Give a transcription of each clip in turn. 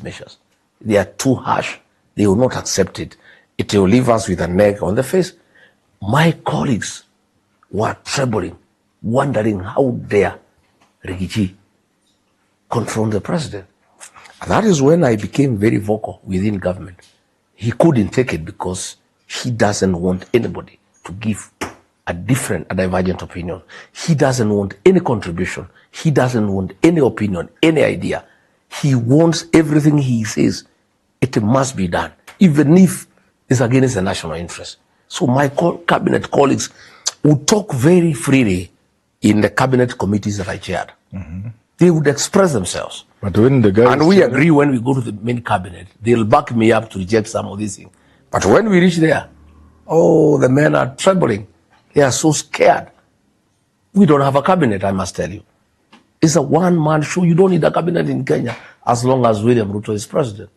measures. They are too harsh. They will not accept it. It will leave us with an egg on the face. My colleagues were trembling, wondering how dare Rigathi confront the president. And that is when I became very vocal within government. He couldn't take it because he doesn't want anybody to give a divergent opinion. He doesn't want any contribution. He doesn't want any opinion, any idea. He wants everything he says, it must be done, even if it's against the national interest. So my cabinet colleagues would talk very freely in the cabinet committees that I chaired. Mm-hmm. They would express themselves. But when the guys and we agree when we go to the main cabinet, they'll back me up to reject some of these things. But when we reach there, oh, the men are trembling. They are so scared. We don't have a cabinet, I must tell you. It's a one-man show. You don't need a cabinet in Kenya as long as William Ruto is president.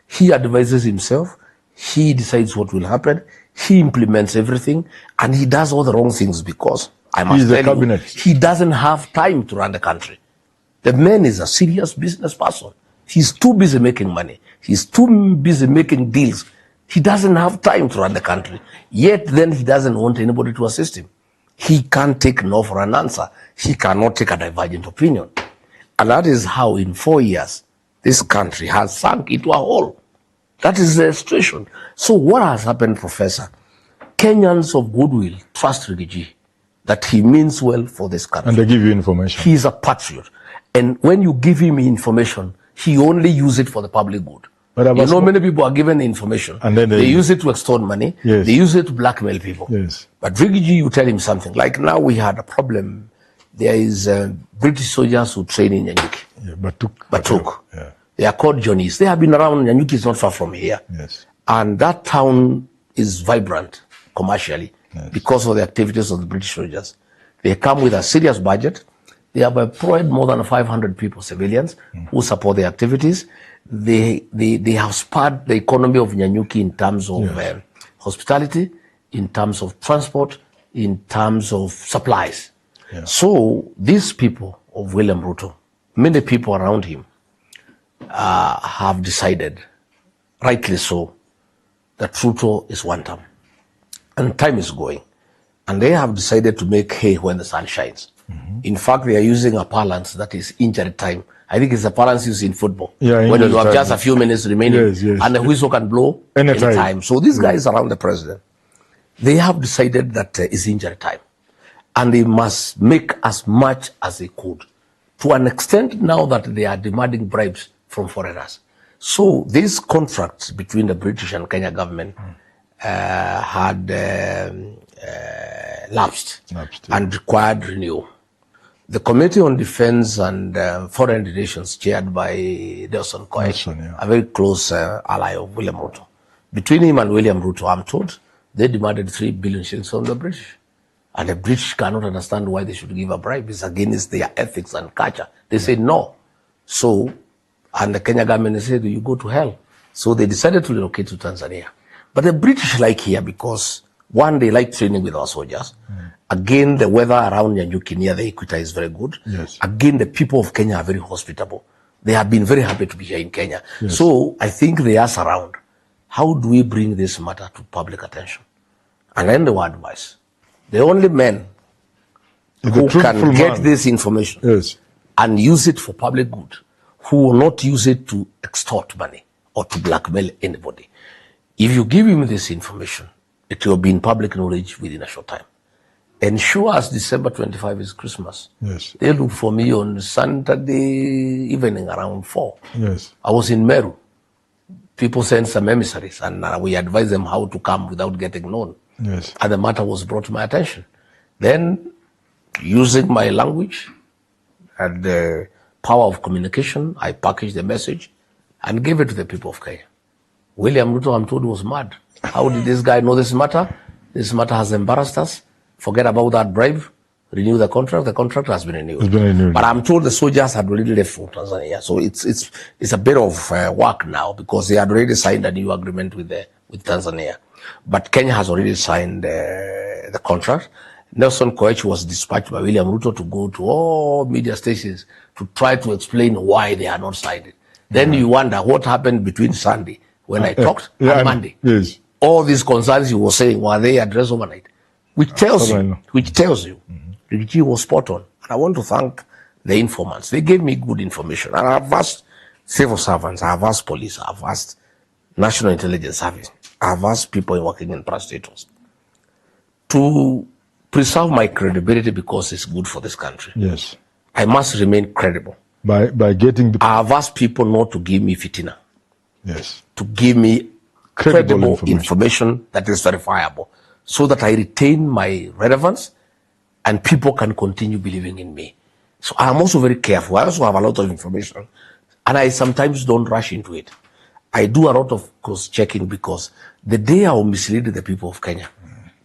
He advises himself. He decides what will happen. He implements everything. And he does all the wrong things because, I must tell you, he doesn't have time to run the country. The man is a serious business person. He's too busy making money. He's too busy making deals. He doesn't have time to run the country. Yet then he doesn't want anybody to assist him. He can't take no for an answer. He cannot take a divergent opinion. And that is how in 4 years, this country has sunk into a hole. That is the situation. So what has happened, Professor? Kenyans of goodwill trust Rigathi that he means well for this country. And they give you information. He is a patriot. And when you give him information, he only uses it for the public good. But you know, many people are given information. And then they use it to extort money. Yes. They use it to blackmail people. Yes. But Rigathi, you tell him something. Like now we had a problem. There is British soldiers who train in Nyanyuki. Yeah, Batuk. Yeah. They are called Johnnies. They have been around. Nyanyuki is not far from here. Yes. And that town is vibrant commercially because of the activities of the British soldiers. They come with a serious budget. They have employed more than 500 people, civilians, who support the activities. They have spurred the economy of Nyanyuki in terms of hospitality, in terms of transport, in terms of supplies. Yeah. So these people of William Ruto, many people around him, have decided, rightly so, that Ruto is one term. And time is going. And they have decided to make hay when the sun shines. Mm-hmm. In fact, they are using a balance that is injury time. I think it's a balance used in football. Yeah, when you have just a few minutes remaining and the whistle can blow anytime. So these guys around the president, they have decided that it's injury time. And they must make as much as they could. To an extent now that they are demanding bribes from foreigners. So these contracts between the British and Kenya government had lapsed and required renewal. The Committee on Defense and Foreign Relations, chaired by Nelson Koech, a very close ally of William Ruto. Between him and William Ruto, I'm told, they demanded 3 billion shillings from the British. And the British cannot understand why they should give a bribe. It's against their ethics and culture. They said no. So, and the Kenya government said, you go to hell. So they decided to relocate to Tanzania. But the British like here because, one, they like training with our soldiers. Again, the weather around Nyanyuki near the equator is very good. Yes. Again, the people of Kenya are very hospitable. They have been very happy to be here in Kenya. Yes. So I think they ask around, how do we bring this matter to public attention? And then they were advised. The only men who can get this information and use it for public good, who will not use it to extort money or to blackmail anybody. If you give him this information, it will be in public knowledge within a short time. And sure as December 25 is Christmas, they look for me on Saturday evening around 4. Yes. I was in Meru. People sent some emissaries and we advised them how to come without getting known. Yes. And the matter was brought to my attention. Then, using my language and the power of communication, I packaged the message and gave it to the people of Kenya. William Ruto, I'm told, was mad. How did this guy know this matter? This matter has embarrassed us. Forget about that bribe. Renew the contract. The contract has been renewed. But I'm told the soldiers had already left for Tanzania. So it's a bit of work now because they had already signed a new agreement with Tanzania. But Kenya has already signed the contract. Nelson Koech was dispatched by William Ruto to go to all media stations to try to explain why they had not signed it. Then you wonder what happened between Sunday when I talked and Monday. Yes. All these concerns you were saying, were they addressed overnight? Which tells you, Rigathi was spot on. And I want to thank the informants. They gave me good information. And I've asked civil servants, I've asked police, I've asked National Intelligence Service, I've asked people working in prosecutors to preserve my credibility because it's good for this country. Yes. I must remain credible. By getting... I've asked people not to give me fitina. Yes. To give me credible information that is verifiable so that I retain my relevance and people can continue believing in me. So I'm also very careful. I also have a lot of information and I sometimes don't rush into it. I do a lot of cross-checking because the day I will mislead the people of Kenya,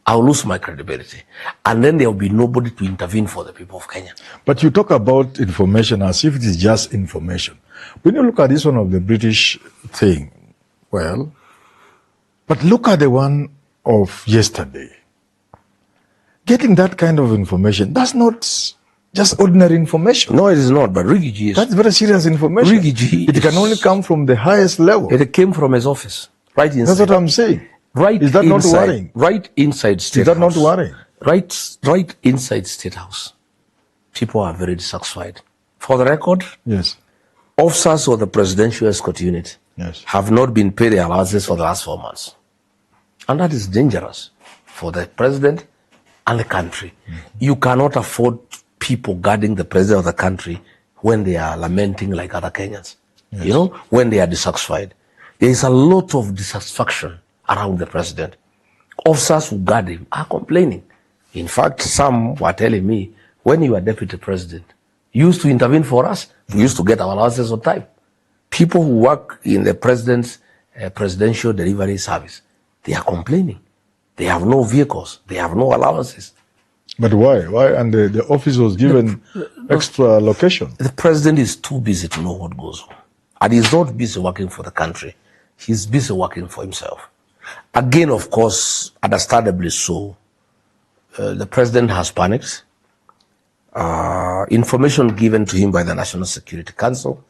I will lose my credibility. And then there will be nobody to intervene for the people of Kenya. But you talk about information as if it is just information. When you look at this one of the British thing, well, but look at the one of yesterday. Getting that kind of information, that's not just ordinary information. No, it is not, but Rigathi is... That's very serious information. Rigathi it can only come from the highest level. It came from his office, right inside. That's what I'm saying. Right is that inside, not worrying? Right inside State House. Is that not worrying? Right inside State House. People are very dissatisfied. For the record, yes, officers of the Presidential Escort Unit have not been paid their allowances for the last 4 months. And that is dangerous for the president and the country. You cannot afford people guarding the president of the country when they are lamenting like other Kenyans. You know, when they are dissatisfied. There is a lot of dissatisfaction around the president. Officers who guard him are complaining. In fact, some were telling me, when you were deputy president, you used to intervene for us. We used to get our allowances on time. People who work in the president's presidential delivery service, they are complaining. They have no vehicles. They have no allowances. But why? Why? And the office was given extra location. The president is too busy to know what goes on. And he's not busy working for the country. He's busy working for himself. Again, of course, understandably so, the president has panicked. Information given to him by the National Security Council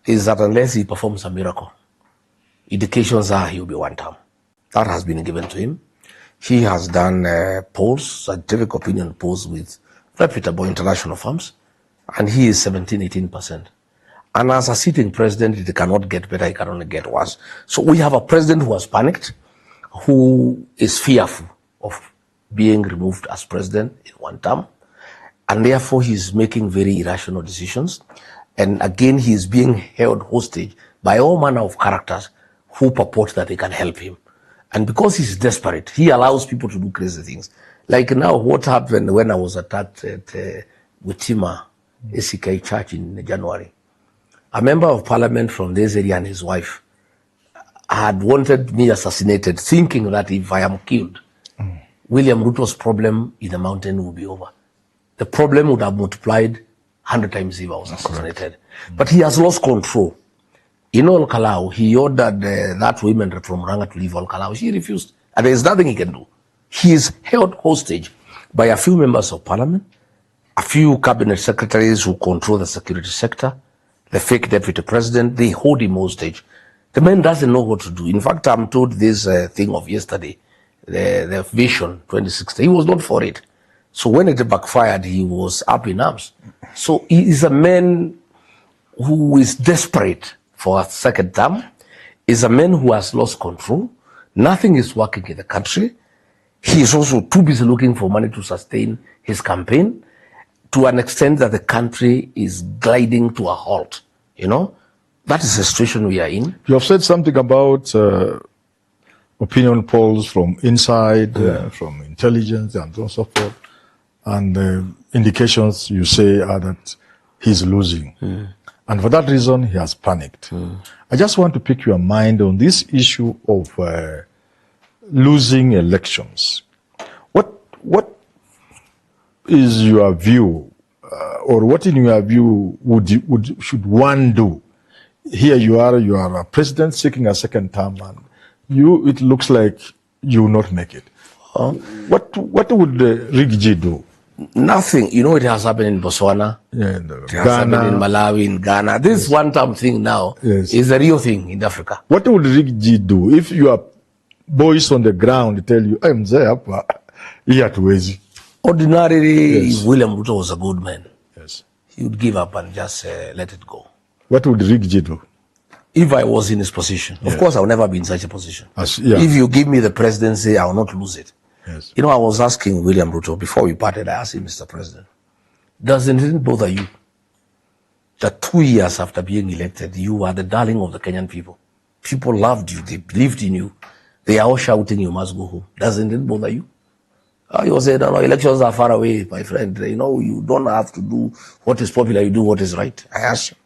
is that unless he performs a miracle, indications are he will be one term. That has been given to him. He has done polls, scientific opinion polls with reputable international firms, and he is 17–18%. And as a sitting president, it cannot get better, it can only get worse. So we have a president who has panicked, who is fearful of being removed as president in one term, and therefore he is making very irrational decisions. And again, he is being held hostage by all manner of characters who purport that they can help him. And because he's desperate, he allows people to do crazy things. Like now, what happened when I was attacked at Witima ACK Church in January. A member of parliament from this area and his wife had wanted me assassinated, thinking that if I am killed, William Ruto's problem in the mountain will be over. The problem would have multiplied 100 times if I was assassinated. But he has lost control. In Ol Kalou, he ordered that woman from Ranga to leave Ol Kalou. She refused. And there is nothing he can do. He is held hostage by a few members of parliament, a few cabinet secretaries who control the security sector, the fake deputy president. They hold him hostage. The man doesn't know what to do. In fact, I'm told this thing of yesterday, the Vision 2016, he was not for it. So when it backfired, he was up in arms. So he is a man who is desperate for a second term, is a man who has lost control. Nothing is working in the country. He is also too busy looking for money to sustain his campaign to an extent that the country is gliding to a halt. You know, that is the situation we are in. You have said something about opinion polls from inside, from intelligence and so forth. And indications you say are that he's losing. And for that reason, he has panicked. I just want to pick your mind on this issue of losing elections. What is your view, or what in your view should one do? Here you are a president seeking a second term, and it looks like you will not make it. What would Rigathi do? Nothing. You know, it has happened in Botswana. Yeah, It has happened in Malawi, in Ghana. This one-time thing now is a real thing in Africa. What would Rigathi do if your boys on the ground tell you, I'm there, here to Wezi? Ordinarily, if William Ruto was a good man, he would give up and just let it go. What would Rigathi do? If I was in his position, of course, I will never be in such a position. Yeah. If you give me the presidency, I will not lose it. Yes. You know, I was asking William Ruto before we parted, I asked him, Mr. President, doesn't it bother you that 2 years after being elected, you are the darling of the Kenyan people? People loved you, they believed in you. They are all shouting, you must go home. Doesn't it bother you? He was saying, no, elections are far away, my friend. You know, you don't have to do what is popular, you do what is right. I asked him,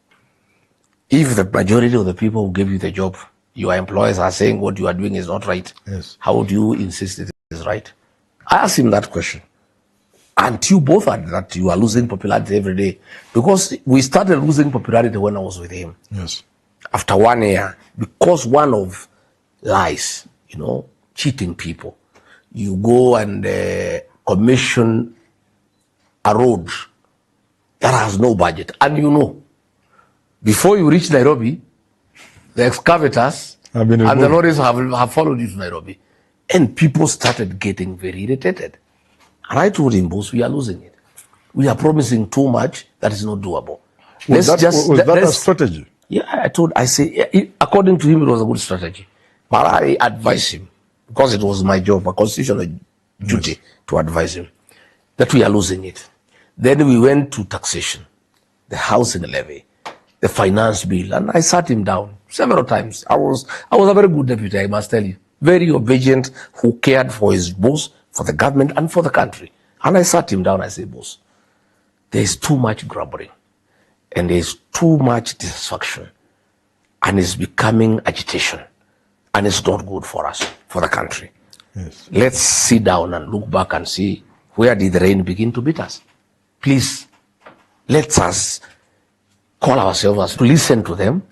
if the majority of the people who gave you the job, your employers are saying what you are doing is not right, how would you insist it is right? I asked him that question. And you both are that you are losing popularity every day. Because we started losing popularity when I was with him. Yes. After 1 year, because one of lies, you know, cheating people. You go and commission a road that has no budget. And you know, before you reach Nairobi, the excavators and the lorries have followed you to Nairobi. And people started getting very irritated. And I told him, boss, we are losing it. We are promising too much that is not doable. Was that a strategy? Yeah, I say, according to him, it was a good strategy. But I advised him, because it was my job, a constitutional duty to advise him, that we are losing it. Then we went to taxation, the housing levy, the finance bill, and I sat him down several times. I was a very good deputy, I must tell you. Very obedient, who cared for his boss, for the government, and for the country. And I sat him down, I said, boss, there is too much grumbling, and there is too much dissatisfaction, and it's becoming agitation, and it's not good for us, for the country. Yes. Let's sit down and look back and see, where did the rain begin to beat us? Please, let us call ourselves to listen to them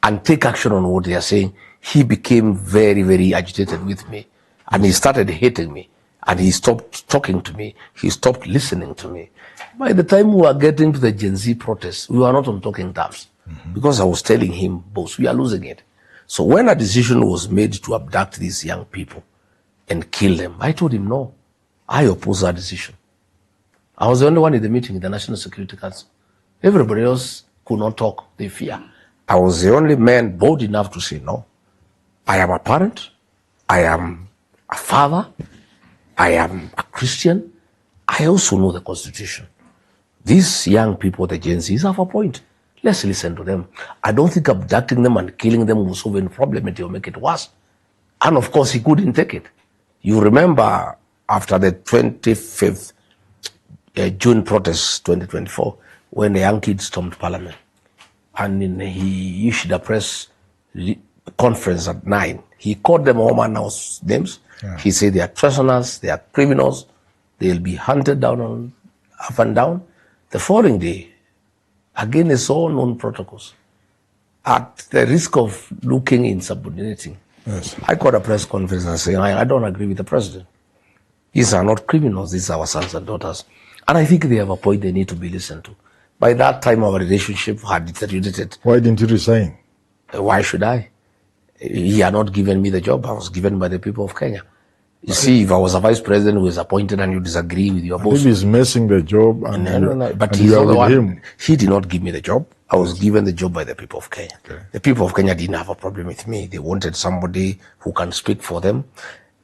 and take action on what they are saying. He became very, very agitated with me, and he started hating me, and he stopped talking to me. He stopped listening to me. By the time we were getting to the Gen Z protests, we were not on talking terms, because I was telling him, boss, we are losing it. So when a decision was made to abduct these young people and kill them, I told him, no, I oppose that decision. I was the only one in the meeting in the National Security Council. Everybody else could not talk, they fear. I was the only man bold enough to say, no, I am a parent, I am a father, I am a Christian, I also know the Constitution. These young people, the Gen Zs, have a point. Let's listen to them. I don't think abducting them and killing them will solve any problem, it will make it worse. And of course, he couldn't take it. You remember after the 25th June protests, 2024, when the young kids stormed Parliament, and he issued a press conference at 9. He called them all manner of names. He said they are treasoners, they are criminals, they'll be hunted down up and down. The following day, again, it's all known protocols. At the risk of looking insubordinating, I called a press conference and said, I don't agree with the president. These are not criminals, these are our sons and daughters. And I think they have a point they need to be listened to. By that time, our relationship had deteriorated. Why didn't you resign? Why should I? He had not given me the job. I was given by the people of Kenya. You see, if I was a vice president who was appointed and you disagree with your boss. Maybe he's messing the job. And no. But he's not the one. He did not give me the job. I was given the job by the people of Kenya. The people of Kenya didn't have a problem with me. They wanted somebody who can speak for them.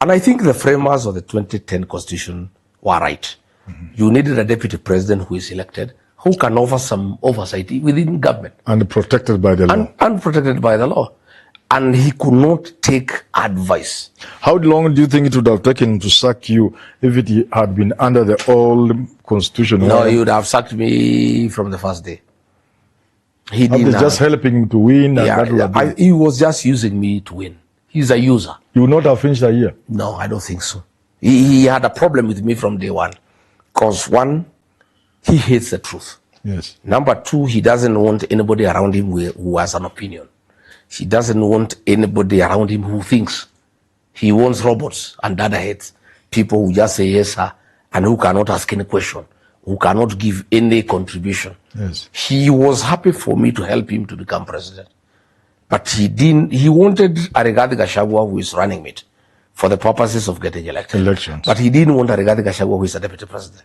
And I think the framers of the 2010 Constitution were right. You needed a deputy president who is elected, who can offer some oversight within government. And protected by the law. And protected by the law. And he could not take advice. How long do you think it would have taken to sack you if it had been under the old constitution? No, he would have sacked me from the first day. He did just helping him to win. And he was just using me to win. He's a user. You would not have finished a year? No, I don't think so. He had a problem with me from day one. Because one, he hates the truth. Yes. Number two, he doesn't want anybody around him who has an opinion. He doesn't want anybody around him who thinks. He wants robots and data heads, people who just say yes, sir, and who cannot ask any question. who cannot give any contribution. Yes. He was happy for me to help him to become president. But he wanted a Rigathi Gachagua who is running mate for the purposes of getting elected. Elections. But he didn't want a Rigathi Gachagua who is a deputy president.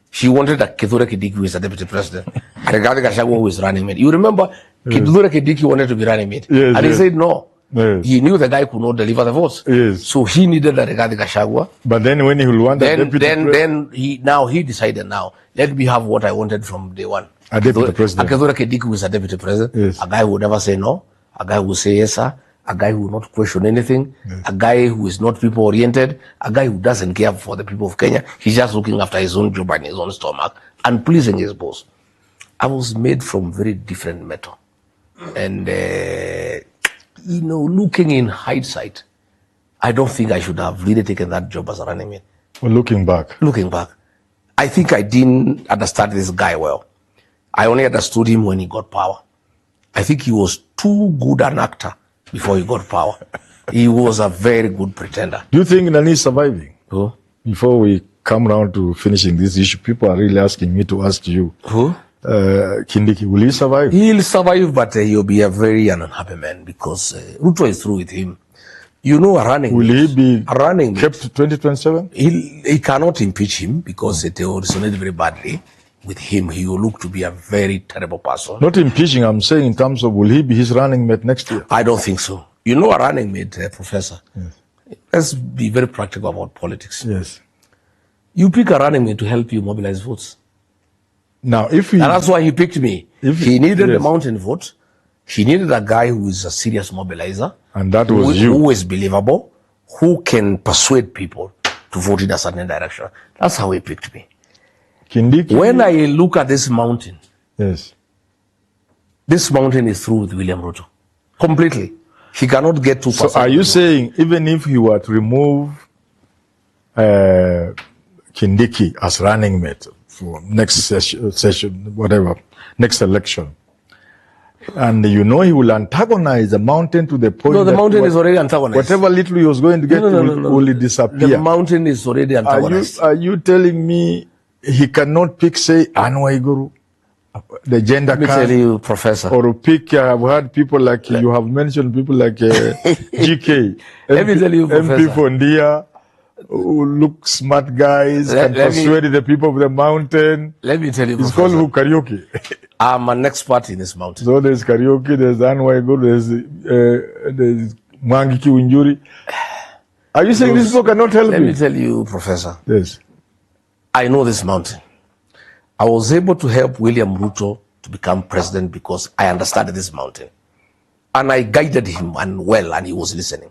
He wanted a Kithure Kindiki who is a deputy president. A Rigathi Gachagua who is running mate. You remember, Kithure Kindiki wanted to be running mate. Yes, and he said no. Yes. He knew the guy could not deliver the votes. Yes. So he needed a Rigathi Gachagua. But then when he will want then he decided let me have what I wanted from day one. A deputy president. A Kithure Kindiki who is a deputy president. Yes. A guy who would never say no. A guy who will say yes, sir. A guy who will not question anything. Yes. A guy who is not people oriented. A guy who doesn't care for the people of Kenya. He's just looking after his own job and his own stomach and pleasing his boss. I was made from very different metal. And, looking in hindsight, I don't think I should have really taken that job as a running mate. Well, looking back, I think I didn't understand this guy well. I only understood him when he got power. I think he was too good an actor before he got power. He was a very good pretender. Do you think Nani is surviving? Who? Before we come round to finishing this issue, people are really asking me to ask you. Who? Kindiki, will he survive? He'll survive, but he'll be a very unhappy man because Ruto is through with him. A running will mate. He be a running kept 2027? He cannot impeach him because it will resonate very badly with him. He will look to be a very terrible person. Not impeaching, I'm saying in terms of will he be his running mate next year? I don't think so. A running mate, Professor. Yes. Let's be very practical about politics. Yes. You pick a running mate to help you mobilize votes. Now, and that's why he picked me. He needed a mountain vote. He needed a guy who is a serious mobilizer. And that was you. Who is believable, who can persuade people to vote in a certain direction. That's how he picked me. Kindiki. When I look at this mountain, yes, this mountain is through with William Ruto. Completely. He cannot get 2%. So are you saying even if you were to remove Kindiki as running mate for next session, whatever, next election, and he will antagonize the mountain to the point the mountain is already antagonized. Whatever little he was going to get will disappear. The mountain is already antagonized. Are you telling me he cannot pick, say, Anwaiguru, the gender Let me tell you, Professor. Or pick, I've heard people like, you have mentioned people like GK. Let me tell you, Professor. MP Fondia, who look smart guys, can persuade the people of the mountain. Let me tell you, it's called who, karaoke. I'm an expert in this mountain. So there's karaoke, there's Anwaiguru, there's Mwangi Kiwinjuri. Are you saying these people cannot help Let me tell you, Professor. Yes. I know this mountain. I was able to help William Ruto to become president because I understood this mountain. And I guided him and he was listening.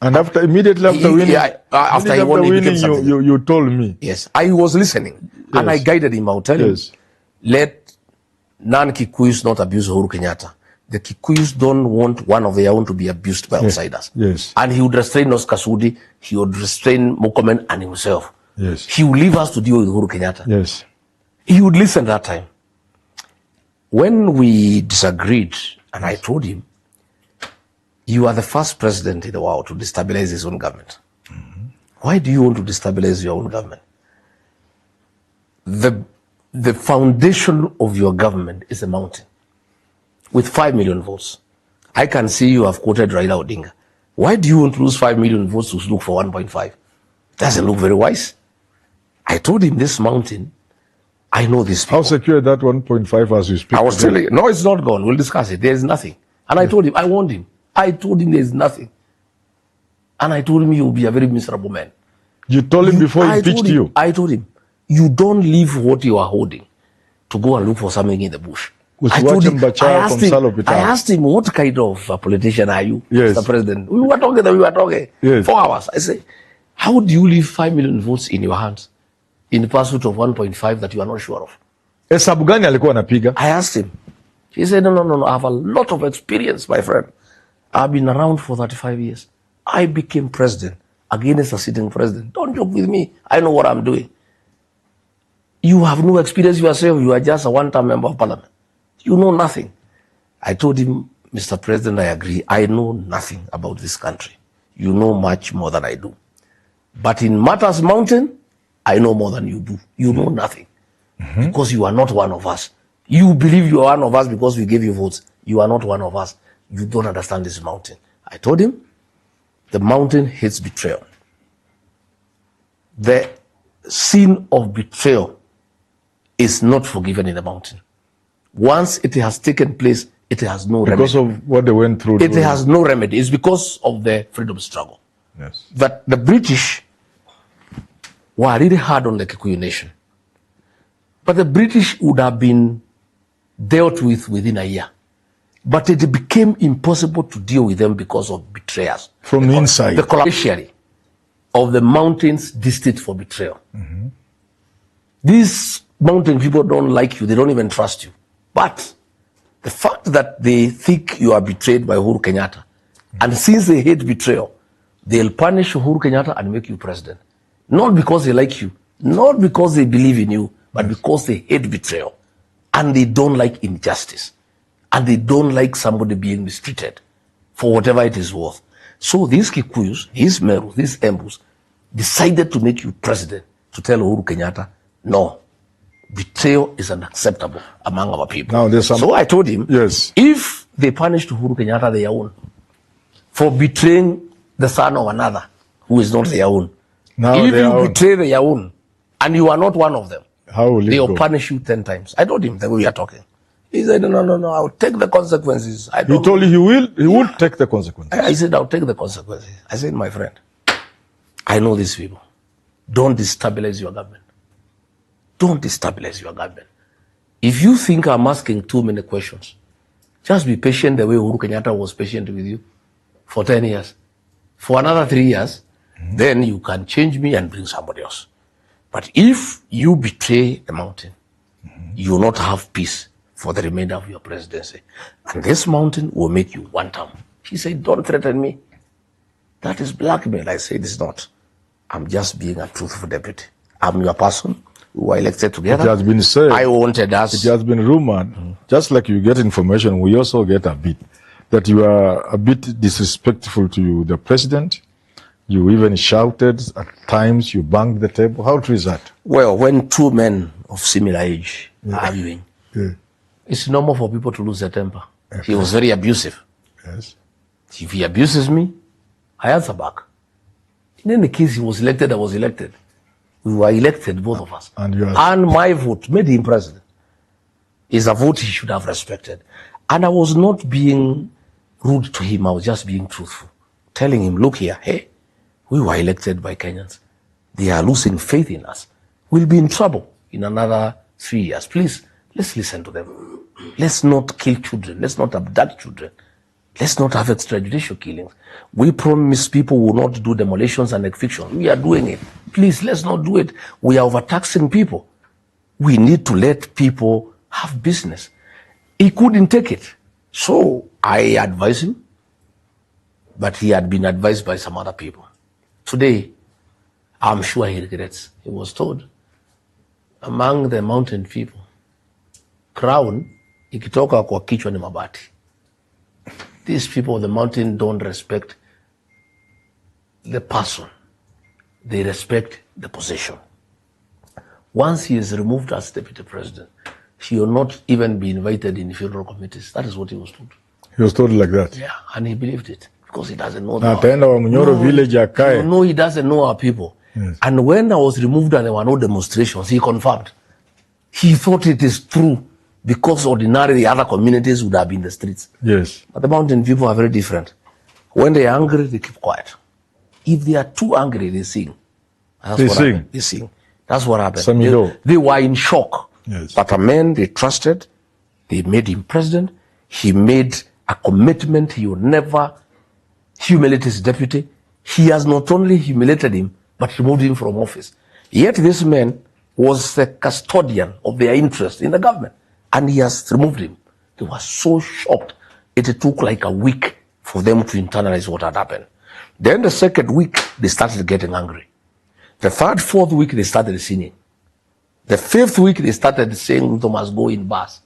And immediately after winning, after he won, you told me. Yes, I was listening. Yes. And I guided him. I'll tell you, let non-Kikuyus not abuse Uhuru Kenyatta. The Kikuyus don't want one of their own to be abused by outsiders. Yes. And he would restrain Oscar Sudi, he would restrain Murkomen and himself. Yes. He would leave us to deal with Uhuru Kenyatta. Yes. He would listen that time. When we disagreed, and I told him, you are the first president in the world to destabilize his own government. Mm-hmm. Why do you want to destabilize your own government? The foundation of your government is a mountain with 5 million votes. I can see you have quoted Raila Odinga. Why do you want to lose 5 million votes to look for 1.5? Doesn't look very wise. I told him this mountain, I know this people. How secure that 1.5 as you speak? I was telling you, no, it's not gone. We'll discuss it. There is nothing. And I told him, I warned him. I told him there is nothing. And I told him he will be a very miserable man. You told him before he pitched you? I told him, you don't leave what you are holding to go and look for something in the bush. I asked him, what kind of a politician are you, Mr. President? We were talking. Yes. 4 hours. I say, how do you leave 5 million votes in your hands in pursuit of 1.5 that you are not sure of? I asked him. He said, no, I have a lot of experience, my friend. I've been around for 35 years. I became president against a sitting president. Don't joke with me. I know what I'm doing. You have no experience yourself. You are just a one-time member of parliament. You know nothing. I told him, Mr. President, I agree. I know nothing about this country. You know much more than I do. But in matters mountain, I know more than you do. You know nothing because you are not one of us. You believe you are one of us because we gave you votes. You are not one of us. You don't understand this mountain. I told him, the mountain hates betrayal. The sin of betrayal is not forgiven in the mountain. Once it has taken place, it has no remedy. Because of what they went through. It has no remedy. It's because of the freedom struggle. Yes. But the British were really hard on the Kikuyu nation. But the British would have been dealt with within a year. But it became impossible to deal with them because of betrayers. From the inside. The collaboration of the mountains district for betrayal. These mountain people don't like you. They don't even trust you. But the fact that they think you are betrayed by Uhuru Kenyatta, and since they hate betrayal, they'll punish Uhuru Kenyatta and make you president. Not because they like you, not because they believe in you, but because they hate betrayal. And they don't like injustice. And they don't like somebody being mistreated for whatever it is worth. So these Kikuyus, these Meru, these Embus, decided to make you president to tell Uhuru Kenyatta, no, betrayal is unacceptable among our people. Now, there's so I told him, yes, if they punished Uhuru Kenyatta their own for betraying the son of another who is not their own, now if you betray their own and you are not one of them, how will they will punish you 10 times. I told him the way we are talking. He said, no, I'll take the consequences. He told you he will take the consequences. I said, I'll take the consequences. I said, my friend, I know these people. Don't destabilize your government. Don't destabilize your government. If you think I'm asking too many questions, just be patient the way Uhuru Kenyatta was patient with you for 10 years. For another 3 years, then you can change me and bring somebody else. But if you betray the mountain, you will not have peace for the remainder of your presidency. And this mountain will make you one term. He said, don't threaten me. That is blackmail. I said, it's not. I'm just being a truthful deputy. I'm your person. We were elected together. It has been said. I wanted us. It has been rumored, just like you get information, we also get a bit, that you are a bit disrespectful to the president. You even shouted at times, you banged the table. How true is that? Well, when two men of similar age are arguing, it's normal for people to lose their temper. He was very abusive. Yes. If he abuses me, I answer back. In any case, he was elected, I was elected. We were elected, both of us. And my vote made him president. It's a vote he should have respected. And I was not being rude to him. I was just being truthful. Telling him, look here, hey, we were elected by Kenyans. They are losing faith in us. We'll be in trouble in another 3 years. Please, let's listen to them. Let's not kill children. Let's not abduct children. Let's not have extrajudicial killings. We promise people will not do demolitions and evictions. We are doing it. Please, let's not do it. We are overtaxing people. We need to let people have business. He couldn't take it. So I advised him, but he had been advised by some other people. Today, I'm sure he regrets. He was told, among the mountain people, crown ikitoka kwa kichwa ni mabati. These people of the mountain don't respect the person. They respect the position. Once he is removed as deputy president, he will not even be invited in federal committees. That is what he was told. He was told like that? Yeah, and he believed it because he doesn't know Wamunyoro village akae. No, he doesn't know our people. Yes. And when I was removed and there were no demonstrations, he confirmed. He thought it is true because ordinarily other communities would have been in the streets. Yes. But the mountain people are very different. When they are angry, they keep quiet. If they are too angry, they sing. They sing. That's what happened. They were in shock. Yes. But a man they trusted, they made him president. He made a commitment he would never humiliate his deputy. He has not only humiliated him, but removed him from office. Yet this man was the custodian of their interest in the government. And he has removed him. They were so shocked. It took like a week for them to internalize what had happened. Then the second week, they started getting angry. The third, fourth week, they started singing. The fifth week, they started saying Ruto must go in bus.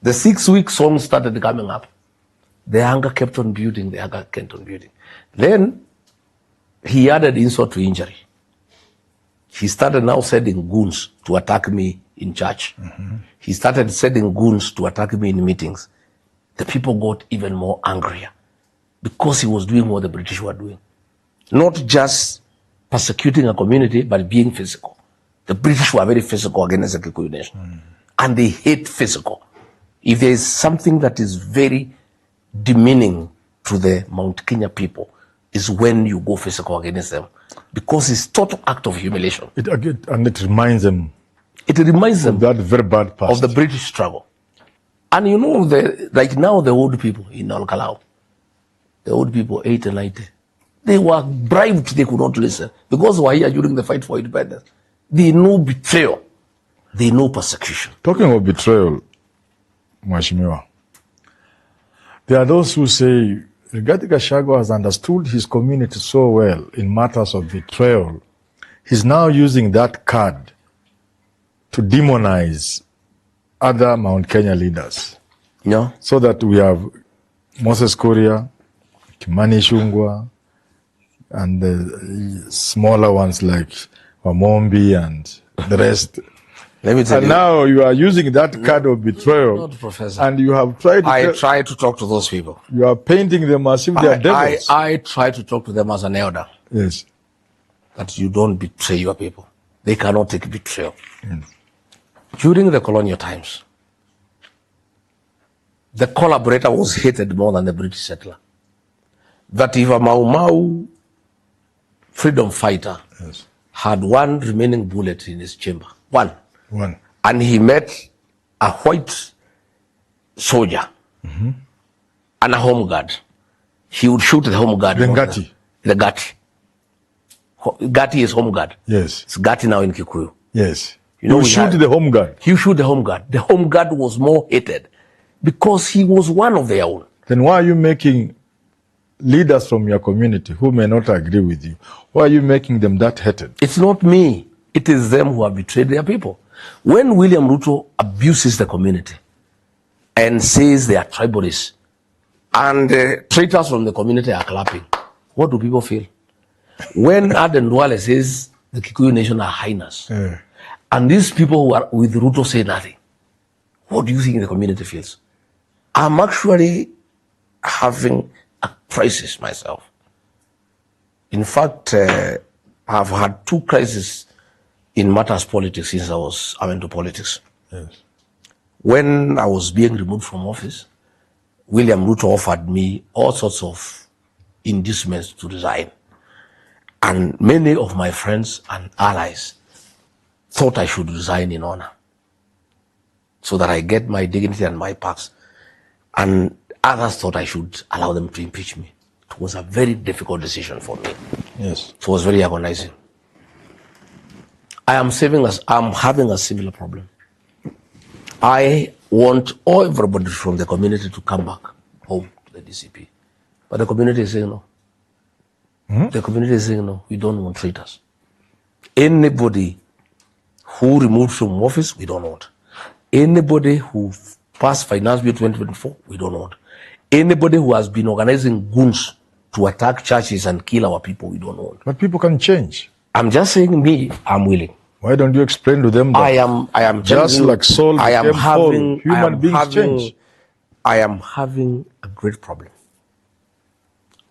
The sixth week, songs started coming up. The anger kept on building. Then he added insult to injury. he started now sending goons to attack me in church. He started sending goons to attack me in meetings. The people got even more angrier because he was doing what the British were doing. Not just persecuting a community, but being physical. The British were very physical against the Kikuyu nation. And they hate physical. If there is something that is very demeaning to the Mount Kenya people, is when you go physical against them. Because it's total act of humiliation. It reminds them. It reminds them of that very bad past. Of the British struggle. And you know, like now the old people in Olkalau, the old people, 80 and 90, they were bribed, they could not listen. Because they were here during the fight for independence. They know betrayal. They know persecution. Talking of betrayal, Mheshimiwa, there are those who say Rigathi Gachagua has understood his community so well in matters of betrayal. He's now using that card to demonize other Mount Kenya leaders. Yeah. So that we have Moses Kuria, Kimani Ichung'wah, and the smaller ones like Wamombi and the rest. Let me tell and you. Now you are using that card of betrayal. Not Professor. And you have tried to... I try to talk to those people. You are painting them as if they are devils. I try to talk to them as an elder. Yes. That you don't betray your people. They cannot take betrayal. During the colonial times, the collaborator was hated more than the British settler. That if a Mau Mau freedom fighter had one remaining bullet in his chamber, one, and he met a white soldier and a home guard, he would shoot the home guard. The Gati. The Gati. Gati is home guard. Yes. It's Gati now in Kikuyu. Yes. You know, you shoot the home guard. You shoot the home guard. The home guard was more hated because he was one of their own. Then why are you making leaders from your community who may not agree with you, why are you making them that hated? It's not me. It is them who have betrayed their people. When William Ruto abuses the community and says they are tribalists and traitors from the community are clapping, what do people feel? When Aden Duale says the Kikuyu nation are hyenas, and these people who are with Ruto say nothing, what do you think the community feels? I'm actually having a crisis myself. In fact, I've had 2 crises in matters politics since I went to politics. Yes. When I was being removed from office, William Ruto offered me all sorts of inducements to resign. And many of my friends and allies thought I should resign in honor so that I get my dignity and my perks. And others thought I should allow them to impeach me. It was a very difficult decision for me. Yes. It was very agonizing. I'm having a similar problem. I want everybody from the community to come back home to the DCP. But the community is saying no. The community is saying no, we don't want traitors. Anybody who removed from office, we don't want. Anybody who passed Finance Bill 2024, we don't want. Anybody who has been organizing goons to attack churches and kill our people, we don't want. But people can change. I'm just saying me, I'm willing. Why don't you explain to them that I am just you, like Saul became Paul, human beings change? I am having a great problem.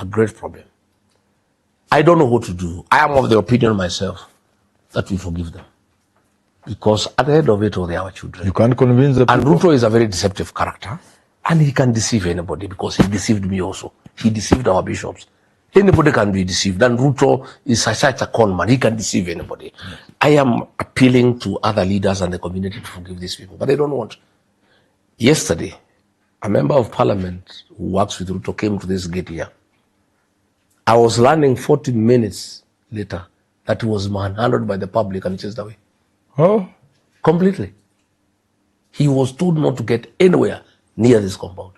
A great problem. I don't know what to do. I am of the opinion myself that we forgive them. Because at the end of it all, they are our children. You can't convince them. And Ruto is a very deceptive character. And he can deceive anybody because he deceived me also. He deceived our bishops. Anybody can be deceived. And Ruto is such a con man. He can deceive anybody. Yes. I am appealing to other leaders and the community to forgive these people. But they don't want. Yesterday, a member of parliament who works with Ruto came to this gate here. I was learning 40 minutes later that he was manhandled by the public and chased away. Oh? Completely. He was told not to get anywhere near this compound.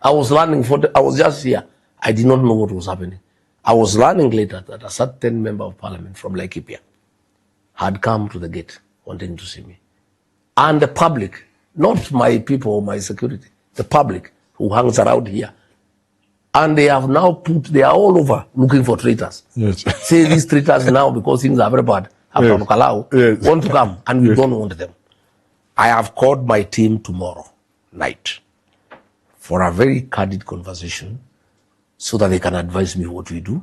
I was learning, I was just here. I did not know what was happening. I was learning later that a certain member of parliament from Laikipia had come to the gate wanting to see me. And the public, not my people or my security, the public who hangs around here. And they have now they are all over looking for traitors. Yes. Say these traitors now, because things are very bad, after Yes. Kalau Yes. want to come, and we don't want them. I have called my team tomorrow night for a very candid conversation so that they can advise me what we do.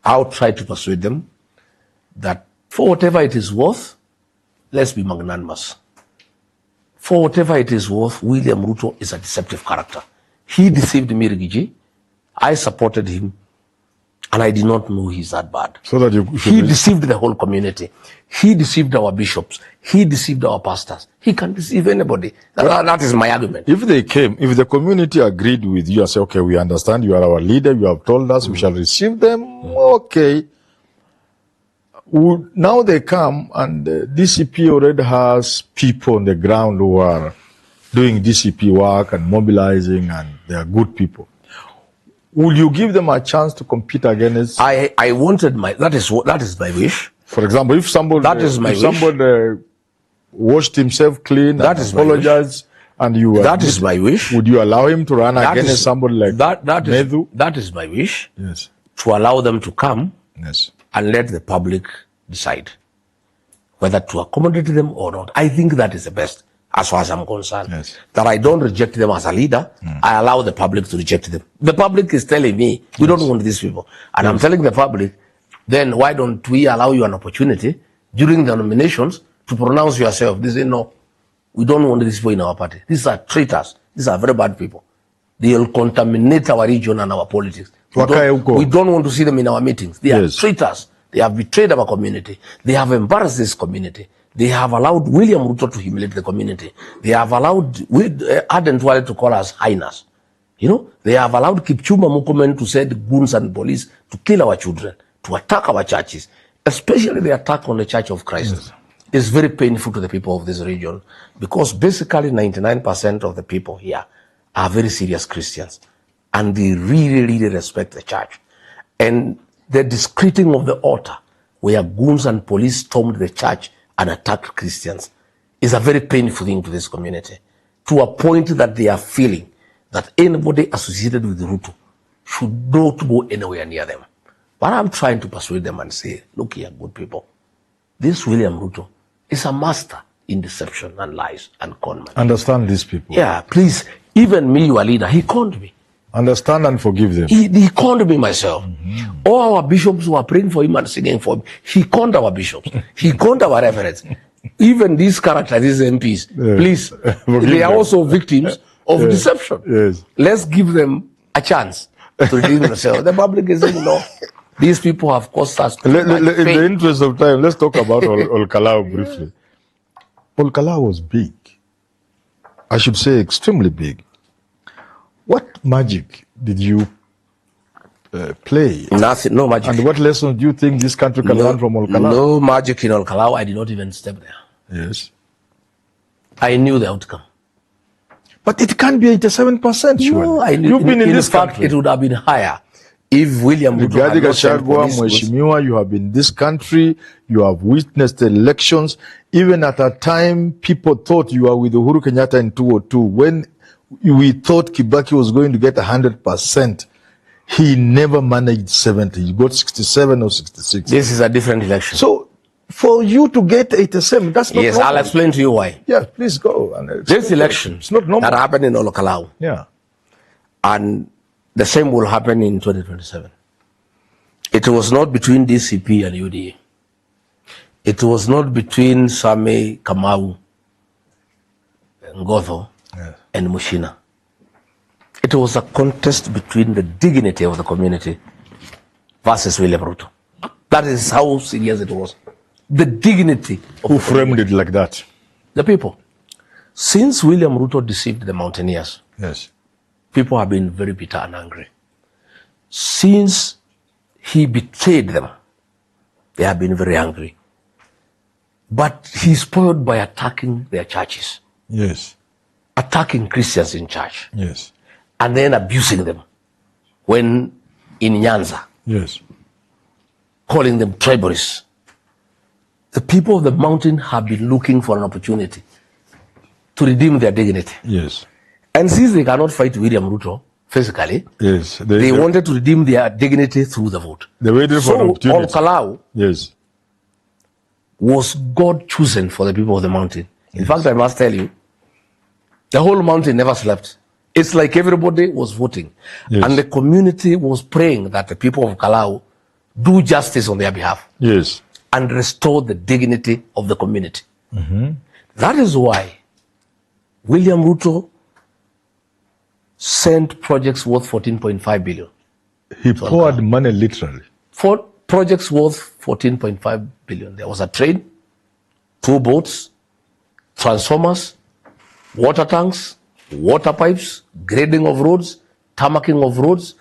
I'll try to persuade them that for whatever it is worth, let's be magnanimous. For whatever it is worth, William Ruto is a deceptive character. He deceived me, Rigiji. I supported him, and I did not know he's that bad. So that he deceived the whole community. He deceived our bishops. He deceived our pastors. He can deceive anybody. That is my argument. If they came, if the community agreed with you and said, okay, we understand you are our leader, you have told us we shall receive them, okay. Now they come and the DCP already has people on the ground who are doing DCP work and mobilizing, and they are good people. Will you give them a chance to compete against? I wanted that is my wish. For example, if somebody washed himself clean that and is apologized, and you that is my wish. Would you allow him to run against somebody like Medhu? That is my wish. Yes. To allow them to come. Yes. And let the public decide whether to accommodate them or not. I think that is the best, as far as I'm concerned. Yes. That I don't reject them as a leader. I allow the public to reject them. The public is telling me, we don't want these people. And I'm telling the public, then why don't we allow you an opportunity during the nominations to pronounce yourself? They say, no, we don't want these people in our party. These are traitors. These are very bad people. They'll contaminate our region and our politics. We don't want to see them in our meetings. They are traitors. They have betrayed our community. They have embarrassed this community. They have allowed William Ruto to humiliate the community. They have allowed Aden Twale to call us hyenas. You know, they have allowed Kipchumba Murkomen to send goons and police to kill our children, to attack our churches, especially the attack on the Church of Christ. Yes. It's very painful to the people of this region because basically 99% of the people here are very serious Christians and they really, really respect the church. And the discreting of the altar where goons and police stormed the church and attacked Christians is a very painful thing to this community, to a point that they are feeling that anybody associated with Ruto should not go anywhere near them. But I'm trying to persuade them and say, look here, good people, this William Ruto is a master in deception and lies and conman. Understand these people. Yeah, please, even me, your leader, he conned me. Understand and forgive them. He conned me myself. All our bishops who are praying for him and singing for him, he conned our bishops. He conned our reverends. Even these characters, these MPs, please, they are also victims of deception. Yes. Let's give them a chance to redeem themselves. The public is saying, no, these people have caused us too much pain. In the interest of time, let's talk about Olkalau briefly. Olkalau was big. I should say extremely big. What magic did you play? Nothing, no magic. And what lessons do you think this country can learn from Olkalau? No magic in Olkalau. I did not even step there. Yes. I knew the outcome. But it can't be 87%, sure. No, I knew. You've been in this fact, country. It would have been higher if William Ruto Rigathi had not sent Gachagua, police. Mheshimiwa, you have been in this country, you have witnessed elections. Even at a time, people thought you were with Uhuru Kenyatta in 2002. When we thought Kibaki was going to get 100%, he never managed 70. He got 67 or 66. This is a different election. So, for you to get 87, that's not yes, normal. I'll explain to you why. Yeah, please go. This election it's not normal. that happened in Olkalau. Yeah. And the same will happen in 2027. It was not between DCP and UDA. It was not between Same, Kamau, Ngotho, and Mushina. It was a contest between the dignity of the community versus William Ruto. That is how serious it was. The dignity of Who framed it like that? The people. Since William Ruto deceived the mountaineers, Yes. people have been very bitter and angry. Since he betrayed them, they have been very angry. But he spoiled by attacking their churches. Yes. Attacking Christians in church. Yes. And then abusing them when in Nyanza. Yes. Calling them tribalists. The people of the mountain have been looking for an opportunity to redeem their dignity. Yes. And since they cannot fight William Ruto physically, yes, they wanted to redeem their dignity through the vote. They waited for an opportunity. On Kalau, yes, was God chosen for the people of the mountain. In fact, I must tell you, the whole mountain never slept. It's like everybody was voting. Yes. And the community was praying that the people of Kalau do justice on their behalf. Yes. And restore the dignity of the community. That is why William Ruto sent projects worth 14.5 billion. He poured money literally. 4 projects worth 14.5 billion. There was a train, 2 boats, transformers, water tanks, water pipes, grading of roads, tarmacking of roads,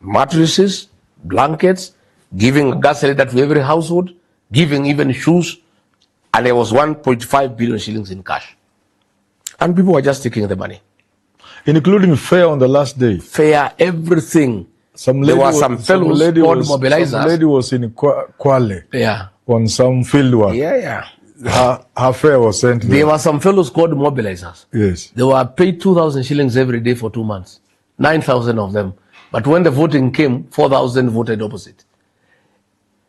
mattresses, blankets, giving a gas cylinder to every household, giving even shoes, and there was 1.5 billion shillings in cash. And people were just taking the money. Including fare on the last day. Fare, everything. There were some fellows called mobilizers. Some lady was in Kwale on some field work. Her fare was sent there. There were some fellows called mobilizers. Yes. They were paid 2,000 shillings every day for 2 months. 9,000 of them. But when the voting came, 4,000 voted opposite.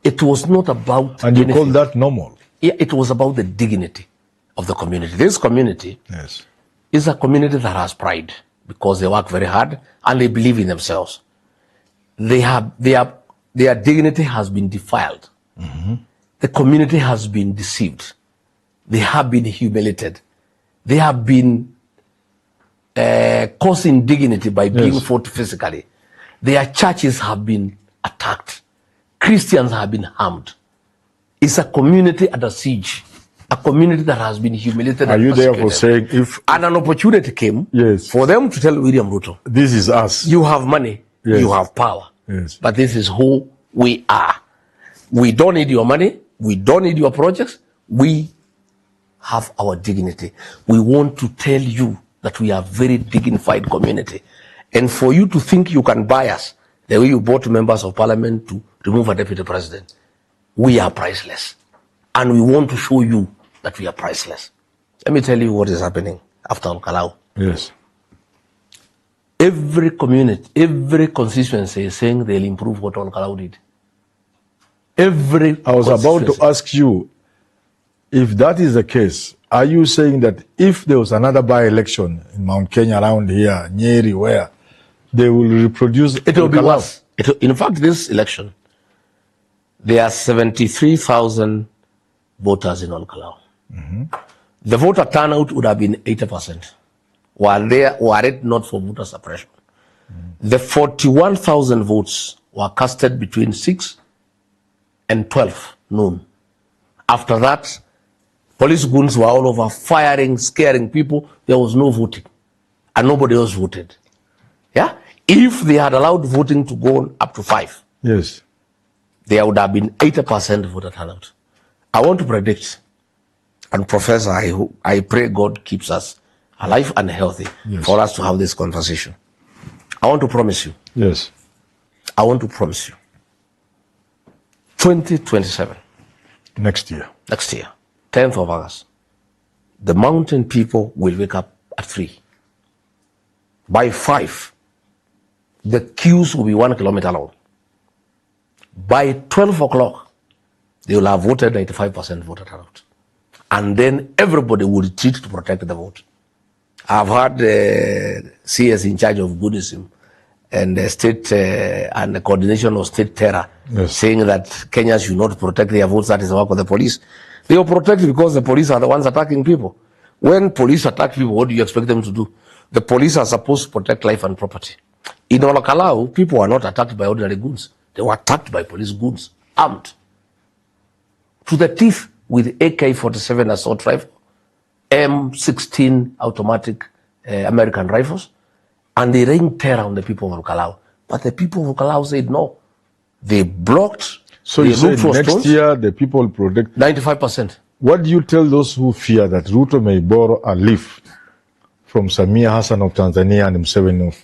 It was not about And you call that normal? Yeah, it was about the dignity of the community. This community is a community that has pride because they work very hard and they believe in themselves. Their dignity has been defiled. The community has been deceived. They have been humiliated. They have been caused indignity by being fought physically. Their churches have been attacked. Christians have been harmed. It's a community under siege. A community that has been humiliated. Are you therefore saying if... And an opportunity came for them to tell William Ruto, this is us. You have money. You have power. But this is who we are. We don't need your money. We don't need your projects. We have our dignity. We want to tell you that we are a very dignified community. And for you to think you can buy us, the way you bought members of parliament to remove a deputy president, we are priceless. And we want to show you that we are priceless. Let me tell you what is happening after Kalau. Yes. Every community, every constituency is saying they'll improve what Kalau did. I was about to ask you, if that is the case, are you saying that if there was another by-election in Mount Kenya around here, Nyeri, where they will reproduce... It will be worse. In fact, this election, there are 73,000 voters in Kalau. The voter turnout would have been 80%, were it not for voter suppression. The 41,000 votes were casted between 6 and 12 noon. After that, police goons were all over firing, scaring people. There was no voting. And nobody else voted. Yeah? If they had allowed voting to go on up to 5, there would have been 80% voter turnout. I want to predict, and Professor, I pray God keeps us alive and healthy for us to have this conversation. I want to promise you. I want to promise you. 2027. Next year, 10th of August. The mountain people will wake up at 3. By 5, the queues will be 1 kilometer long. By 12 o'clock, they will have voted 95% voter turnout. And then everybody will retreat to protect the vote. I've had CS in charge of Buddhism and the state and the coordination of state terror saying that Kenyans should not protect their votes. That is the work of the police. They will protect because the police are the ones attacking people. When police attack people, what do you expect them to do? The police are supposed to protect life and property. In Kalau, people were not attacked by ordinary goons. They were attacked by police goons, armed to the teeth with AK-47 assault rifle, M16 automatic American rifles, and they rained terror on the people of Kalau. But the people of Kalau said no. They blocked. So you said next year the people protect 95%. What do you tell those who fear that Ruto may borrow a leaf from Samia Hassan of Tanzania and Museveni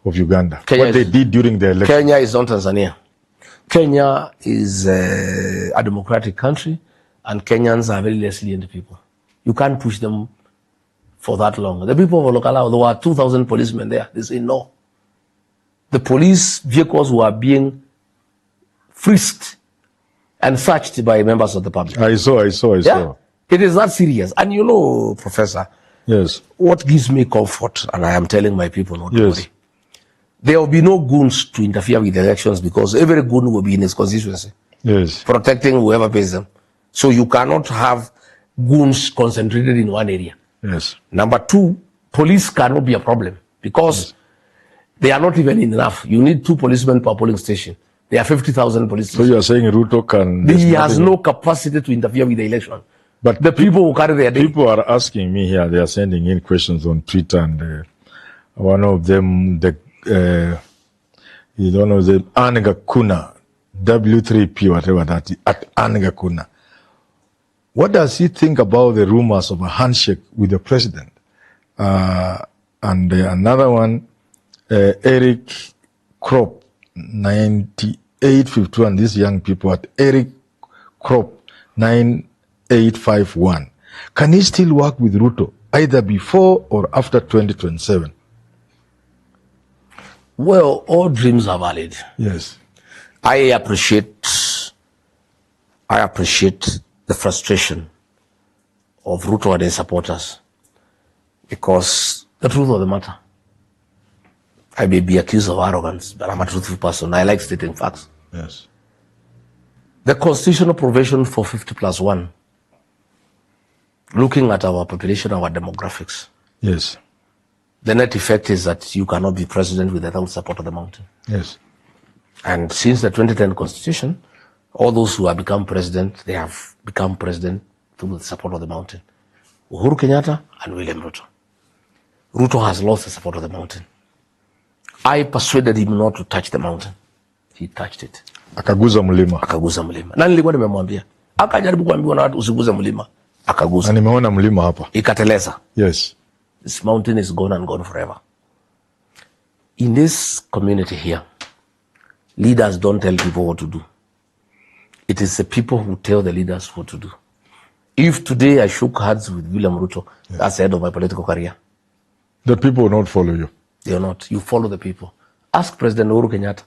of Uganda? What they did during the election? Kenya is not Tanzania. Kenya is a democratic country, and Kenyans are very resilient people. You can't push them for that long. The people of Kalau, there were 2,000 policemen there. They say no. The police vehicles were being frisked and searched by members of the public. I saw. Yeah, it is that serious. And you know, Professor, Yes. what gives me comfort, and I am telling my people not to Yes. worry, there will be no goons to interfere with the elections because every goon will be in his constituency, Yes. protecting whoever pays them. So you cannot have goons concentrated in one area. Yes. Number two, police cannot be a problem because they are not even enough. You need 2 policemen per polling station. There are 50,000 police So stations. you are saying Ruto can... He has no capacity to interfere with the election. But the people who carry their day. People are asking me here, they are sending in questions on Twitter, and one of them, you don't know, the Anagakuna, W3P, whatever that is, at Anagakuna. What does he think about the rumors of a handshake with the president? And another one, Eric Crop, 9851, these young people at Eric Crop, 9851. Can he still work with Ruto, either before or after 2027? Well, all dreams are valid. Yes. I appreciate the frustration of Ruto and his supporters, because the truth of the matter, I may be accused of arrogance, but I'm a truthful person. I like stating facts. Yes. The constitutional provision for 50+1, looking at our population, our demographics, Yes. the net effect is that you cannot be president without support of the mountain. Yes. And since the 2010 constitution, all those who have become president, they have become president through the support of the mountain. Uhuru Kenyatta and William Ruto. Ruto has lost the support of the mountain. I persuaded him not to touch the mountain. He touched it. Akaguza mlima. Akaguza mlima. Na nilikuwa nimemwambia. Akajaribu kuambiwa na watu usiguze mlima. Akaguza. Na nimeona mlima hapa. Ikateleza. Yes. This mountain is gone and gone forever. In this community here, leaders don't tell people what to do. It is the people who tell the leaders what to do. If today I shook hands with William Ruto, that's the end of my political career. The people will not follow you. They are not. You follow the people. Ask President Uhuru Kenyatta.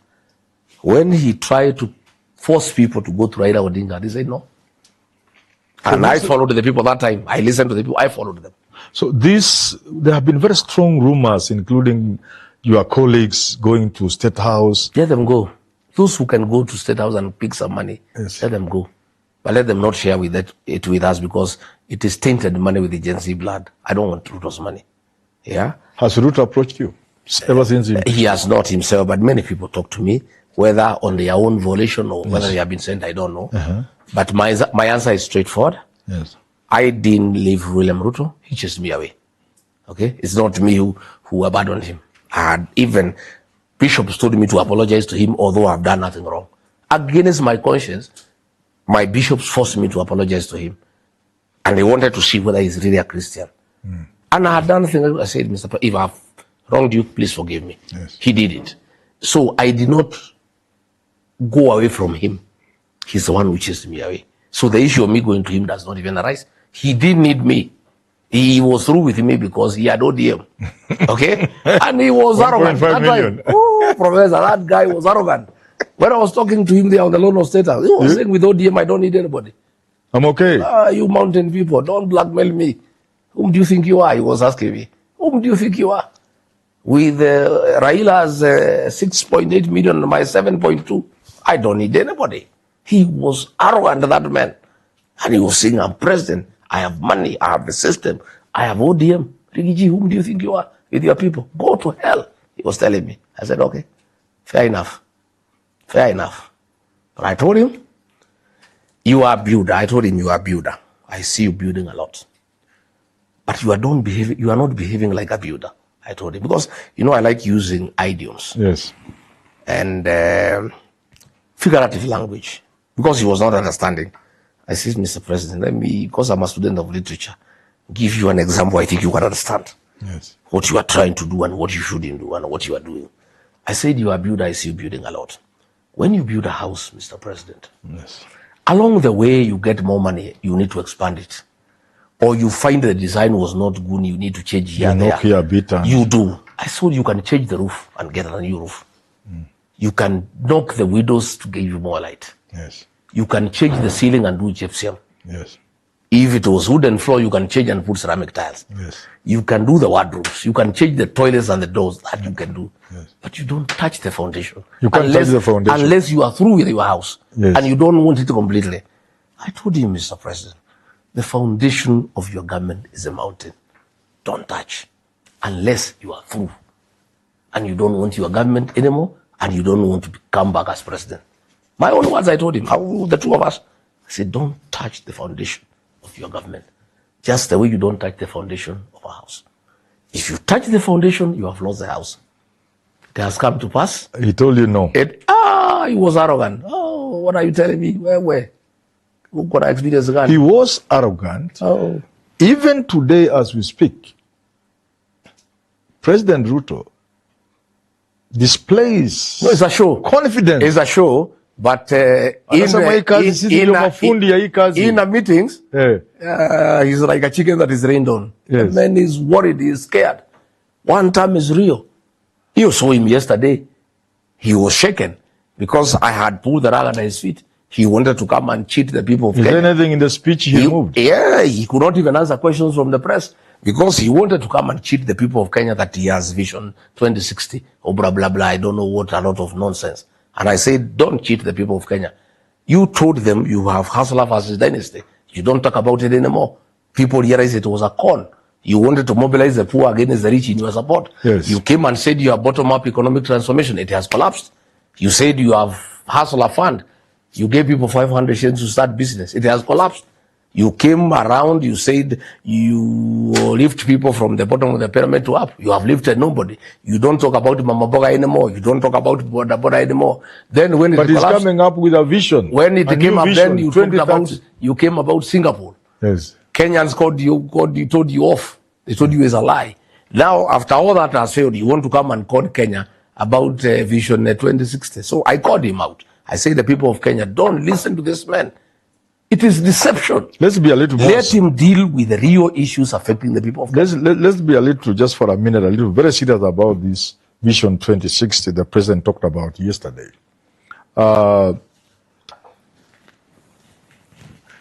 When he tried to force people to go to Raila Odinga, they said no. And I followed the people that time. I listened to the people. I followed them. So there have been very strong rumors, including your colleagues going to State House. Let them go. Those who can go to State House and pick some money, Yes. let them go. But let them not share it with us, because it is tainted money with the Gen Z blood. I don't want Ruto's money. Yeah? Has Ruto approached you ever since? He has not himself, but many people talk to me, whether on their own volition or whether they have been sent, I don't know. But my answer is straightforward. Yes. I didn't leave William Ruto. He chased me away. Okay? It's not me who abandoned him. And even bishops told me to apologize to him, although I've done nothing wrong. Against my conscience, my bishops forced me to apologize to him. And they wanted to see whether he's really a Christian. And I had done nothing. I said, Mr. If I've wronged you, please forgive me. Yes. He did it. So I did not go away from him. He's the one who chased me away. So the issue of me going to him does not even arise. He didn't need me. He was through with me because he had ODM. Okay? And he was arrogant. 1.5 million. Oh, Professor, that guy was arrogant. When I was talking to him there on the loan of State House, he was saying, with ODM, I don't need anybody. I'm okay. You mountain people, don't blackmail me. Whom do you think you are? He was asking me. Whom do you think you are? With Raila's 6.8 million and my 7.2, I don't need anybody. He was arrogant, that man. And he was saying, I'm president. I have money. I have the system. I have ODM. Rigiji, whom do you think you are with your people? Go to hell. He was telling me. I said, okay, fair enough. Fair enough. But I told him, you are a builder. I told him, you are a builder. I see you building a lot. But you are not behaving like a builder. I told him. Because, I like using idioms. Yes. And figurative language. Because he was not understanding. I said, Mr. President, let me, because I'm a student of literature, give you an example I think you can understand. Yes. What you are trying to do and what you shouldn't do and what you are doing. I said, you are a builder. I see you building a lot. When you build a house, Mr. President, Yes. along the way you get more money, you need to expand it. Or you find the design was not good, you need to change here and there. Knock here a bit and... You do. I saw you can change the roof and get a new roof. You can knock the windows to give you more light. Yes. You can change the ceiling and do gypsum. Yes. If it was wooden floor, you can change and put ceramic tiles. Yes. You can do the wardrobes. You can change the toilets and the doors. That you can do. Yes. But you don't touch the foundation. You can't touch the foundation. Unless you are through with your house. Yes. And you don't want it completely. I told you, Mr. President, the foundation of your government is a mountain. Don't touch. Unless you are through. And you don't want your government anymore. And you don't want to come back as president. My own words, I told him, the two of us. I said, don't touch the foundation of your government. Just the way you don't touch the foundation of a house. If you touch the foundation, you have lost the house. It has come to pass. He told you no. He was arrogant. Oh, what are you telling me? Where? What I experienced again? He was arrogant. Oh. Even today, as we speak, President Ruto displays no, it's a show. Confidence. It's a show, but in the meetings, he's like a chicken that is rained on. Yes. The man is worried, he's scared. One time is real. You saw him yesterday. He was shaken because I had pulled the rug under his feet. He wanted to come and cheat the people of Kenya. Is there anything in the speech he moved? Yeah, he could not even answer questions from the press because he wanted to come and cheat the people of Kenya that he has Vision 2060 or blah, blah, blah. I don't know what, a lot of nonsense. And I said, don't cheat the people of Kenya. You told them you have Hustler versus Dynasty. You don't talk about it anymore. People realized it was a con. You wanted to mobilize the poor against the rich in your support. Yes. You came and said you have bottom-up economic transformation. It has collapsed. You said you have Hustler Fund. You gave people 500 shillings to start business. It has collapsed. You came around, you said you lift people from the bottom of the pyramid to up. You have lifted nobody. You don't talk about Mama Boga anymore. You don't talk about Boda Boda anymore. Then when it but collapsed, he's coming up with a vision. when it came up, vision, then you came about Singapore. Yes. Kenyans told you off. They told you it's a lie. Now, after all that has failed, you want to come and call Kenya about Vision 2060. So I called him out. I say the people of Kenya, don't listen to this man. It is deception. Let's be a little more. Let him deal with the real issues affecting the people of Kenya. Let's be a little, just for a minute, a little very serious about this Vision 2060 the president talked about yesterday.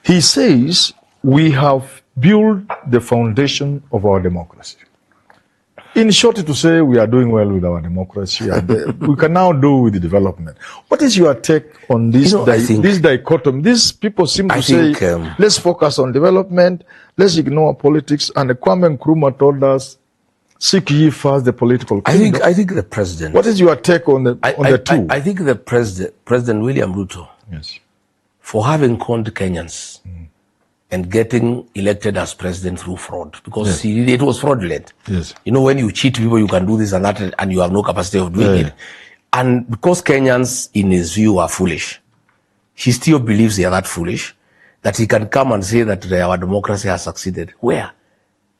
He says we have built the foundation of our democracy. In short, to say we are doing well with our democracy, and we can now do with the development. What is your take on this, this dichotomy? These people seem to say, let's focus on development, let's ignore politics. And Kwame Nkrumah told us, seek ye first the political kingdom. I think the president. What is your take on the two? I think the President William Ruto, yes, for having conned Kenyans and getting elected as president through fraud, because it was fraudulent. Yes. You know, when you cheat people, you can do this and that, and you have no capacity of doing it. And because Kenyans, in his view, are foolish, he still believes they are that foolish, that he can come and say that our democracy has succeeded. Where?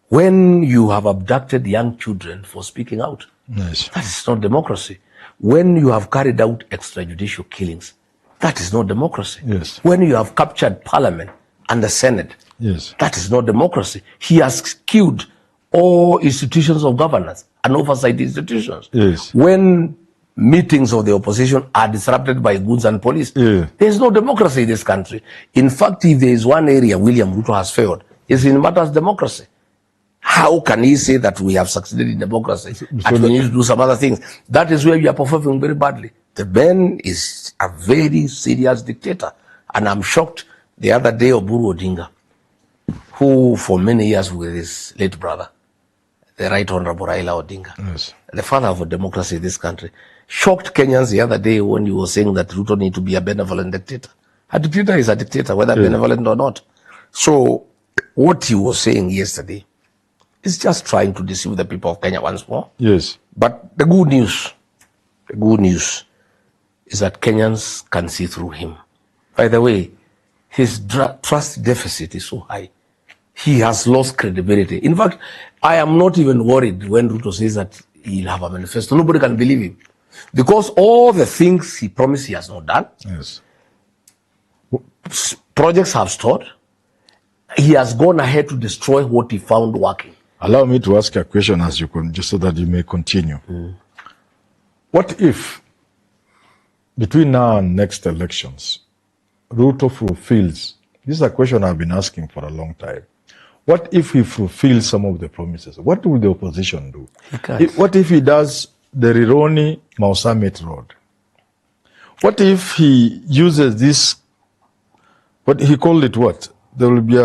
When you have abducted young children for speaking out. Yes. That is not democracy. When you have carried out extrajudicial killings, that is not democracy. Yes. When you have captured parliament and the Senate, yes, that is not democracy. He has killed all institutions of governance and oversight institutions. Yes. When meetings of the opposition are disrupted by goods and police, there is no democracy in this country. In fact, if there is one area William Ruto has failed, it's in matters democracy. How can he say that we have succeeded in democracy and we need to do some other things? That is where we are performing very badly. The man is a very serious dictator. And I'm shocked the other day Oburu Odinga, who for many years with his late brother, the Right Honorable Raila Odinga, the father of democracy in this country, shocked Kenyans the other day when he was saying that Ruto need to be a benevolent dictator. A dictator is a dictator, whether benevolent or not. So what he was saying yesterday is just trying to deceive the people of Kenya once more. Yes. But the good news is that Kenyans can see through him. By the way, his trust deficit is so high. He has lost credibility. In fact, I am not even worried when Ruto says that he'll have a manifesto. Nobody can believe him. Because all the things he promised he has not done. Yes. Projects have stalled. He has gone ahead to destroy what he found working. Allow me to ask a question as you can, just so that you may continue. What if, between now and next elections, Ruto fulfills, this is a question I've been asking for a long time. What if he fulfills some of the promises? What will the opposition do? What if he does the Rironi Mausamet Road? What if he uses this, what he called it what? There will be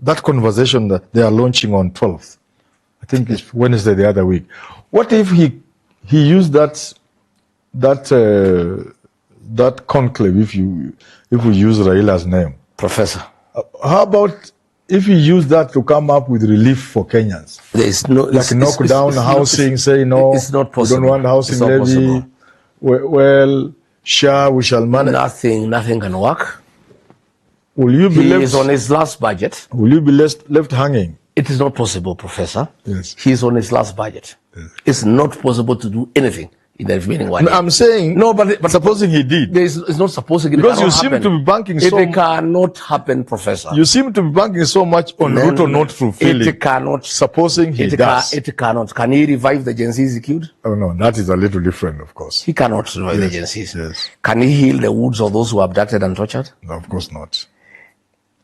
that conversation that they are launching on 12th. I think it's Wednesday the other week. What if he used that conclave, if we use Raila's name? Professor. How about if you use that to come up with relief for Kenyans? There is no... Like knock down housing, say no, it's not possible. We don't want housing levy. Well, sure, we shall manage. Nothing can work. Will you be He is on his last budget. Will you be left hanging? It is not possible, Professor. Yes. He is on his last budget. Yes. It's not possible to do anything in the remaining 1 year. I'm saying, no, but supposing he did. It's not supposing it. Because you seem to be banking so much. It cannot happen, Professor. You seem to be banking so much on Ruto not fulfilling. It cannot. Supposing he does. It cannot. Can he revive the Gen Zs he killed? Oh no, that is a little different, of course. He cannot revive the Gen Zs. Yes. Can he heal the wounds of those who are abducted and tortured? No, of course not.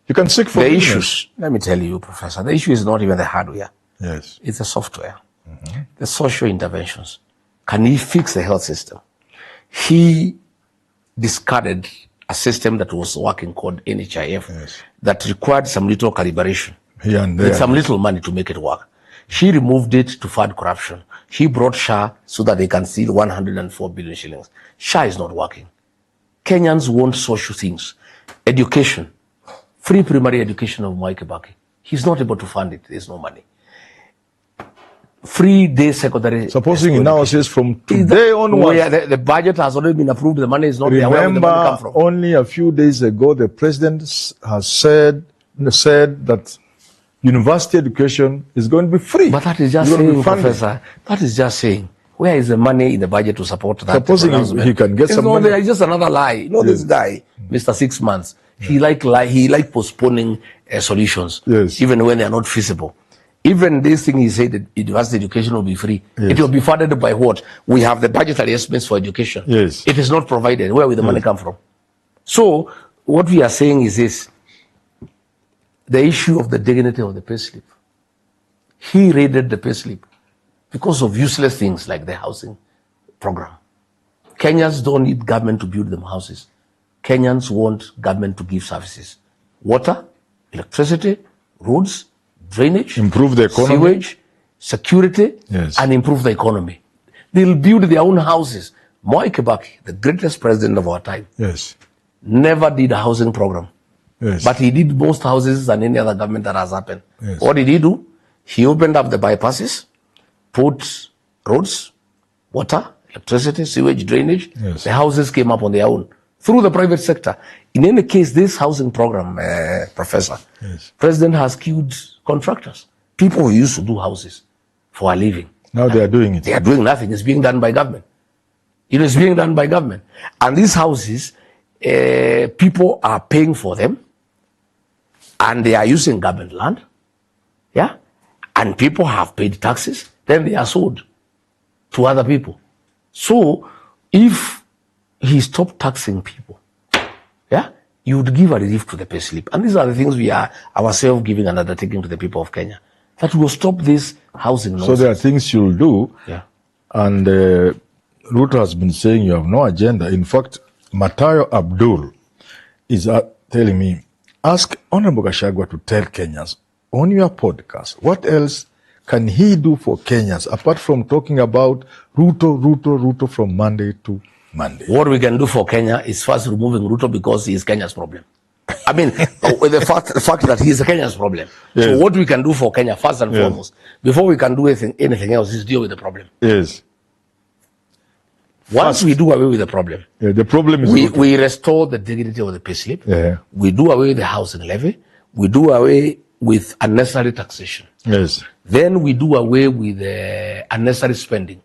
You can seek forgiveness. The issues, let me tell you, Professor, the issue is not even the hardware. Yes. It's the software. Mm-hmm. The social interventions. Can he fix the health system? He discarded a system that was working called NHIF, yes, that required some little calibration. Here and there. With some little money to make it work. He removed it to fund corruption. He brought SHA so that they can steal 104 billion shillings. SHA is not working. Kenyans want social things. Education. Free primary education of Mwai Kibaki. He's not able to fund it. There's no money. Free day secondary. Supposing he now says from today onwards. The budget has already been approved. The money is not there. Where will the money come from? Only a few days ago, the president has said that university education is going to be free. But that is just saying, Professor. That is just saying. Where is the money in the budget to support that? Supposing he can get some money. It's just another lie. You know, this guy, Mr. 6 months, he like postponing solutions, yes, even when they are not feasible. Even this thing he said that university education will be free. Yes. It will be funded by what? We have the budgetary estimates for education. Yes. It is not provided. Where will the money come from? So what we are saying is this: the issue of the dignity of the payslip. He raided the payslip because of useless things like the housing program. Kenyans don't need government to build them houses. Kenyans want government to give services. Water, electricity, roads, drainage, improve the economy, sewage, security, yes, and improve the economy. They'll build their own houses. Mwai Kibaki, the greatest president of our time, yes, never did a housing program. Yes. But he did most houses than any other government that has happened. Yes. What did he do? He opened up the bypasses, put roads, water, electricity, sewage, drainage. Yes. The houses came up on their own through the private sector. In any case, this housing program, Professor, yes, President has killed contractors, people who used to do houses for a living. Now they are doing it. They are doing nothing. It's being done by government. It is being done by government. And these houses, people are paying for them, and they are using government land. Yeah? And people have paid taxes, then they are sold to other people. So if he stopped taxing people, yeah, you would give a relief to the payslip. And these are the things we are ourselves giving an undertaking to the people of Kenya, that will stop this housing nonsense. So there are things you'll do. Yeah. And Ruto has been saying you have no agenda. In fact, Matayo Abdul is telling me, ask Honorable Gachagua to tell Kenyans on your podcast, what else can he do for Kenyans apart from talking about Ruto from Monday to Monday? What we can do for Kenya is first removing Ruto, because he is Kenya's problem. I mean, with the fact that he is Kenya's problem. Yes. So what we can do for Kenya, first and foremost, before we can do anything else, is deal with the problem. Yes. Once we do away with the problem, the problem is we restore the dignity of the payslip. Yeah. We do away with the housing levy. We do away with unnecessary taxation. Yes. Then we do away with unnecessary spending,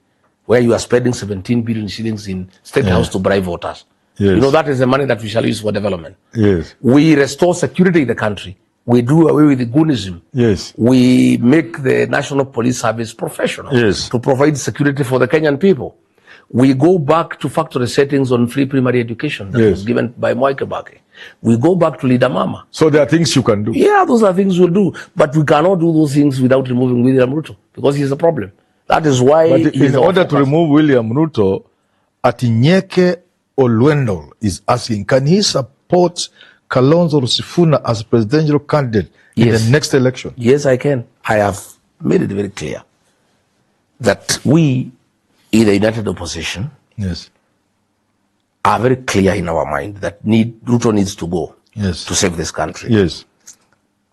where you are spending 17 billion shillings in State House to bribe voters. Yes. You know, that is the money that we shall use for development. Yes. We restore security in the country. We do away with the goonism. Yes. We make the National Police Service professional, yes, to provide security for the Kenyan people. We go back to factory settings on free primary education that was given by Mwai Kibaki. We go back to Leader Mama. So there are things you can do. Yeah, those are things we'll do. But we cannot do those things without removing William Ruto because he's a problem. That is why. But in order to remove William Ruto, Atinyeke Olwendol is asking, can he support Kalonzo Sifuna as presidential candidate in the next election? Yes, I can. I have made it very clear that we, in the United Opposition, are very clear in our mind that Ruto needs to go to save this country. Yes.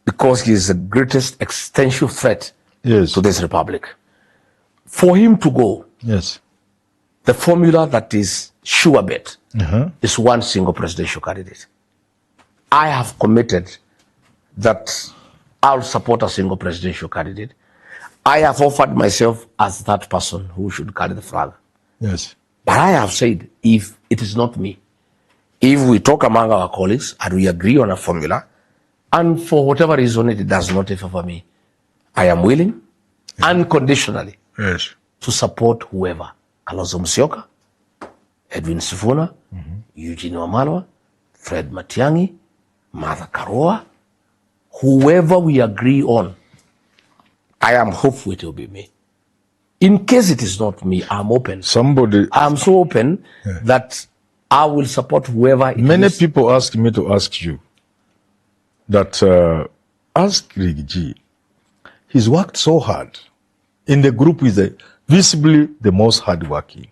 Because he is the greatest existential threat to this republic. For him to go, the formula that is sure bet is one single presidential candidate. I have committed that I'll support a single presidential candidate. I have offered myself as that person who should carry the flag. Yes. But I have said, if it is not me, if we talk among our colleagues and we agree on a formula, and for whatever reason it does not favor me, I am willing, unconditionally, to support whoever. Kalonzo Musyoka, Edwin Sifuna, Eugene Wamalwa, Fred Matiang'i, Martha Karua, whoever we agree on, I am hopeful it will be me. In case it is not me, I'm open. I'm so open that I will support whoever it is. Many people ask me to ask you that, ask Rigathi. He's worked so hard. In the group, he's visibly the most hardworking.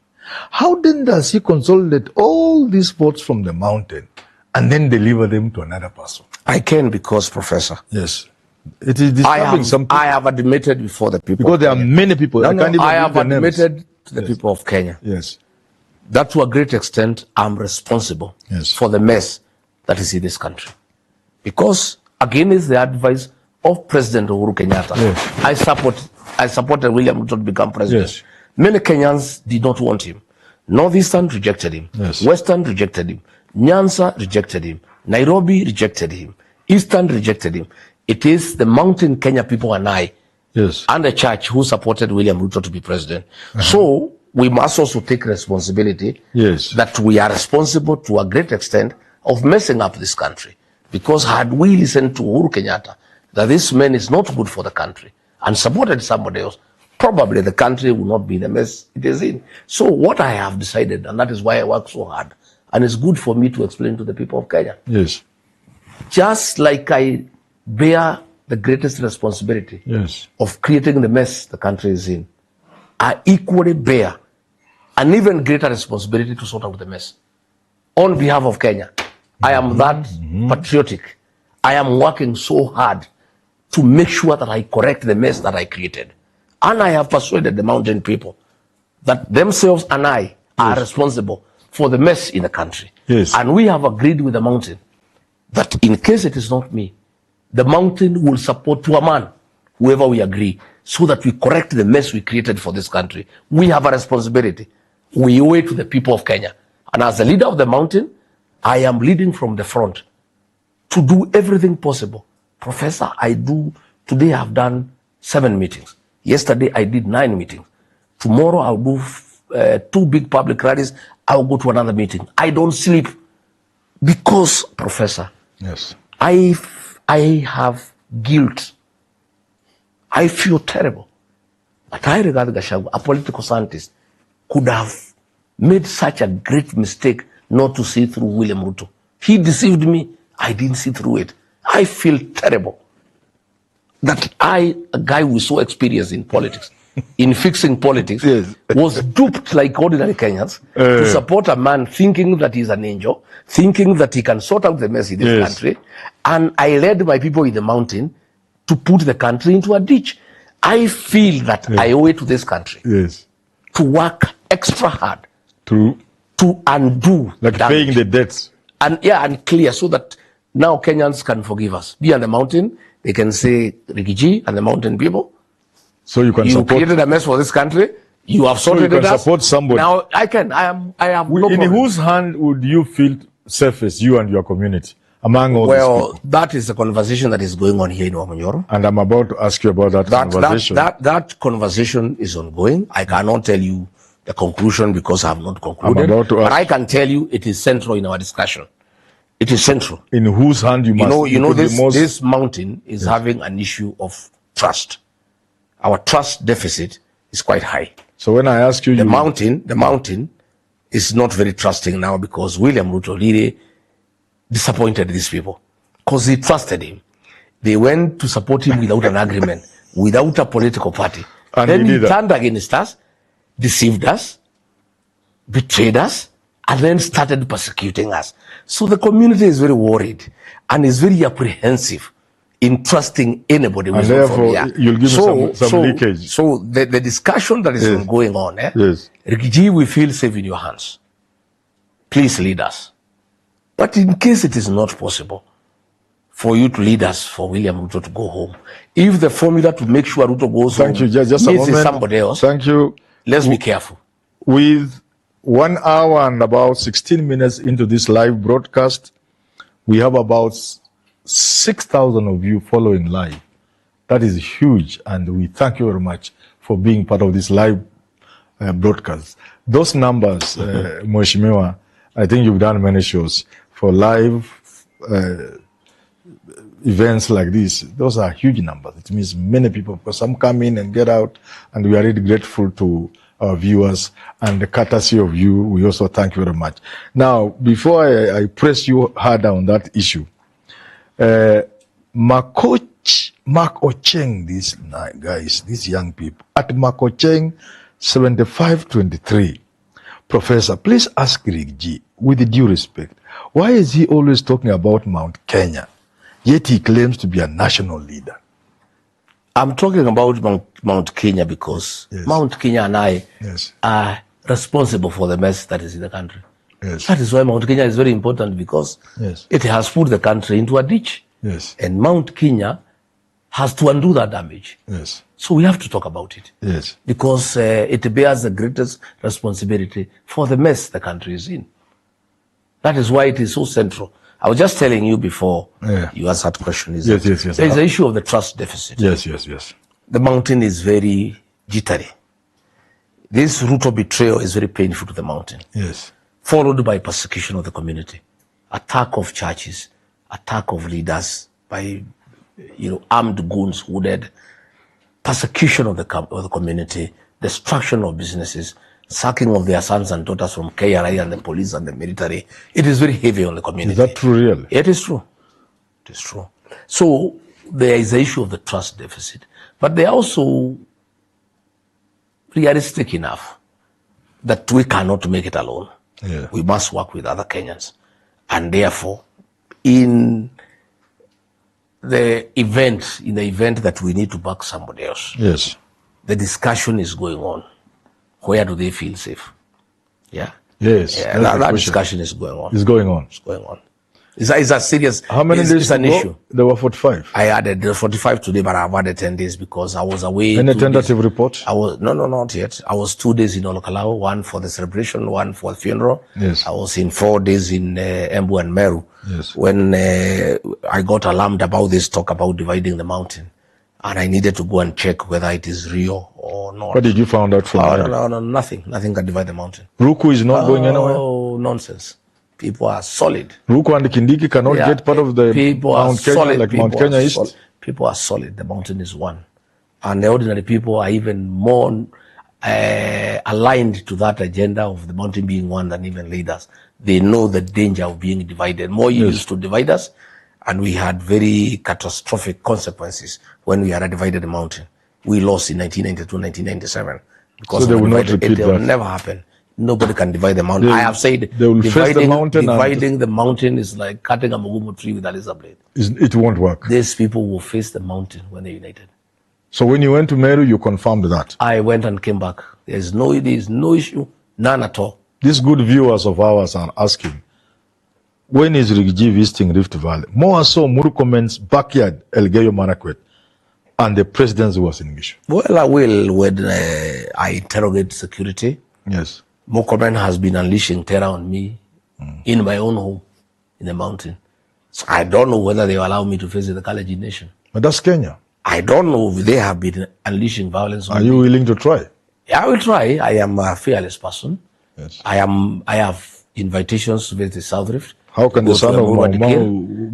How then does he consolidate all these votes from the mountain and then deliver them to another person? I can because, Professor. Yes. It is disturbing some people. I have admitted before the people. Because there are many people. I have admitted to the people of Kenya. Yes. That to a great extent, I'm responsible for the mess that is in this country. Because, against the advice of President Uhuru Kenyatta, I supported William Ruto to become president. Many Kenyans did not want him. Northeastern rejected him. Western rejected him. Nyanza rejected him. Nairobi rejected him. Eastern rejected him. It is the mountain Kenya people and I, and the church who supported William Ruto to be president. So we must also take responsibility that we are responsible to a great extent of messing up this country. Because had we listened to Uhuru Kenyatta, that this man is not good for the country, and supported somebody else, probably the country will not be the mess it is in. So what I have decided, and that is why I work so hard, and it's good for me to explain to the people of Kenya. Just like I bear the greatest responsibility of creating the mess the country is in, I equally bear an even greater responsibility to sort out the mess. On behalf of Kenya, I am that patriotic. I am working so hard to make sure that I correct the mess that I created. And I have persuaded the mountain people that themselves and I are responsible for the mess in the country. And we have agreed with the mountain that in case it is not me, the mountain will support to a man whoever we agree, so that we correct the mess we created for this country. We have a responsibility. We owe it to the people of Kenya. And as the leader of the mountain, I am leading from the front to do everything possible. Professor, today I've done 7 meetings. Yesterday I did 9 meetings. Tomorrow I'll do 2 big public rallies. I'll go to another meeting. I don't sleep because, Professor, I have guilt. I feel terrible. But I regard Gachagua, a political scientist, could have made such a great mistake not to see through William Ruto. He deceived me. I didn't see through it. I feel terrible that a guy with so experienced in politics, in fixing politics, was duped like ordinary Kenyans to support a man thinking that he's an angel, thinking that he can sort out the mess in this country. And I led my people in the mountain to put the country into a ditch. I feel that I owe it to this country to work extra hard to undo paying the debts. And clear, so that now Kenyans can forgive us. Be on the mountain, they can say, Rigathi and the mountain people, so you created a mess for this country. You have sorted it out. Support somebody. Now I can. I have no problem. In whose hand would you feel safest, you and your community, among all these people? That is a conversation that is going on here in Wamunyoro. And I'm about to ask you about that conversation. That conversation is ongoing. I cannot tell you the conclusion because I have not concluded. But I can tell you it is central in our discussion. It is central. In whose hand you must... This mountain is having an issue of trust. Our trust deficit is quite high. So when I ask you... The mountain is not very trusting now because William Ruto really disappointed these people because he trusted him. They went to support him without an agreement, without a political party. And then he turned against us, deceived us, betrayed us, and then started persecuting us. So the community is very worried and is very apprehensive in trusting anybody. And therefore, you'll give me some leakage. So the discussion that is going on, Rigathi, we feel safe in your hands. Please lead us. But in case it is not possible for you to lead us for William Ruto to go home, if the formula to make sure Ruto goes home just a moment. Somebody else, thank you. Let's be careful. With 1 hour and about 16 minutes into this live broadcast, we have about 6,000 of you following live. That is huge, and we thank you very much for being part of this live broadcast. Those numbers, Mheshimiwa, I think you've done many shows for live events like this. Those are huge numbers. It means many people, because some come in and get out, and we are really grateful to our viewers, and the courtesy of you, we also thank you very much. Now, before I press you harder on that issue, Mark Ocheng, these guys, these young people, at Mark Ocheng 7523, Professor, please ask Rigathi, with due respect, why is he always talking about Mount Kenya, yet he claims to be a national leader? I'm talking about Mount Kenya because Mount Kenya and I are responsible for the mess that is in the country. That is why Mount Kenya is very important, because it has put the country into a ditch. And Mount Kenya has to undo that damage. So we have to talk about it. Because it bears the greatest responsibility for the mess the country is in. That is why it is so central. I was just telling you before you asked that question. There is the issue of the trust deficit. The mountain is very jittery. This Ruto betrayal is very painful to the mountain. Followed by persecution of the community, attack of churches, attack of leaders by armed goons, hooded, persecution of the community, destruction of businesses, sacking of their sons and daughters from KRI and the police and the military. It is very heavy on the community. Is that true, really? It is true. It is true. So there is the issue of the trust deficit, but they are also realistic enough that we cannot make it alone. We must work with other Kenyans. And therefore, in the event that we need to back somebody else, the discussion is going on. Where do they feel safe? That discussion is going on. It's going on. It's going on. It's a serious. How many days? It's an issue. There were 45. I added 45 today, but I've added 10 days because I was away. Any tentative report? No, not yet. I was 2 days in Olokalawa, one for the celebration, one for the funeral. I was in 4 days in Embu and Meru. When I got alarmed about this talk about dividing the mountain, and I needed to go and check whether it is real or not. What did you find out from that? No, nothing. Nothing can divide the mountain. Ruku is not going anywhere? Oh, nonsense. People are solid. Ruku and Kindiki cannot get part of the Mount Kenya, like Mount Kenya East? People are solid. The mountain is one. And the ordinary people are even more aligned to that agenda of the mountain being one than even leaders. They know the danger of being divided. More used to divide us, and we had very catastrophic consequences when we had a divided mountain. We lost in 1992, 1997. Because so they will not repeat that? It will never happen. Nobody can divide the mountain. I have said dividing the mountain is like cutting a mugumu tree with a laser blade. It won't work. These people will face the mountain when they're united. So when you went to Meru, you confirmed that? I went and came back. There is no issue, none at all. These good viewers of ours are asking, when is Rigathi visiting Rift Valley? More so, Murkomen's backyard, Elgeyo Marakwet, and the presidency was in issue. Well, I will when I interrogate security. Murkomen has been unleashing terror on me in my own home in the mountain. So I don't know whether they will allow me to face the Kalenjin nation. But that's Kenya. I don't know if they have been unleashing violence on me. Are you willing to try? I will try. I am a fearless person. Yes. I have invitations to visit the South Rift. How can the son of Mau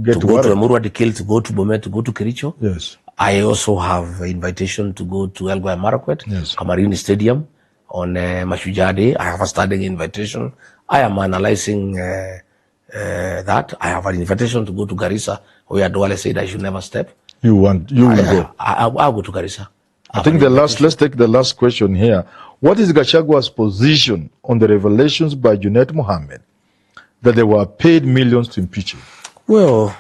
get to go to worried? Emurua Dikil, to go to Bomet, to go to Kericho? Yes. I also have an invitation to go to Elgeyo Marakwet, Yes. Kamarini Stadium on Mashujaa Day. I have a standing invitation. I am analyzing that. I have an invitation to go to Garissa, where Duale said I should never step. You will go. I'll go to Garissa. I think let's take the last question here. What is Gachagua's position on the revelations by Junet Mohammed that they were paid millions to impeach him? Well,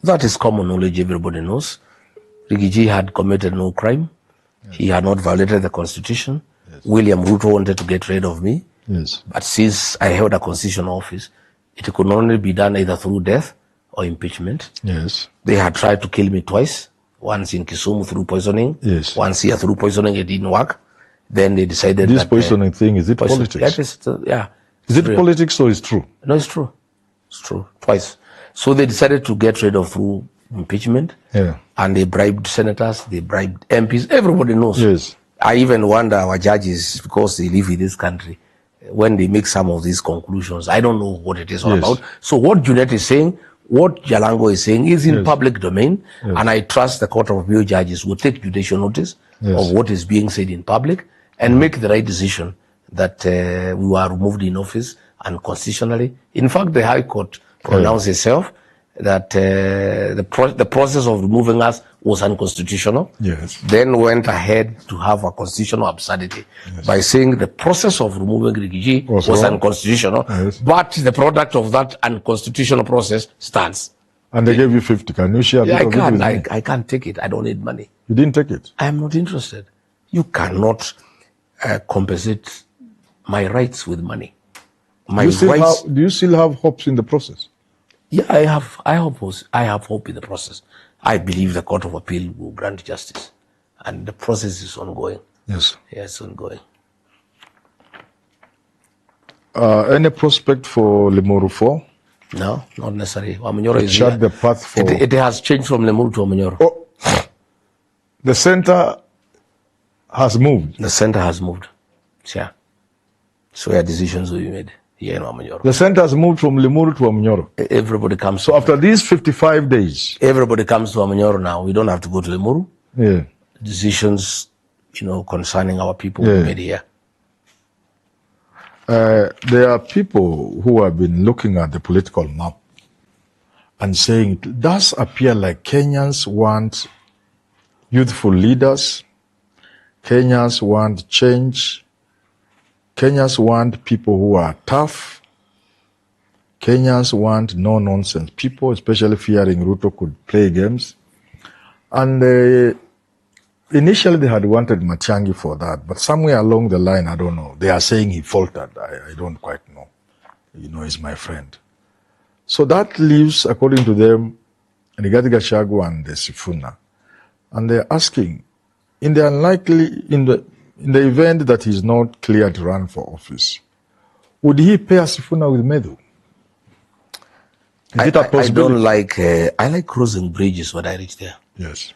that is common knowledge, everybody knows. Rigathi had committed no crime. Yes. He had not violated the constitution. Yes. William Ruto wanted to get rid of me. Yes. But since I held a constitutional office, it could only be done either through death or impeachment. Yes. They had tried to kill me twice. Once in Kisumu through poisoning. Yes. Once here through poisoning, it didn't work. Then they decided this poisoning thing, is it politics? Yeah. Is it politics or is it true? No, it's true. It's true. Twice. So they decided to get rid of through impeachment. Yeah. And they bribed senators, they bribed MPs. Everybody knows. Yes. I even wonder our judges, because they live in this country, when they make some of these conclusions, I don't know what it is all about. So what Junet is saying, what Jalango is saying is in public domain, and I trust the Court of Appeal judges will take judicial notice of what is being said in public and make the right decision that we were removed in office unconstitutionally. In fact, the High Court pronounced itself that the process of removing us was unconstitutional. Yes. Then went ahead to have a constitutional absurdity by saying the process of removing Rigathi was unconstitutional, but the product of that unconstitutional process stands. And they gave you 50. Can you share? I can't take it. I don't need money. You didn't take it? I am not interested. You cannot compensate my rights with money. My rights. Do you still have hopes in the process? Yeah, I have hope in the process. I believe the Court of Appeal will grant justice, and the process is ongoing. Yes. Yes, it's ongoing. Any prospect for Limuru 4? No, not necessarily. Wamunyoro is shut the path for. It has changed from Limuru to Wamunyoro. Oh, the center has moved. The center has moved. Yeah. So where decisions will be made. Here in Wamunyoro. The center has moved from Limuru to Wamunyoro. Everybody comes. So after these 55 days, everybody comes to Wamunyoro now. We don't have to go to Limuru. Yeah. Decisions, concerning our people will be made here. There are people who have been looking at the political map and saying it does appear like Kenyans want youthful leaders. Kenyans want change. Kenyans want people who are tough. Kenyans want no-nonsense people, especially fearing Ruto could play games. And initially they had wanted Matiang'i for that, but somewhere along the line, I don't know, they are saying he faltered. I don't quite know. He's my friend. So that leaves, according to them, Rigathi Gachagua and the Sifuna. And they're asking, in the event that he's not cleared to run for office, would he pair Sifuna with Medu? Is it a possibility? I like crossing bridges when I reach there. Yes.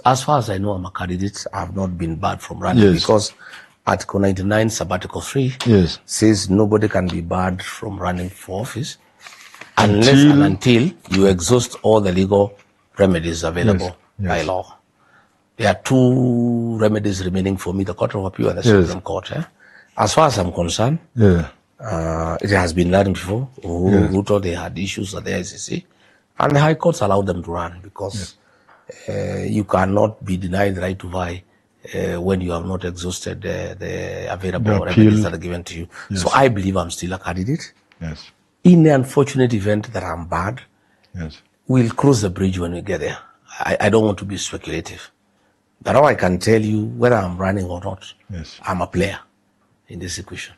As far as I know, I'm a candidate. I have not been barred from running because Article 99, Sabbatical 3 says nobody can be barred from running for office until you exhaust all the legal remedies available by law. There are two remedies remaining for me, the Court of Appeal and the Supreme Court. As far as I'm concerned, it has been done before. Ruto, they had issues at the ICC, and the High Courts allowed them to run because you cannot be denied the right to vie when you have not exhausted the available remedies that are given to you. So I believe I'm still a candidate. Yes. In the unfortunate event that I'm barred, we'll cross the bridge when we get there. I don't want to be speculative. But now I can tell you whether I'm running or not. I'm a player in this equation.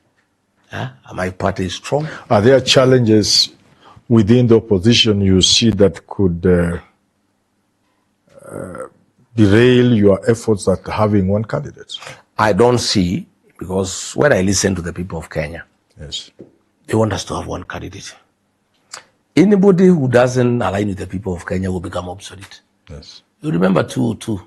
My party is strong. Are there challenges within the opposition you see that could derail your efforts at having one candidate? I don't see, because when I listen to the people of Kenya, they want us to have one candidate. Anybody who doesn't align with the people of Kenya will become obsolete. You remember 202,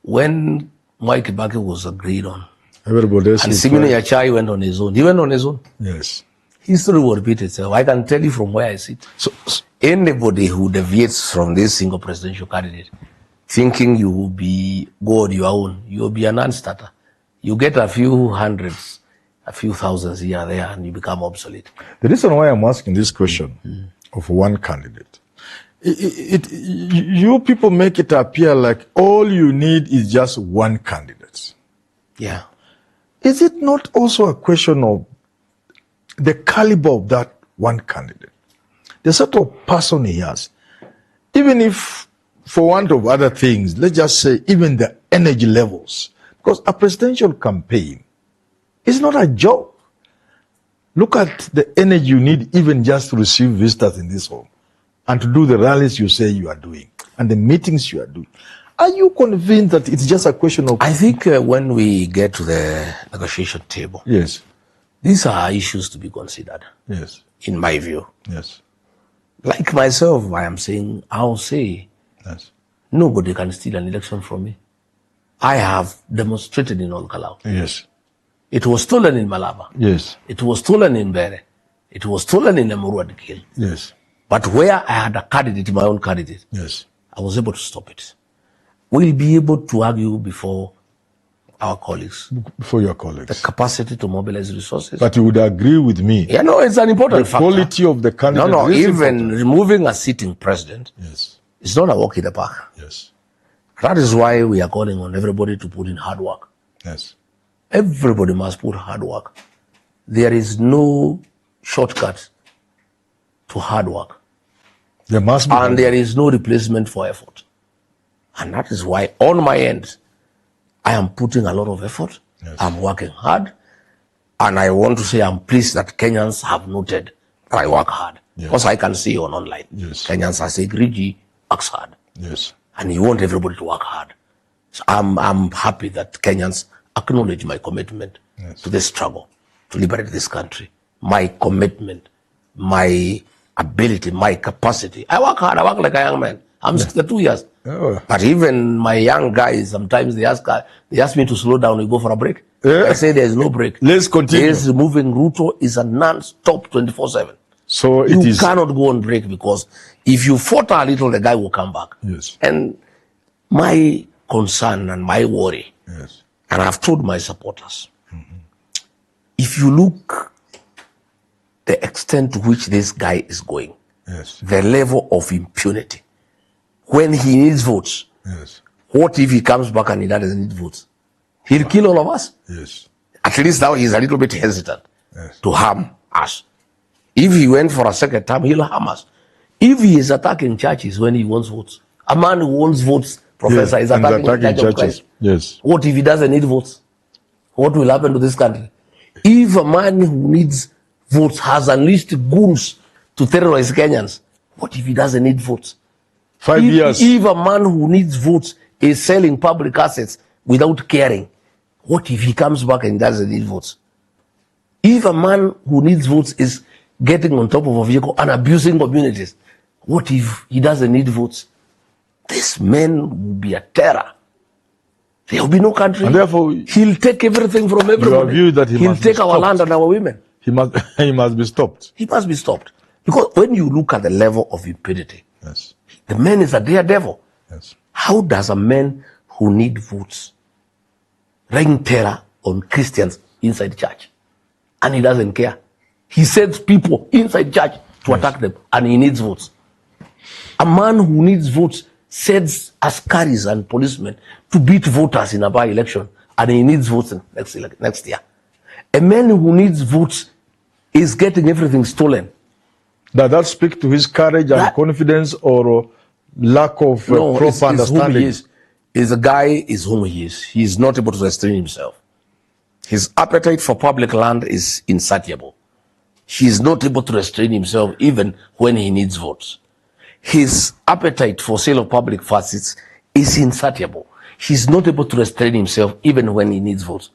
when Mwai Kibaki was agreed on, Everybody else. And Simini Achai went on his own. He went on his own. Yes. History will repeat itself. I can tell you from where I sit. So anybody who deviates from this single presidential candidate, thinking you will be God your own, you will be a non-starter. You get a few hundreds, a few thousands here and there, and you become obsolete. The reason why I'm asking this question of one candidate, you people make it appear like all you need is just one candidate. Yeah. Is it not also a question of the caliber of that one candidate? The sort of person he has. Even if, for want of other things, let's just say even the energy levels. Because a presidential campaign is not a joke. Look at the energy you need even just to receive visitors in this home and to do the rallies you say you are doing and the meetings you are doing. Are you convinced that it's just a question of... I think when we get to the negotiation table, yes, these are issues to be considered. Yes. In my view. Yes. Like myself, I am saying, I'll say, yes, nobody can steal an election from me. I have demonstrated in Olkalau. Yes. It was stolen in Malaba. Yes. It was stolen in Bere. It was stolen in Emuruadikil. Yes. But where I had a candidate, my own candidate, yes, I was able to stop it. We'll be able to argue before our colleagues. Before your colleagues. The capacity to mobilize resources. But you would agree with me. Yeah, no, it's an important factor. The quality of the candidate. No, even important. removing a sitting president, yes, it's not a walk in the park. Yes. That is why we are calling on everybody to put in hard work. Yes. Everybody must put hard work. There is no shortcut to hard work. There must be. And there is no replacement for effort. And that is why, on my end, I am putting a lot of effort. Yes. I'm working hard. And I want to say I'm pleased that Kenyans have noted that I work hard. Yes. Because I can see on online. Yes. Kenyans are saying, Rigi works hard. Yes. And you want everybody to work hard. So I'm happy that Kenyans acknowledge my commitment yes, to this struggle to liberate this country. My commitment, my ability, my capacity. I work hard. I work like a young man. I'm 62 years. Oh. But even my young guys, sometimes they ask me to slow down. We go for a break. Yeah. I say there is no break. Let's continue. Yes, removing Ruto is a non-stop 24/7. So you cannot go on break, because if you falter a little, the guy will come back. Yes. And my concern and my worry, yes, and I've told my supporters, if you look the extent to which this guy is going, yes, the level of impunity, when he needs votes, yes, what if he comes back and he doesn't need votes? He'll kill all of us. yes, At least now he's a little bit hesitant yes, to harm us. If he went for a second time, he'll harm us. If he is attacking churches when he wants votes, a man who wants votes, Professor, yes, is attacking the Church of churches. Christ. Yes. What if he doesn't need votes? What will happen to this country? If a man who needs votes has unleashed goons to terrorize Kenyans, what if he doesn't need votes? 5 years. If a man who needs votes is selling public assets without caring, what if he comes back and doesn't need votes? If a man who needs votes is getting on top of a vehicle and abusing communities, what if he doesn't need votes? This man will be a terror. There will be no country. And therefore, he'll take everything from everybody. Your view that he'll take our land and our women. He must be stopped. He must be stopped. Because when you look at the level of impunity, yes, the man is a daredevil. yes, How does a man who needs votes rain terror on Christians inside church? And he doesn't care. He sends people inside church to attack them, and he needs votes. A man who needs votes sends askaris and policemen to beat voters in a by-election, and he needs votes next year. A man who needs votes is getting everything stolen. Does that speak to his courage and confidence, or lack of proper understanding? The guy is whom he is. He is not able to restrain himself. His appetite for public land is insatiable. He is not able to restrain himself even when he needs votes. His appetite for sale of public facets is insatiable. He's not able to restrain himself even when he needs votes.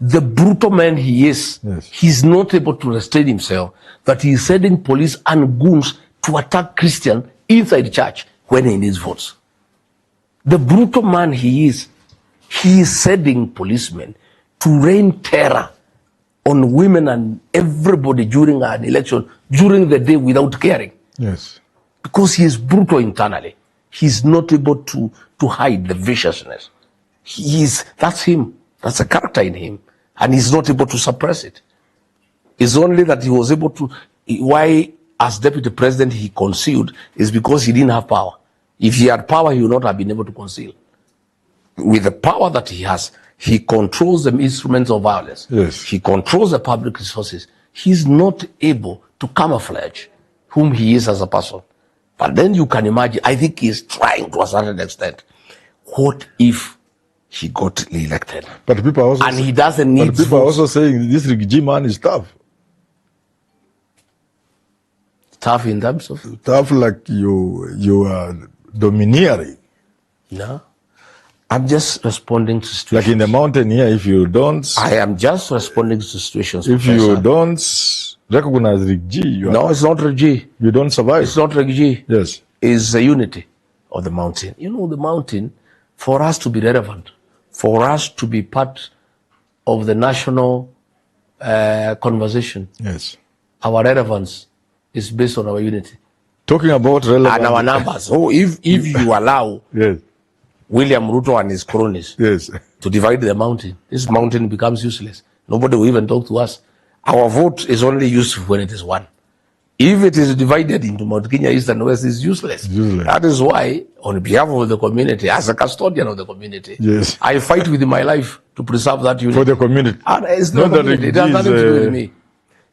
The brutal man he is, yes, he's not able to restrain himself, that he is sending police and goons to attack Christians inside church when he needs votes. The brutal man he is sending policemen to rain terror on women and everybody during an election, during the day without caring. Yes. Because he is brutal internally. He's not able to hide the viciousness. That's him. That's a character in him. And he's not able to suppress it. It's only that he was able to, why as deputy president he concealed is because he didn't have power. If he had power, he would not have been able to conceal. With the power that he has, he controls the instruments of violence. Yes. He controls the public resources. He's not able to camouflage whom he is as a person. But then you can imagine, I think he's trying to a certain extent. What if he got elected? But people are also and he doesn't need But people are also saying this Rigathi man is tough. Tough in terms of? Tough like you are domineering. No. I'm just responding to situations. Like in the mountain here, if you don't... I am just responding to situations. If Professor. you don't recognize Rigathi, no, it's not Rigathi. You don't survive. It's not Rigathi. Yes. It's the unity of the mountain. You know, the mountain, for us to be relevant, for us to be part of the national conversation, yes, our relevance is based on our unity. Talking about relevance. And our numbers. So if you allow yes, William Ruto and his cronies yes, to divide the mountain, this mountain becomes useless. Nobody will even talk to us. Our vote is only useful when it is one. If it is divided into Mount Kenya East and West, it's useless. That is why, on behalf of the community, as a custodian of the community, yes, I fight with my life to preserve that unity. For the community. And it's not community. It has nothing to do with me.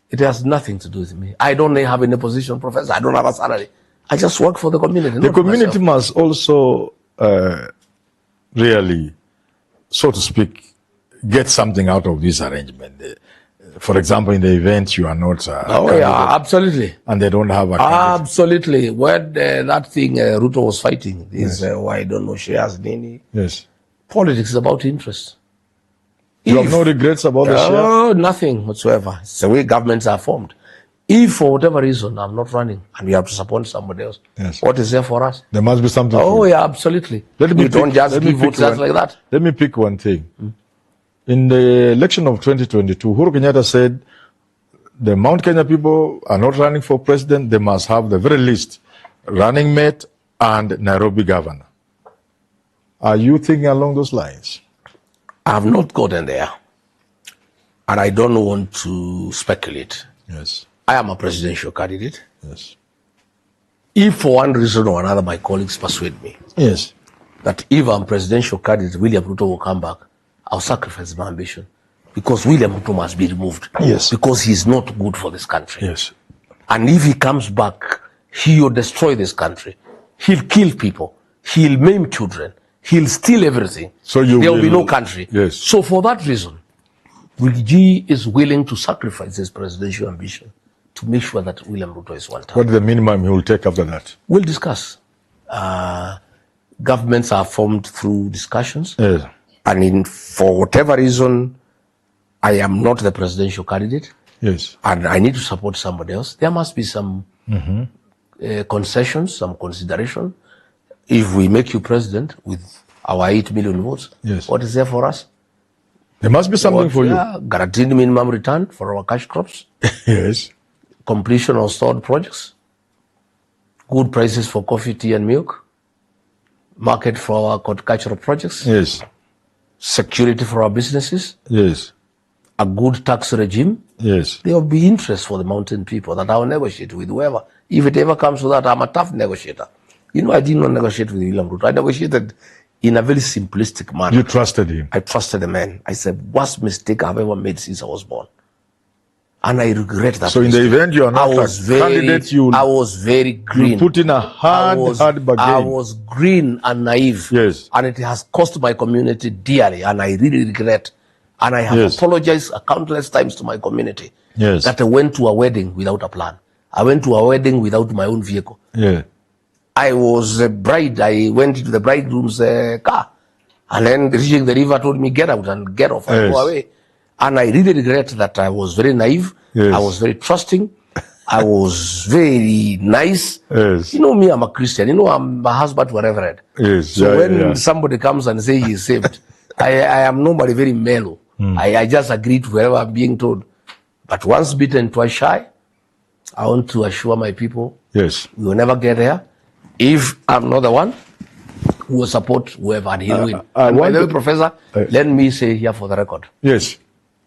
It has nothing to do with me. I don't have any position, Professor. I don't have a salary. I just work for the community. The community must also really, so to speak, get something out of this arrangement. For example, in the event you are not absolutely. And they don't have a absolutely. When that thing Ruto was fighting, is why I don't know shares Nini. Yes. Politics is about interest. You have no regrets about the share? Oh, nothing whatsoever. It's the way governments are formed. If for whatever reason I'm not running and we have to support somebody else, yes, what is there for us? There must be something. Oh, yeah, absolutely. We don't just give votes like that. Let me pick one thing. In the election of 2022, Uhuru Kenyatta said the Mount Kenya people are not running for president. They must have the very least running mate and Nairobi governor. Are you thinking along those lines? I have not gotten there. And I don't want to speculate. Yes. I am a presidential candidate. Yes. If for one reason or another my colleagues persuade me, yes, that if I'm presidential candidate, William Ruto will come back, I'll sacrifice my ambition. Because William Ruto must be removed. Yes. Because he's not good for this country. Yes. And if he comes back, he will destroy this country. He'll kill people. He'll maim children. He'll steal everything. So there will be no country. Yes. So for that reason, Rigathi is willing to sacrifice his presidential ambition to make sure that William Ruto is one time. What is the minimum he will take after that? We'll discuss. Governments are formed through discussions. Yes. And for whatever reason, I am not the presidential candidate. Yes. And I need to support somebody else. There must be some concessions, some consideration. If we make you president with our 8 million votes, yes, what is there for us? There must be something for you. Guaranteed minimum return for our cash crops. Yes. Completion of stored projects. Good prices for coffee, tea, and milk. Market for our cultural projects. Yes. Security for our businesses. Yes. A good tax regime. Yes. There will be interest for the mountain people that I will negotiate with whoever. If it ever comes to that, I'm a tough negotiator. You know, I did not negotiate with William Ruto. I negotiated in a very simplistic manner. You trusted him. I trusted the man. I said, worst mistake I've ever made since I was born. And I regret that. So mistake. In the event you are not a candidate, I was very green. You put in a hard bargain. I was green and naive. Yes. And it has cost my community dearly. And I really regret. And I have apologized countless times to my community. Yes. That I went to a wedding without a plan. I went to a wedding without my own vehicle. Yeah. I was a bride. I went into the bridegroom's car. And then reaching the river told me, get out and get off and go away. And I really regret that I was very naive. Yes. I was very trusting. I was very nice. Yes. You know me, I'm a Christian. You know, I'm a husband to a reverend. Yes. So when somebody comes and says he is saved, I am normally very mellow. I just agree to whatever I'm being told. But once bitten, twice shy, I want to assure my people, yes, we will never get there if I'm not the one who will support whoever and he'll win. And by the way, Professor, let me say here for the record. Yes.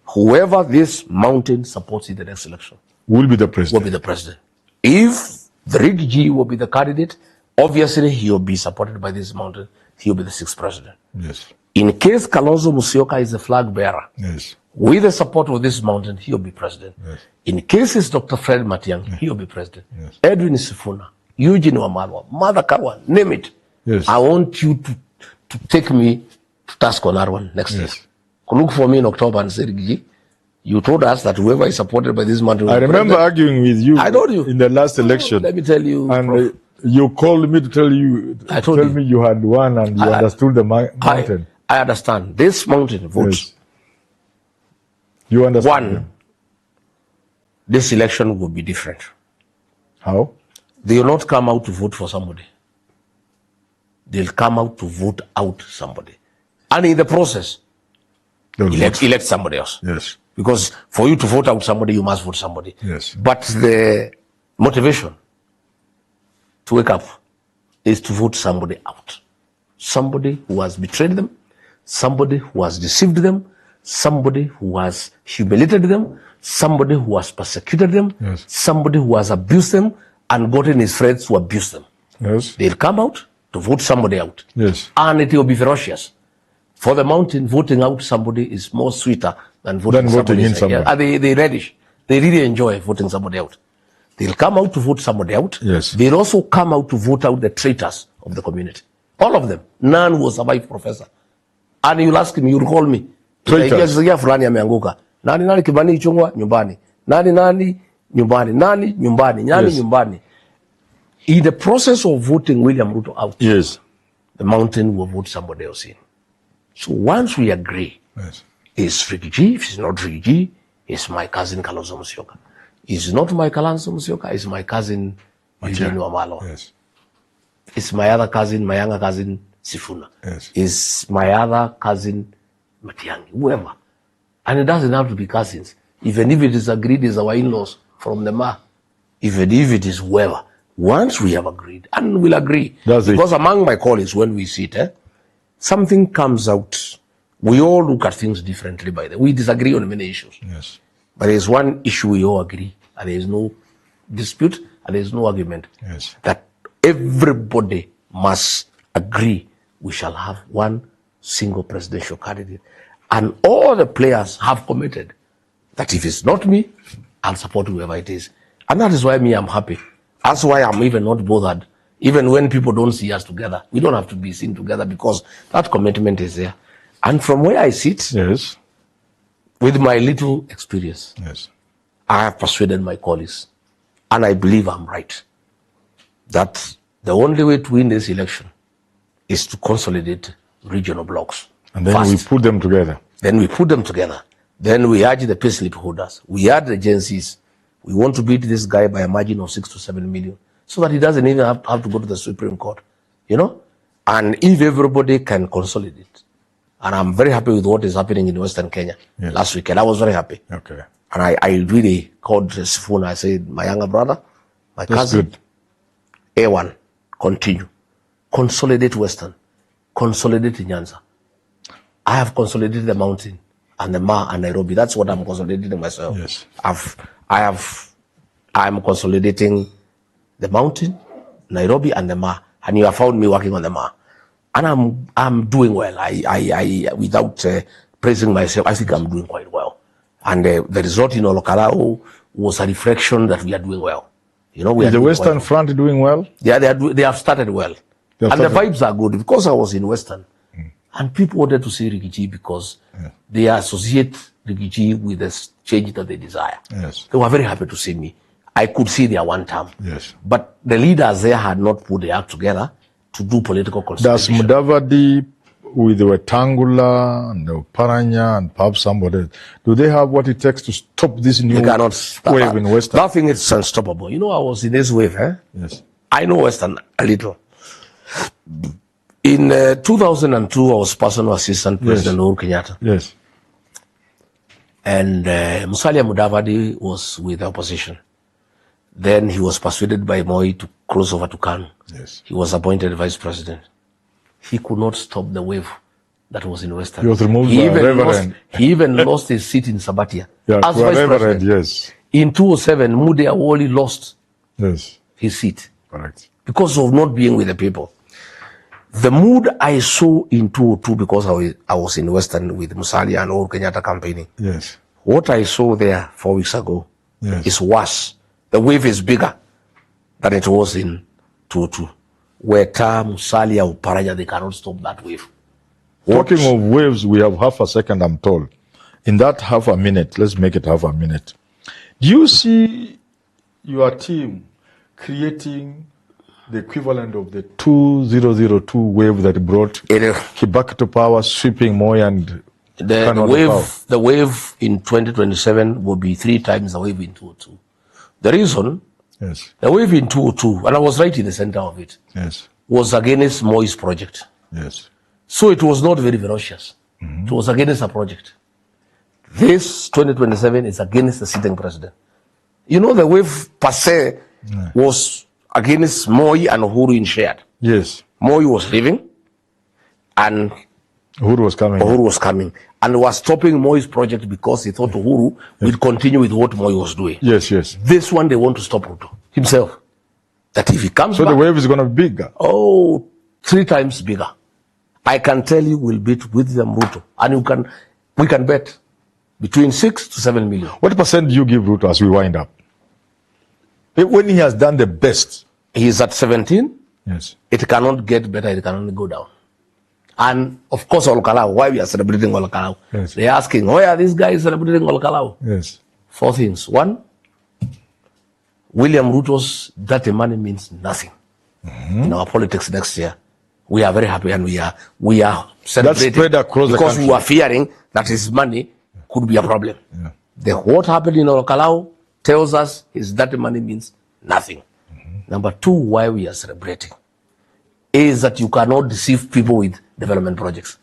Whoever this mountain supports in the next election will be the president. Will be the president. If the Rigathi will be the candidate, obviously he will be supported by this mountain. He will be the sixth president. Yes. In case Kalonzo Musyoka is the flag bearer, yes, with the support of this mountain, he will be president. Yes. In case it's Dr. Fred Matiang'i, he will be president. Yes. Edwin Sifuna, Eugene Wamalwa, Mother Kawa, name it. Yes. I want you to take me to task on that one next year. Look for me in October and say, Rigathi, you told us that whoever is supported by this mountain. I remember arguing with you. I told you in the last election. Let me tell you, and you called me to tell you. I told me you had won and you understood the mountain. I understand. This mountain votes. Yes. You understand? One, this election will be different. How? They will not come out to vote for somebody. They'll come out to vote out somebody. And in the process, elect somebody else. Yes. Because for you to vote out somebody, you must vote somebody. Yes. But the motivation to wake up is to vote somebody out. Somebody who has betrayed them, somebody who has deceived them, somebody who has humiliated them, somebody who has persecuted them, yes, somebody who has abused them and gotten his friends to abuse them. Yes. They'll come out to vote somebody out. Yes. And it will be ferocious. For the mountain, voting out somebody is more sweeter than voting in somebody. Yeah, they relish. They really enjoy voting somebody out. They'll come out to vote somebody out. Yes. They'll also come out to vote out the traitors of the community. All of them. None will survive, Professor. And you'll ask me, you'll call me. Traitors. Fulani ameanguka. Nani Kibani Ichung'wa nyumbani. Nani nyumbani. Nani nyumbani. Yes. Nyumbani. In the process of voting William Ruto out, yes, the mountain will vote somebody else in. So once we agree, yes, it's Rigathi, if it's not Rigathi, it's my cousin Kalonzo Musyoka. It's not my Kalonzo Musyoka, it's my cousin Eugene Wamalwa. Yes. It's my other cousin, my younger cousin Sifuna. Yes. It's my other cousin Matiang'i, whoever. And it doesn't have to be cousins. Even if it is agreed, it's our in-laws from the Ma. Even if it is whoever. Once we have agreed, and we'll agree. Because among my colleagues, when we sit, something comes out. We all look at things differently, by the way. We disagree on many issues. Yes. But there's one issue we all agree, and there's no dispute, and there's no argument. Yes. That everybody must agree we shall have one single presidential candidate. And all the players have committed that if it's not me, I'll support whoever it is. And that is why I'm happy. That's why I'm even not bothered. Even when people don't see us together, we don't have to be seen together because that commitment is there. And from where I sit, yes, with my little experience, yes, I have persuaded my colleagues, and I believe I'm right, that the only way to win this election is to consolidate regional blocks. And then we put them together. Then we put them together. Then we urge the payslip holders. We urge the agencies. We want to beat this guy by a margin of 6 to 7 million so that he doesn't even have to go to the Supreme Court, you know? And if everybody can consolidate, and I'm very happy with what is happening in Western Kenya last weekend. I was very happy. Okay. And I really called Sifuna. I said, my younger brother, my cousin, A1, continue. Consolidate Western. Consolidate Nyanza. I have consolidated the mountain and the Ma and Nairobi. That's what I'm consolidating myself. Yes. I'm consolidating the mountain, Nairobi, and the Ma. And you have found me working on the Ma. And I'm doing well. I without praising myself, I think I'm doing quite well. And the result in Olokalao was a reflection that we are doing well. You know, is the Western Front doing well? Yeah, they have started well. The vibes are good because I was in Western. And people wanted to see Rigathi because they associate Rigathi with the change that they desire. Yes. They were very happy to see me. I could see their one term. Yes. But the leaders there had not put their act together to do political consolidation. Does Mudavadi with the Wetangula and the Paranya and perhaps somebody, do they have what it takes to stop this new wave in Western? Nothing is unstoppable. You know, I was in this wave, Yes. I know Western a little. In 2002, I was personal assistant President Uhuru Kenyatta. Yes. And Musalia Mudavadi was with the opposition. Then he was persuaded by Moi to cross over to Kanu. Yes. He was appointed vice president. He could not stop the wave that was in Western. He was removed by Reverend. He even lost his seat in Sabatia. Yeah, as vice Reverend, president. yes. In 2007, Mude Awoli lost his seat. Correct. Because of not being with the people. The mood I saw in 2002, because I was in Western with Musalia and Uhuru Kenyatta campaigning. Yes. What I saw there 4 weeks ago is worse. The wave is bigger than it was in 2002. Where Musalia or Paraja, they cannot stop that wave. Talking of waves, we have half a second, I'm told. In that half a minute, let's make it half a minute. Do you see your team creating the equivalent of the 2002 wave that brought Kibaki to power, sweeping Moi and the wave in 2027 will be 3 times the wave in 2002. The reason, the wave in 2002, and I was right in the center of it, was against Moi's project. Yes. So it was not very ferocious. It was against a project. This 2027 is against the sitting president. You know, the wave per se was against Moi and Uhuru in shared. Yes. Moi was leaving and Uhuru was coming. And was stopping Moi's project because he thought Uhuru would continue with what Moi was doing. Yes, yes. This one they want to stop Ruto himself. That if he comes back, the wave is going to be bigger. 3 times bigger. I can tell you we'll beat with them Ruto. And we can bet between 6 to 7 million. What percent do you give Ruto as we wind up? When he has done the best. He's at 17. Yes. It cannot get better. It can only go down. And of course, Olkalau, why we are celebrating Olkalau? Yes. They're asking, why are these guys celebrating Olkalau? Yes. 4 things. 1, William Ruto's dirty money means nothing in our politics next year. We are very happy and we are celebrating. That's spread across the country. Because we are fearing that his money could be a problem. What happened in Olkalau tells us his dirty money means nothing. Number 2, why we are celebrating is that you cannot deceive people with development projects.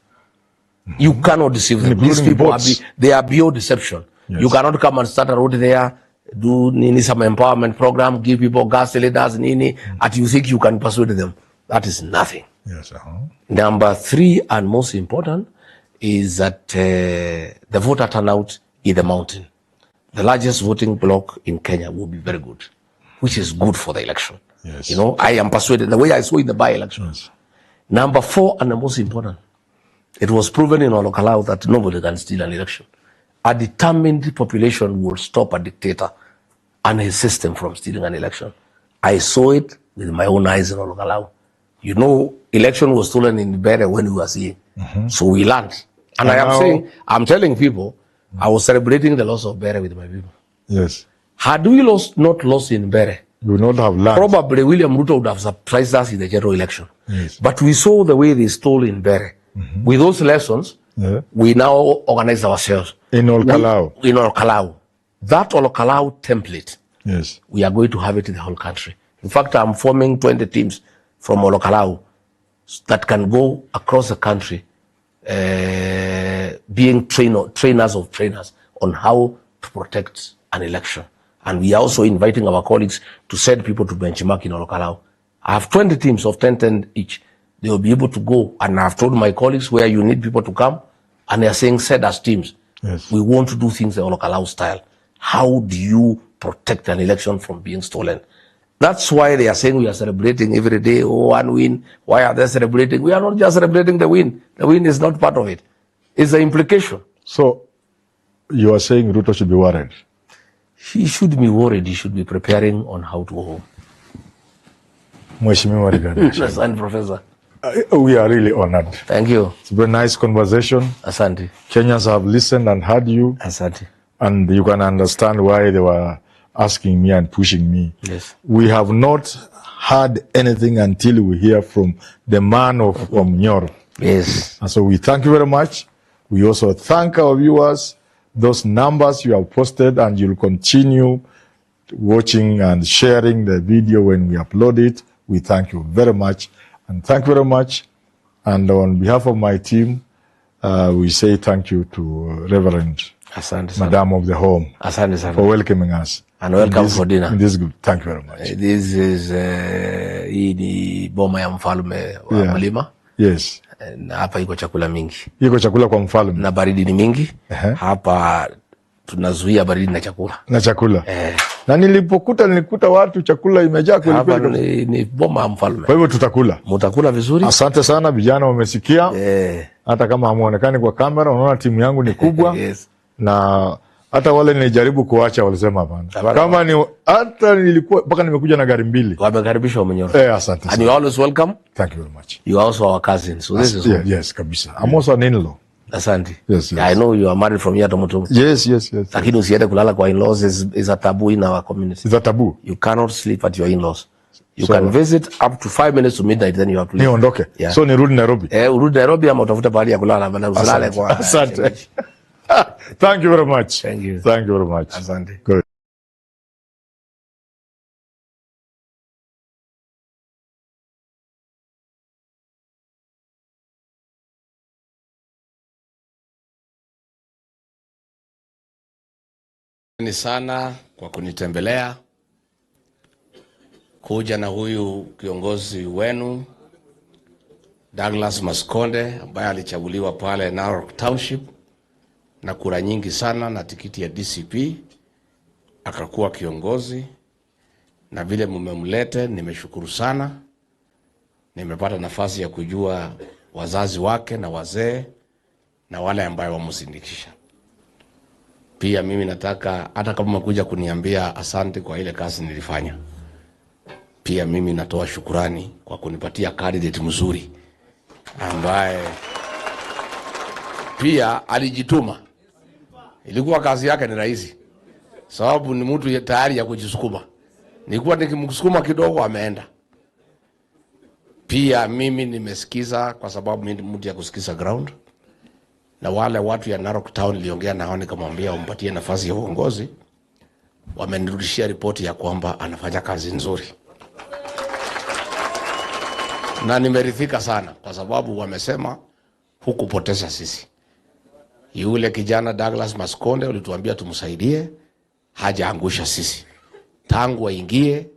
You cannot deceive them. These people they are beyond deception. Yes. You cannot come and start a road there, do some empowerment program, give people gas cylinders, and you think you can persuade them. That is nothing. Yes. Number 3, and most important, is that the voter turnout in the mountain. The largest voting bloc in Kenya will be very good, which is good for the election. Yes. You know, I am persuaded the way I saw in the by-elections. Number 4, and the most important, it was proven in Olkalau that nobody can steal an election. A determined population will stop a dictator and his system from stealing an election. I saw it with my own eyes in Olkalau. You know, election was stolen in Bere when we were seeing. So we learned. And I'm telling people, I was celebrating the loss of Bere with my people. Yes. Had we not lost in Bere, we would not have learned. Probably William Ruto would have surprised us in the general election. Yes. But we saw the way they stole in Bere. With those lessons, we now organize ourselves. In Olkalau. In Olkalau. That Olkalau template, we are going to have it in the whole country. In fact, I'm forming 20 teams from Olkalau that can go across the country being trainers of trainers on how to protect an election. And we are also inviting our colleagues to send people to benchmark in Olkalau. I have 20 teams of 10 each. They will be able to go. And I've told my colleagues where you need people to come. And they are saying, said as teams, we want to do things the Olkalau style. How do you protect an election from being stolen? That's why they are saying we are celebrating every day. Oh, one win. Why are they celebrating? We are not just celebrating the win. The win is not part of it. It's the implication. So you are saying Ruto should be worried? He should be worried. He should be preparing on how to go home. Mheshimiwa Rigathi Gachagua. And Professor. We are really honored. Thank you. It's been a nice conversation. Asante. Kenyans have listened and heard you. Asante. And you can understand why they were asking me and pushing me. Yes. We have not heard anything until we hear from the man of Wamunyoro. Yes. And so we thank you very much. We also thank our viewers. Those numbers you have posted, and you'll continue watching and sharing the video when we upload it. We thank you very much. And thank you very much. And on behalf of my team, we say thank you to Reverend Asante sana. Madam of the home. Asante sana. For welcoming us. And welcome for dinner. In this group. Thank you very much. This is hii ni boma ya mfalme wa Mlima. Yes. Na hapa iko chakula mingi. Iko chakula kwa mfalme. Na baridi ni mingi. Hapa tunazuia baridi na chakula. Na chakula. Na nilikuta watu chakula imejaa kweli kweli. Hapa ni boma ya mfalme. Kwa hivyo tutakula. Mtakula vizuri. Asante sana vijana, wamesikia. Hata kama hamuonekani kwa kamera, unaona timu yangu ni kubwa. Yes. Na hata wale nilijaribu kuacha walisema hapana. Kama ni hata nilikuwa mpaka nimekuja na gari mbili. Wamekaribishwa Wamunyoro. Asante. And you always welcome. Thank you very much. You are also our cousin. So this is yes, kabisa. I'm also an in-law. Asante. Yes. I know you are married from here to Mutumu. Yes. Lakini usiende kulala kwa in-laws is a taboo in our community. It's a taboo. You cannot sleep at your in-laws. You can visit up to 5 minutes to midnight, then you have to leave. Niondoke. So nirudi Nairobi. Urudi Nairobi ama utafuta pahali ya kulala na usilale kwa. Asante. Thank you very much. Thank you. Thank you very much. Asante. Good. Ni sana kwa kunitembelea, kuja na huyu kiongozi wenu Douglas Maskonde ambaye alichaguliwa pale Narok Township na kura nyingi sana na tikiti ya DCP akakuwa kiongozi, na vile mmemlete nimeshukuru sana. Nimepata nafasi ya kujua wazazi wake na wazee na wale ambao wamsindikisha. Pia mimi nataka hata kama mmekuja kuniambia asante kwa ile kazi nilifanya, pia mimi natoa shukurani kwa kunipatia candidate mzuri ambaye pia alijituma. Ilikuwa kazi yake ni rahisi, sababu ni mtu tayari ya kujisukuma. Nilikuwa nikimsukuma kidogo ameenda. Pia mimi nimesikiza kwa sababu mimi mtu ya kusikiza ground. Na wale watu ya Narok Town niliongea nao nikamwambia wampatie nafasi ya uongozi. Wamenirudishia ripoti ya kwamba anafanya kazi nzuri. Na nimeridhika sana kwa sababu wamesema hukupoteza sisi. Yule kijana Douglas Maskonde ulituambia tumsaidie, hajaangusha sisi. Tangu waingie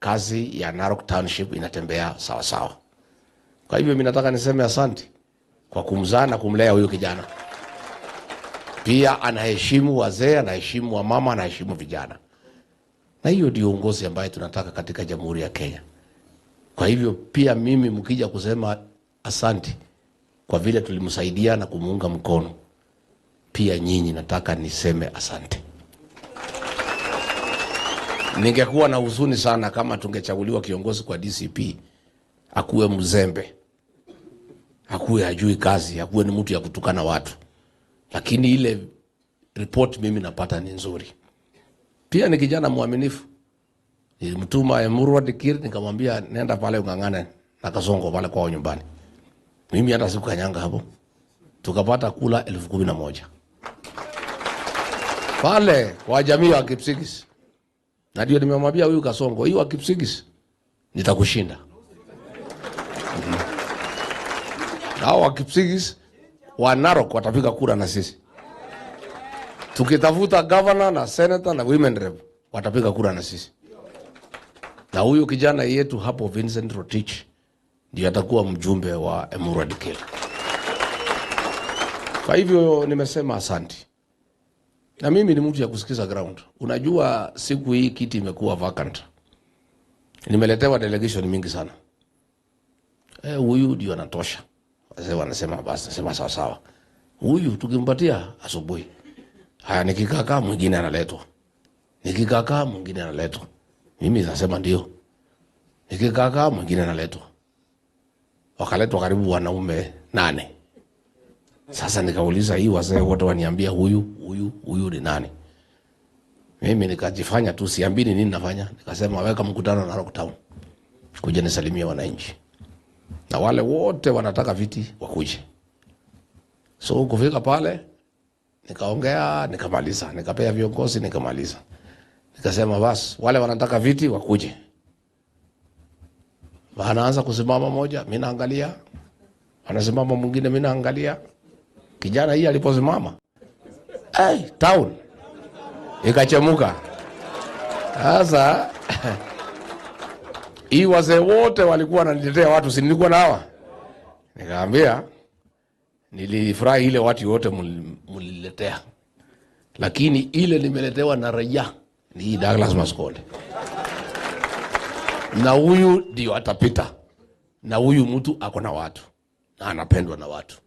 kazi ya Narok Township inatembea sawa sawa. Kwa hivyo mimi nataka niseme asante kwa kumzaa na kumlea huyu kijana. Pia anaheshimu wazee, anaheshimu wamama, anaheshimu vijana. Na hiyo ndio uongozi ambaye tunataka katika Jamhuri ya Kenya. Kwa hivyo pia mimi mkija kusema asante kwa vile tulimsaidia na kumuunga mkono, pia nyinyi nataka niseme asante. Ningekuwa na huzuni sana kama tungechaguliwa kiongozi kwa DCP akuwe mzembe, akuwe hajui kazi, akuwe ni mtu ya kutukana watu. Lakini ile report mimi napata ni nzuri. Pia ni kijana mwaminifu. Nilimtuma Emurwa Dikir nikamwambia nenda pale ungangane na Kasongo pale kwao nyumbani. Mimi hata sikukanyanga hapo. Tukapata kula 11,000. Pale kwa jamii wa Kipsigis. Na ndio nimemwambia huyu Kasongo, hiyo wa Kipsigis nitakushinda. Hao wa Kipsigis wa Narok watapiga kura na sisi. Tukitafuta governor na senator na women rep watapiga kura na sisi. Na huyu kijana yetu hapo Vincent Rotich ndiye atakuwa mjumbe wa Emurwa Dikir. Kwa hivyo nimesema asante. Na mimi ni mtu ya kusikiza ground. Unajua siku hii kiti imekuwa vacant. Nimeletewa delegation mingi sana. Huyu ndio anatosha. Wazee wanasema basi, nasema sawa sawa. Huyu tukimpatia asubuhi. Haya nikikakaa mwingine analetwa. Nikikakaa mwingine analetwa. Mimi nasema ndio. Nikikakaa mwingine analetwa. Wakaletwa karibu wanaume 8. Sasa nikauliza hii wazee wote waniambia huyu ni nani? Mimi nikajifanya tu siambii nini nafanya. Nikasema weka mkutano na Narok Town. Kuja nisalimie wananchi. Na wale wote wanataka viti wakuje. So kufika pale nikaongea, nikamaliza, nikapea viongozi, nikamaliza. Nikasema basi wale wanataka viti wakuje. Wanaanza kusimama moja, mimi naangalia. Anasimama mwingine, mimi naangalia. Kijana hii aliposimama town ikachemuka. Sasa hii wazee wote walikuwa wananiletea watu, si nilikuwa na hawa. Nikaambia nilifurahi ile watu wote muliletea, lakini ile nimeletewa na raia ni Douglas Mascole, na huyu ndio atapita, na huyu mtu ako na watu na anapendwa na watu.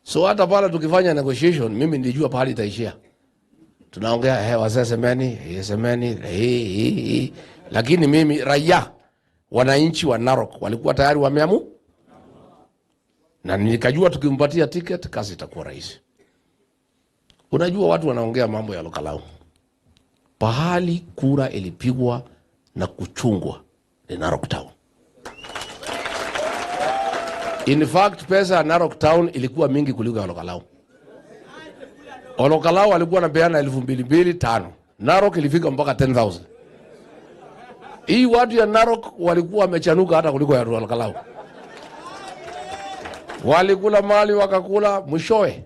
So hata pale tukifanya negotiation, mimi nilijua pale itaishia. Tunaongea wazee semeni, lakini mimi raia, wananchi wa Narok walikuwa tayari wameamu, na nikajua tukimpatia ticket kazi itakuwa rahisi. Unajua watu wanaongea mambo ya lokalau. Pahali kura ilipigwa na kuchungwa ni Narok Town. In fact, pesa ya Narok Town ilikuwa mingi kuliko ya lokalau. Lokalau walikuwa wanapeana 2,200 Narok ilifika mpaka 10,000. Hii watu ya Narok walikuwa wamechanuka hata kuliko ya lokalau. Walikula mali wakakula, mwishowe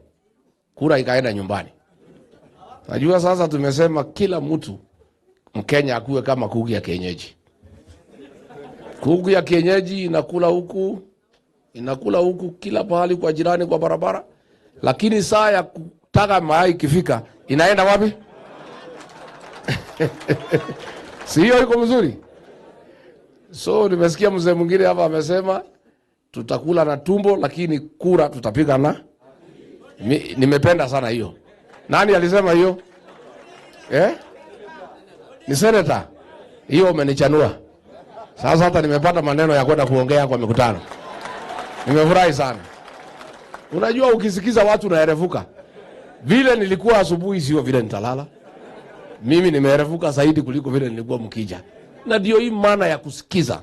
kura ikaenda nyumbani. Najua sasa tumesema kila mtu Mkenya akuwe kama kuku ya kienyeji. Kuku ya kienyeji inakula huku kila pahali, kwa jirani, kwa barabara, lakini saa ya kutaka mayai ikifika inaenda wapi? Si hiyo iko mzuri? So nimesikia mzee mwingine hapa amesema tutakula na tumbo lakini kura tutapiga na. Nimependa sana hiyo. Nani alisema hiyo? Ni senator. Hiyo umenichanua. Sasa hata nimepata maneno ya kwenda kuongea kwa mikutano. Nimefurahi sana. Unajua ukisikiza watu unaerevuka. Vile nilikuwa asubuhi sio vile nitalala. Mimi nimeerevuka zaidi kuliko vile nilikuwa mkija. Na ndio hii maana ya kusikiza.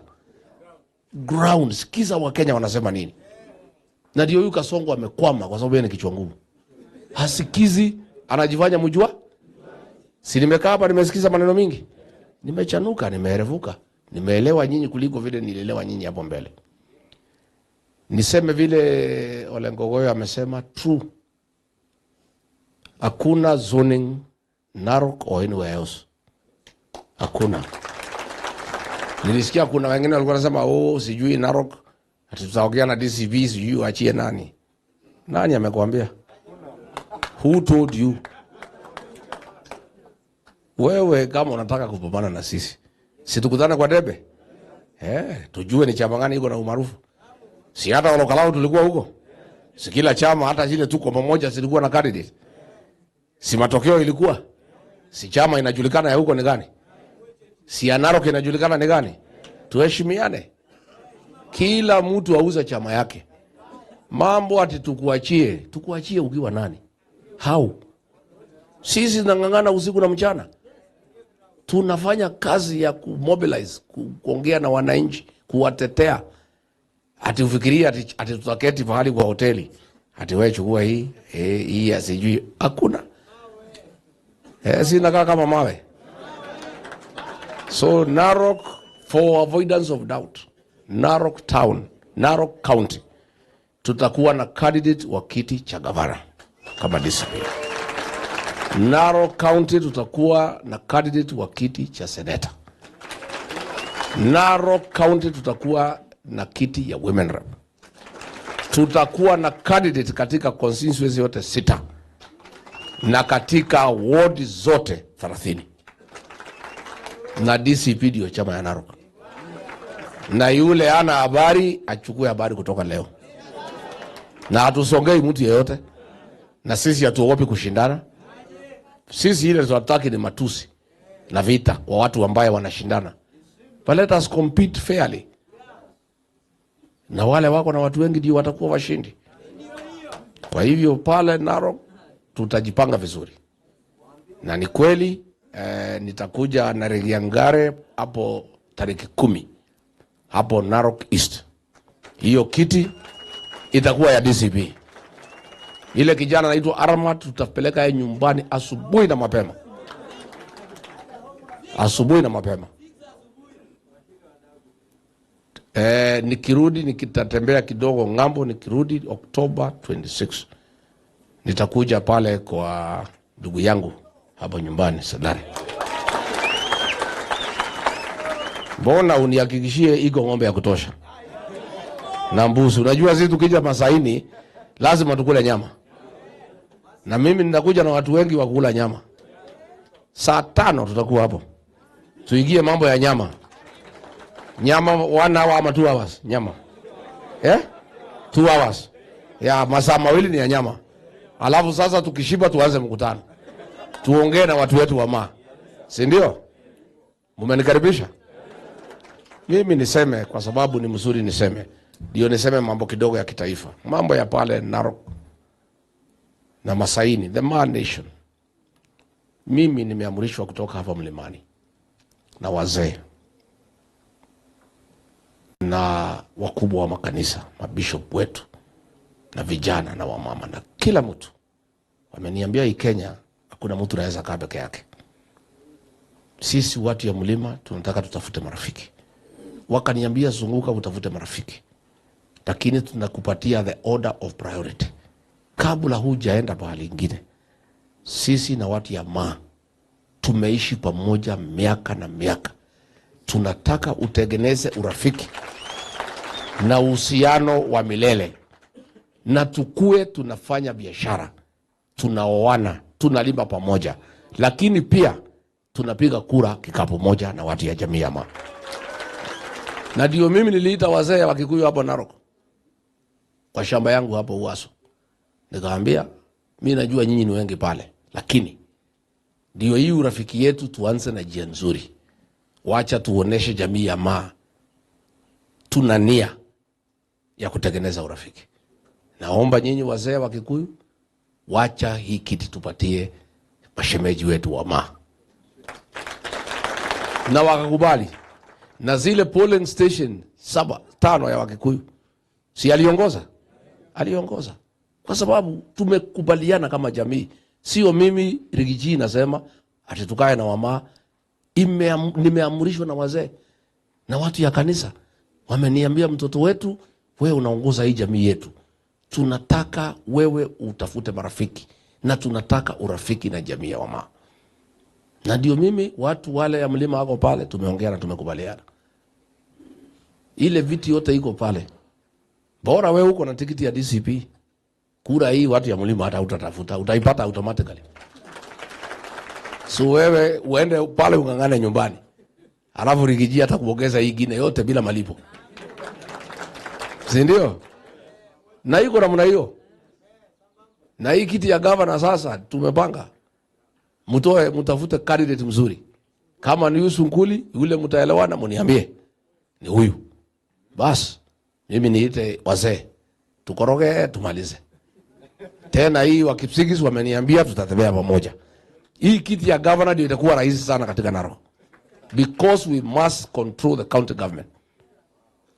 Ground, sikiza Wakenya wanasema nini. Na ndio huyu Kasongo amekwama kwa sababu yeye ni kichwa ngumu. Hasikizi, anajifanya mjua. Si nimekaa hapa nimesikiza maneno mingi. Nimechanuka, nimeerevuka. Nimeelewa nyinyi kuliko vile nilielewa nyinyi hapo mbele. Niseme vile Ole Ngogoyo amesema true. Hakuna zoning Narok or anywhere else. Hakuna. Nilisikia kuna wengine walikuwa wanasema sijui Narok ati tutaongea na DCP sijui achie nani. Nani amekwambia? Who told you? Wewe kama unataka kupambana na sisi, si tukutane kwa debe? Tujue ni chama gani iko na umaarufu. Si hata lokalau tulikuwa huko. Si kila chama hata zile tuko pamoja zilikuwa na candidate. Si matokeo ilikuwa. Si chama inajulikana ya huko ni gani? Si ya Narok inajulikana ni gani? Tuheshimiane. Kila mtu auza chama yake. Mambo ati tukuachie ukiwa nani? How? Sisi tunangangana usiku na mchana. Tunafanya kazi ya kumobilize, kuongea na wananchi, kuwatetea. Ati ufikiria ati tutaketi pahali kwa hoteli. Ati wewe chukua hii asijui. Hakuna. Sina kama mawe. So Narok, for avoidance of doubt, Narok Town, Narok County, tutakuwa na candidate wa kiti cha gavana kama DCP. Narok County tutakuwa na candidate wa kiti cha senator. Narok County tutakuwa na kiti ya women rep. Tutakuwa na candidate katika constituency yote 6 na katika ward zote 30. Na DCP ndio chama ya Narok. Na yule ana habari achukue habari kutoka leo. Na hatusongei mtu yeyote. Na sisi hatuogopi kushindana. Sisi ile tunataka ni matusi na vita wa watu ambao wanashindana. But let us compete fairly. Na wale wako na watu wengi ndio watakuwa washindi. Kwa hivyo pale Narok tutajipanga vizuri. Na ni kweli nitakuja na Rigathi hapo tarehe 10 hapo Narok East. Hiyo kiti itakuwa ya DCP. Ile kijana anaitwa Arma tutapeleka yeye nyumbani asubuhi na mapema. Asubuhi na mapema. Nikirudi nikitatembea kidogo ngambo, nikirudi October 26 nitakuja pale kwa ndugu yangu hapo nyumbani Sadari. Mbona unihakikishie iko ng'ombe ya kutosha na mbuzi? Unajua sisi tukija Masaini lazima tukule nyama, na mimi nitakuja na watu wengi wa kula nyama. Saa 5 tutakuwa hapo, tuingie mambo ya nyama. Nyama 1 hour ama 2 hours nyama, 2 hours ya masaa mawili ni ya nyama. Alafu sasa tukishiba tuanze mkutano, tuongee na watu wetu wa maa, si ndio? Mumenikaribisha. Mimi niseme kwa sababu ni mzuri niseme, ndio niseme mambo kidogo ya kitaifa. Mambo ya pale Narok na Masaini, the Maa Nation. Mimi nimeamrishwa kutoka hapa mlimani na wazee na wakubwa wa makanisa, mabishop wetu na vijana na wamama na kila mtu. Wameniambia hii Kenya hakuna mtu anaweza kaa peke yake. Sisi watu ya mlima tunataka tutafute marafiki. Wakaniambia zunguka utafute marafiki, lakini tunakupatia the order of priority. Kabla hujaenda mahali ingine, sisi na watu ya Maa tumeishi pamoja miaka na miaka. Tunataka utengeneze urafiki na uhusiano wa milele, na tukue tunafanya biashara, tunaoana, tunalima pamoja, lakini pia tunapiga kura kikapu moja na watu ya jamii ya Maa. Na ndio mimi niliita wazee wa Kikuyu hapo Narok kwa shamba yangu hapo Uaso, nikaambia mimi najua nyinyi ni wengi pale, lakini ndio hii urafiki yetu tuanze na njia nzuri. Wacha tuoneshe jamii ya Maa tuna nia ya kutengeneza urafiki. Naomba nyinyi wazee wa Kikuyu, wacha hii kiti tupatie mashemeji wetu wa Maa. Na wakakubali. Na zile polling station 5 ya Wakikuyu, si aliongoza? Aliongoza. Kwa sababu tumekubaliana kama jamii. Sio mimi Rigiji nasema ati tukae na Wamaa. Nimeamrishwa na wazee na watu ya kanisa. Wameniambia mtoto wetu, wewe unaongoza hii jamii yetu. Tunataka wewe utafute marafiki, na tunataka urafiki na jamii ya Wamaa. Na ndio mimi watu wale ya mlima wako pale tumeongea na tumekubaliana. Ile viti yote iko pale. Bora wewe uko na tikiti ya DCP, kura hii watu ya mlima hata utatafuta, utaipata automatically. So wewe uende pale ungangane nyumbani, alafu Rigiji hata kuongeza hii ingine yote bila malipo, si ndio? Na iko namna hiyo. Na hii kiti ya governor sasa tumepanga mtafute candidate mzuri. Kama ni Yusuf Nkuli, yule mtaelewana mniambie ni huyu. Bas, mimi niite wazee, tukoroge tumalize. Tena hii wa Kipsigis wameniambia tutatembea pamoja. Hii kiti ya governor ndio itakuwa rahisi sana katika Narok, because we must control the county government.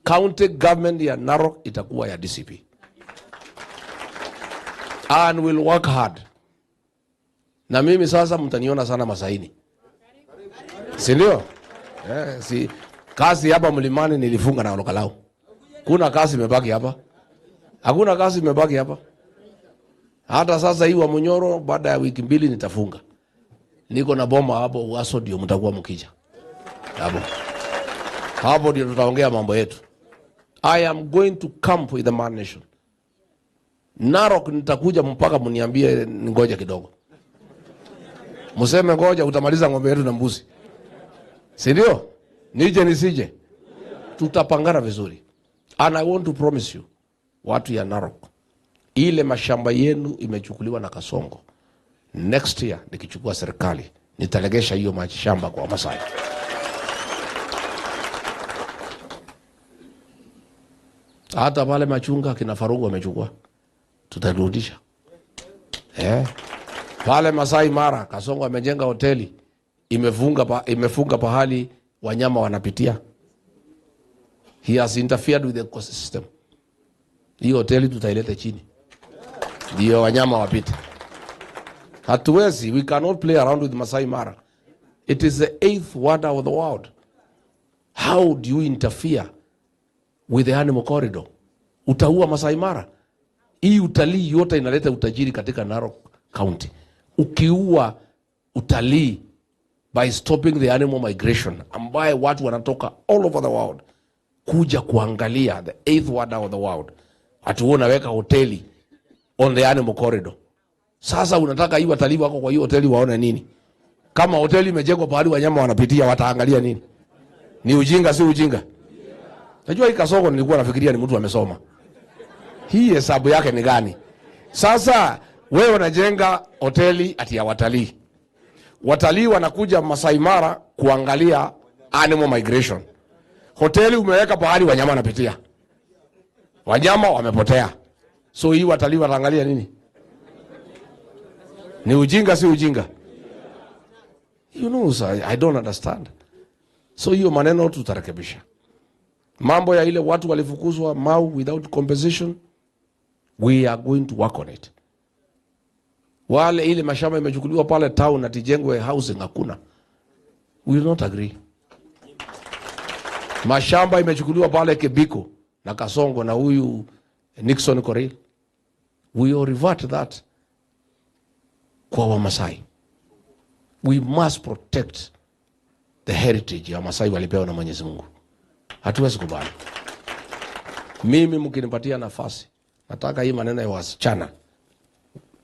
County government ya Narok itakuwa ya DCP, and we'll work hard. Na mimi sasa mtaniona sana Masaini, si ndio? Si kazi hapa mlimani nilifunga na Olokalau. Kuna kazi imebaki hapa? Hakuna kazi imebaki hapa. Hata sasa hii Wamunyoro baada ya wiki 2 nitafunga. Niko na boma hapo Uaso, ndio mtakuwa mkija hapo ndio tutaongea mambo yetu. I am going to camp with the Maa Nation. Narok nitakuja mpaka mniambie ngoja kidogo. Museme ngoja utamaliza ng'ombe yetu na mbuzi, si ndio? Nije nisije, tutapangana vizuri. And I want to promise you, watu ya Narok, ile mashamba yenu imechukuliwa na Kasongo. Next year nikichukua serikali nitalegesha hiyo mashamba kwa Masai. Hata pale machunga kina Farugu wamechukua, tutarudisha. Pale Masai Mara Kasongo amejenga hoteli, imefunga pahali wanyama wanapitia. He has interfered with the ecosystem. Hiyo hoteli tutaileta chini, ndio wanyama wapite. Hatuwezi, we cannot play around with Masai Mara. It is the 8th wonder of the world. How do you interfere with the animal corridor? Utaua Masai Mara. Hii utalii yote inaleta utajiri katika Narok County. Ukiua utalii by stopping the animal migration, ambaye watu wanatoka all over the world kuja kuangalia the eighth wonder of the world. Hatuona weka hoteli on the animal corridor. Sasa unataka hii watalii wako kwa hiyo hoteli waone nini? Kama hoteli imejengwa pahali wanyama wanapitia, wataangalia nini? Ni ujinga, si ujinga? Najua hii Kasongo nilikuwa nafikiria ni mtu amesoma. Hii hesabu yake ni gani? Sasa wewe unajenga hoteli ati ya watalii. Watalii wanakuja Masai Mara kuangalia animal migration. Hoteli umeweka pahali wanyama wanapitia. Wanyama wamepotea. So hii watalii wataangalia nini? Ni ujinga, si ujinga? You know, so I don't understand. So hiyo maneno tutarekebisha. Mambo ya ile watu walifukuzwa Mau without compensation, we are going to work on it. Wale ile mashamba imechukuliwa pale town na tijengwe housing hakuna. We will not agree. Mashamba imechukuliwa pale Kebiko na Kasongo na huyu Nixon Koril. We will revert that kwa Wamasai. We must protect the heritage ya Masai walipewa na Mwenyezi Mungu. Hatuwezi kubali. Mimi mkinipatia nafasi, nataka hii maneno ya wasichana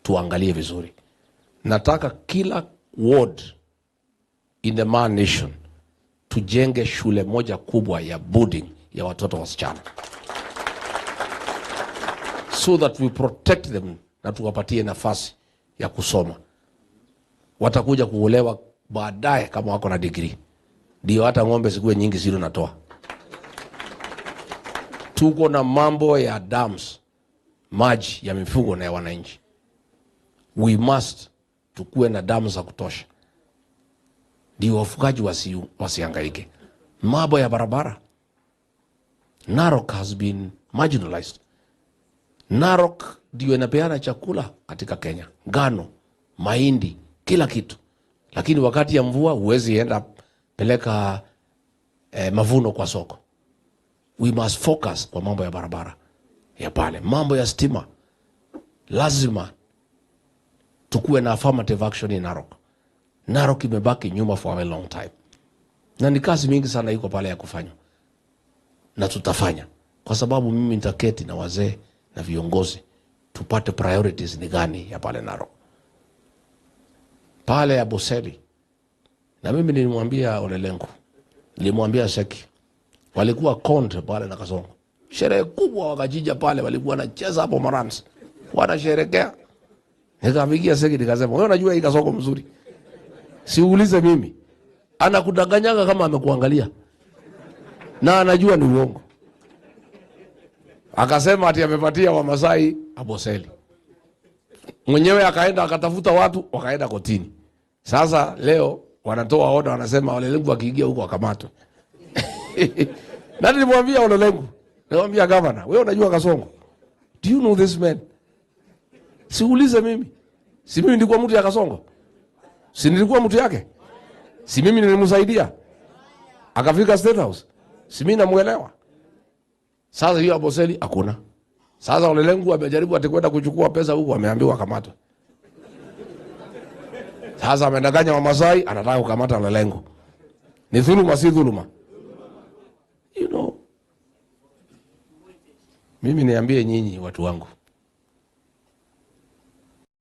tuangalie vizuri. Nataka kila ward in the Man Nation tujenge shule moja kubwa ya boarding ya watoto wasichana, so that we protect them na tuwapatie nafasi ya kusoma. Watakuja kuolewa baadaye kama wako na degree. Ndio hata ng'ombe zikuwe nyingi zile natoa. Tuko na mambo ya dams, maji ya mifugo na ya wananchi. We must tukue na damu za kutosha. Ndio wafugaji wasihangaike. Mambo ya barabara. Narok has been marginalized. Narok ndio inapeana chakula katika Kenya. Ngano, mahindi, kila kitu. Lakini wakati ya mvua huwezi enda peleka mavuno kwa soko. We must focus kwa mambo ya barabara ya pale. Mambo ya stima. Lazima tukue na affirmative action in Narok. Narok imebaki nyuma for a long time. Na ni kazi mingi sana iko pale ya kufanya. Na tutafanya. Kwa sababu mimi nitaketi na wazee na viongozi tupate priorities ni gani ya pale Narok. Pale ya Boseli. Na mimi nilimwambia Olelengu, nilimwambia Seki, walikuwa konde pale na Kasongo. Sherehe kubwa wakajija pale, walikuwa wanacheza hapo Marans. Wanasherehekea. Nikampigia Seki nikasema, wewe unajua hii Kasongo mzuri. Siulize mimi. Anakudanganyaga kama amekuangalia. Na anajua ni uongo. Akasema ati amepatia Wamasai Aboseli. Mwenyewe akaenda akatafuta watu, wakaenda kotini. Sasa leo wanatoa order, wanasema Olelengu akiingia huko akamatwe. Na nilimwambia Olelengu, nilimwambia governor, wewe unajua Kasongo? Do you know this man? Siulize mimi. Si mimi nilikuwa mtu ya Kasongo? Si nilikuwa mtu yake? Si mimi nilimsaidia? Akafika State House. Si mimi namuelewa? Sasa hiyo Aboseli hakuna. Sasa Olelengu amejaribu atakwenda kuchukua pesa huko, ameambiwa kamatwe. Sasa amedanganya Wamasai, anataka kukamata Olelengu. Ni dhuluma, si dhuluma? You know. Mimi niambie nyinyi watu wangu.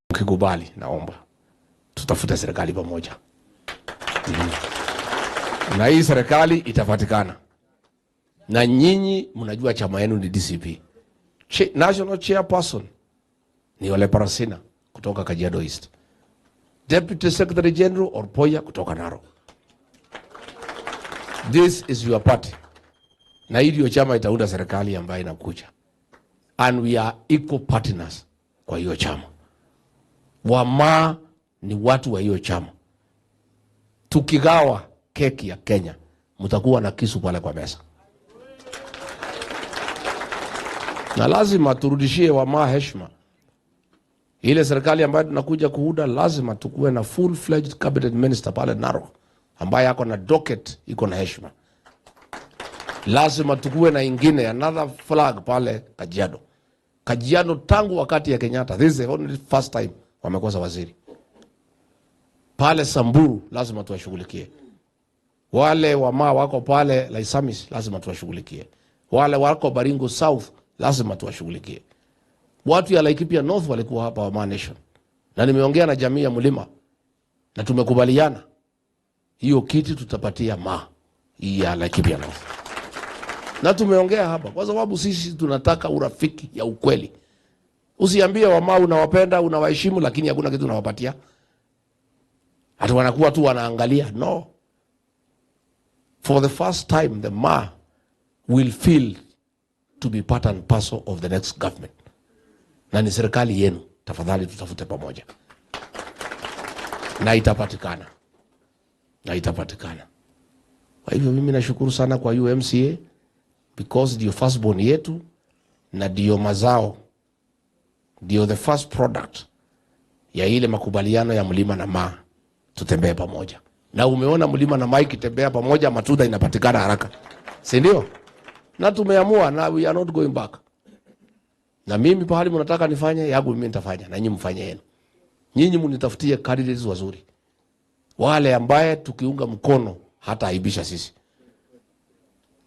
Mkikubali naomba tutafute serikali pamoja. Na hii serikali itapatikana. Na nyinyi mnajua chama yenu ni DCP. National Chairperson ni Ole Parasina kutoka Kajiado East. Deputy Secretary General Orpoya kutoka Narok. This is your party. Na hii ndio chama itaunda serikali ambayo inakuja. And we are equal partners kwa hiyo chama. Wama ni watu wa hiyo chama. Tukigawa keki ya Kenya, mtakuwa na kisu pale kwa meza. Na lazima turudishie Wama heshima. Ile serikali ambayo tunakuja kuunda lazima tukue na full-fledged cabinet minister pale Narok, ambaye yako na docket iko na heshima. Lazima tukue na ingine, another flag pale Kajiado. Kajiado tangu wakati ya Kenyatta, this is the only first time wamekosa waziri. Pale Samburu lazima tuwashughulikie. Wale wama wako pale Laisamis lazima tuwashughulikie. Wale wako Baringo South lazima tuwashughulikie. Watu ya Laikipia North walikuwa hapa wa Nation. Na nimeongea na jamii ya Mlima na tumekubaliana hiyo kiti tutapatia hii ya Laikipia North. Na tumeongea hapa kwa sababu sisi tunataka urafiki ya ukweli. Usiambie wama unawapenda, unawaheshimu lakini hakuna kitu unawapatia. Hata wanakuwa tu wanaangalia. No. For the first time, the will feel to be part and parcel of the next government. Na ni serikali yenu. Tafadhali tutafute pamoja. Na itapatikana. Kwa hivyo mimi nashukuru sana kwa UMCA because ndio firstborn yetu na ndio mazao, ndio the first product ya ile makubaliano ya Mlima na tutembee pamoja. Na umeona Mlima na ikitembea pamoja, matunda inapatikana haraka. Si ndio? Na tumeamua na we are not going back. Na mimi pahali mnataka nifanye yangu mimi nitafanya na nyinyi mfanye yenu. Nyinyi mnitafutie candidates wazuri. Wale ambaye tukiunga mkono hata aibisha sisi.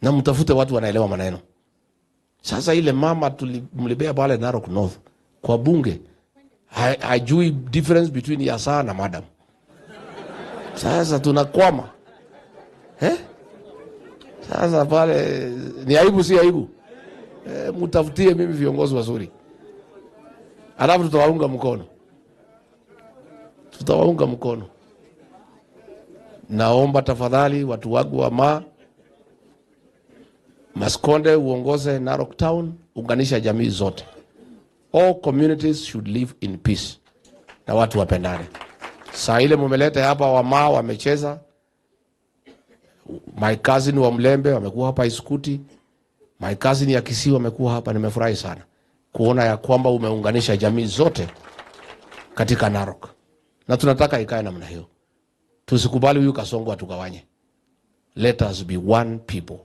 Na mtafute watu wanaelewa maneno. Sasa ile mama tulimlibea pale Narok North kwa bunge hajui difference between yasa na madam. Sasa tunakwama. Sasa pale ni aibu si aibu? Mtafutie mimi viongozi wazuri. Alafu tutawaunga mkono. Naomba tafadhali watu wangu wa Maskonde uongoze Narok Town, unganisha jamii zote. All communities should live in peace. Na watu wapendane. Saa ile mumeleta hapa wamecheza. My cousin wa Mlembe wamekuwa hapa Iskuti. My cousin ya Kisii wamekuwa hapa, nimefurahi sana kuona ya kwamba umeunganisha jamii zote katika Narok. Na tunataka ikae namna hiyo. Tusikubali huyu Kasongo atukawanye. Let us be one people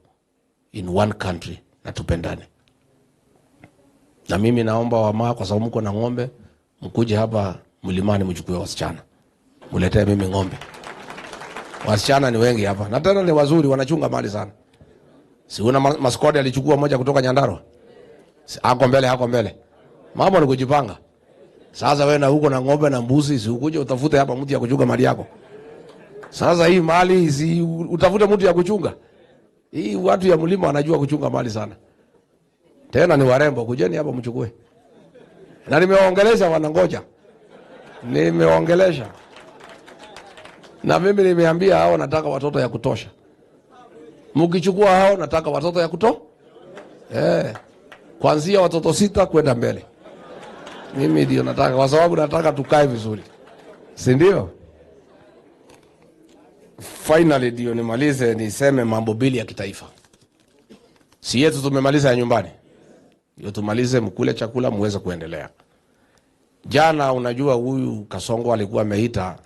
in one country na tupendane. Na mimi naomba kwa sababu mko na ng'ombe, mkuje hapa Mlimani mchukue wasichana. Muletee mimi ng'ombe. Wasichana ni wengi hapa. Na tena ni wazuri, wanachunga mali sana. Si una Maskodi alichukua moja kutoka Nyandarua? Hako mbele. Mambo ni kujipanga. Sasa wewe na huko na ng'ombe na mbuzi, si ukuje utafute hapa mtu ya kuchunga mali yako. Sasa hii mali si utafute mtu ya kuchunga. Hii watu ya Mlima wanajua kuchunga mali sana. Tena ni warembo, kujeni hapa mchukue. Na nimewaongelesha wanangoja. Na mimi nimeambia hao nataka watoto ya kutosha. Mkichukua hao nataka watoto ya kuanzia watoto 6 kwenda mbele. Mimi ndio nataka kwa sababu nataka tukae vizuri. Si ndio? Finally ndio nimalize niseme mambo bili ya kitaifa. Si yetu tumemaliza ya nyumbani. Ndio tumalize mkule chakula muweze kuendelea. Jana unajua huyu Kasongo alikuwa ameita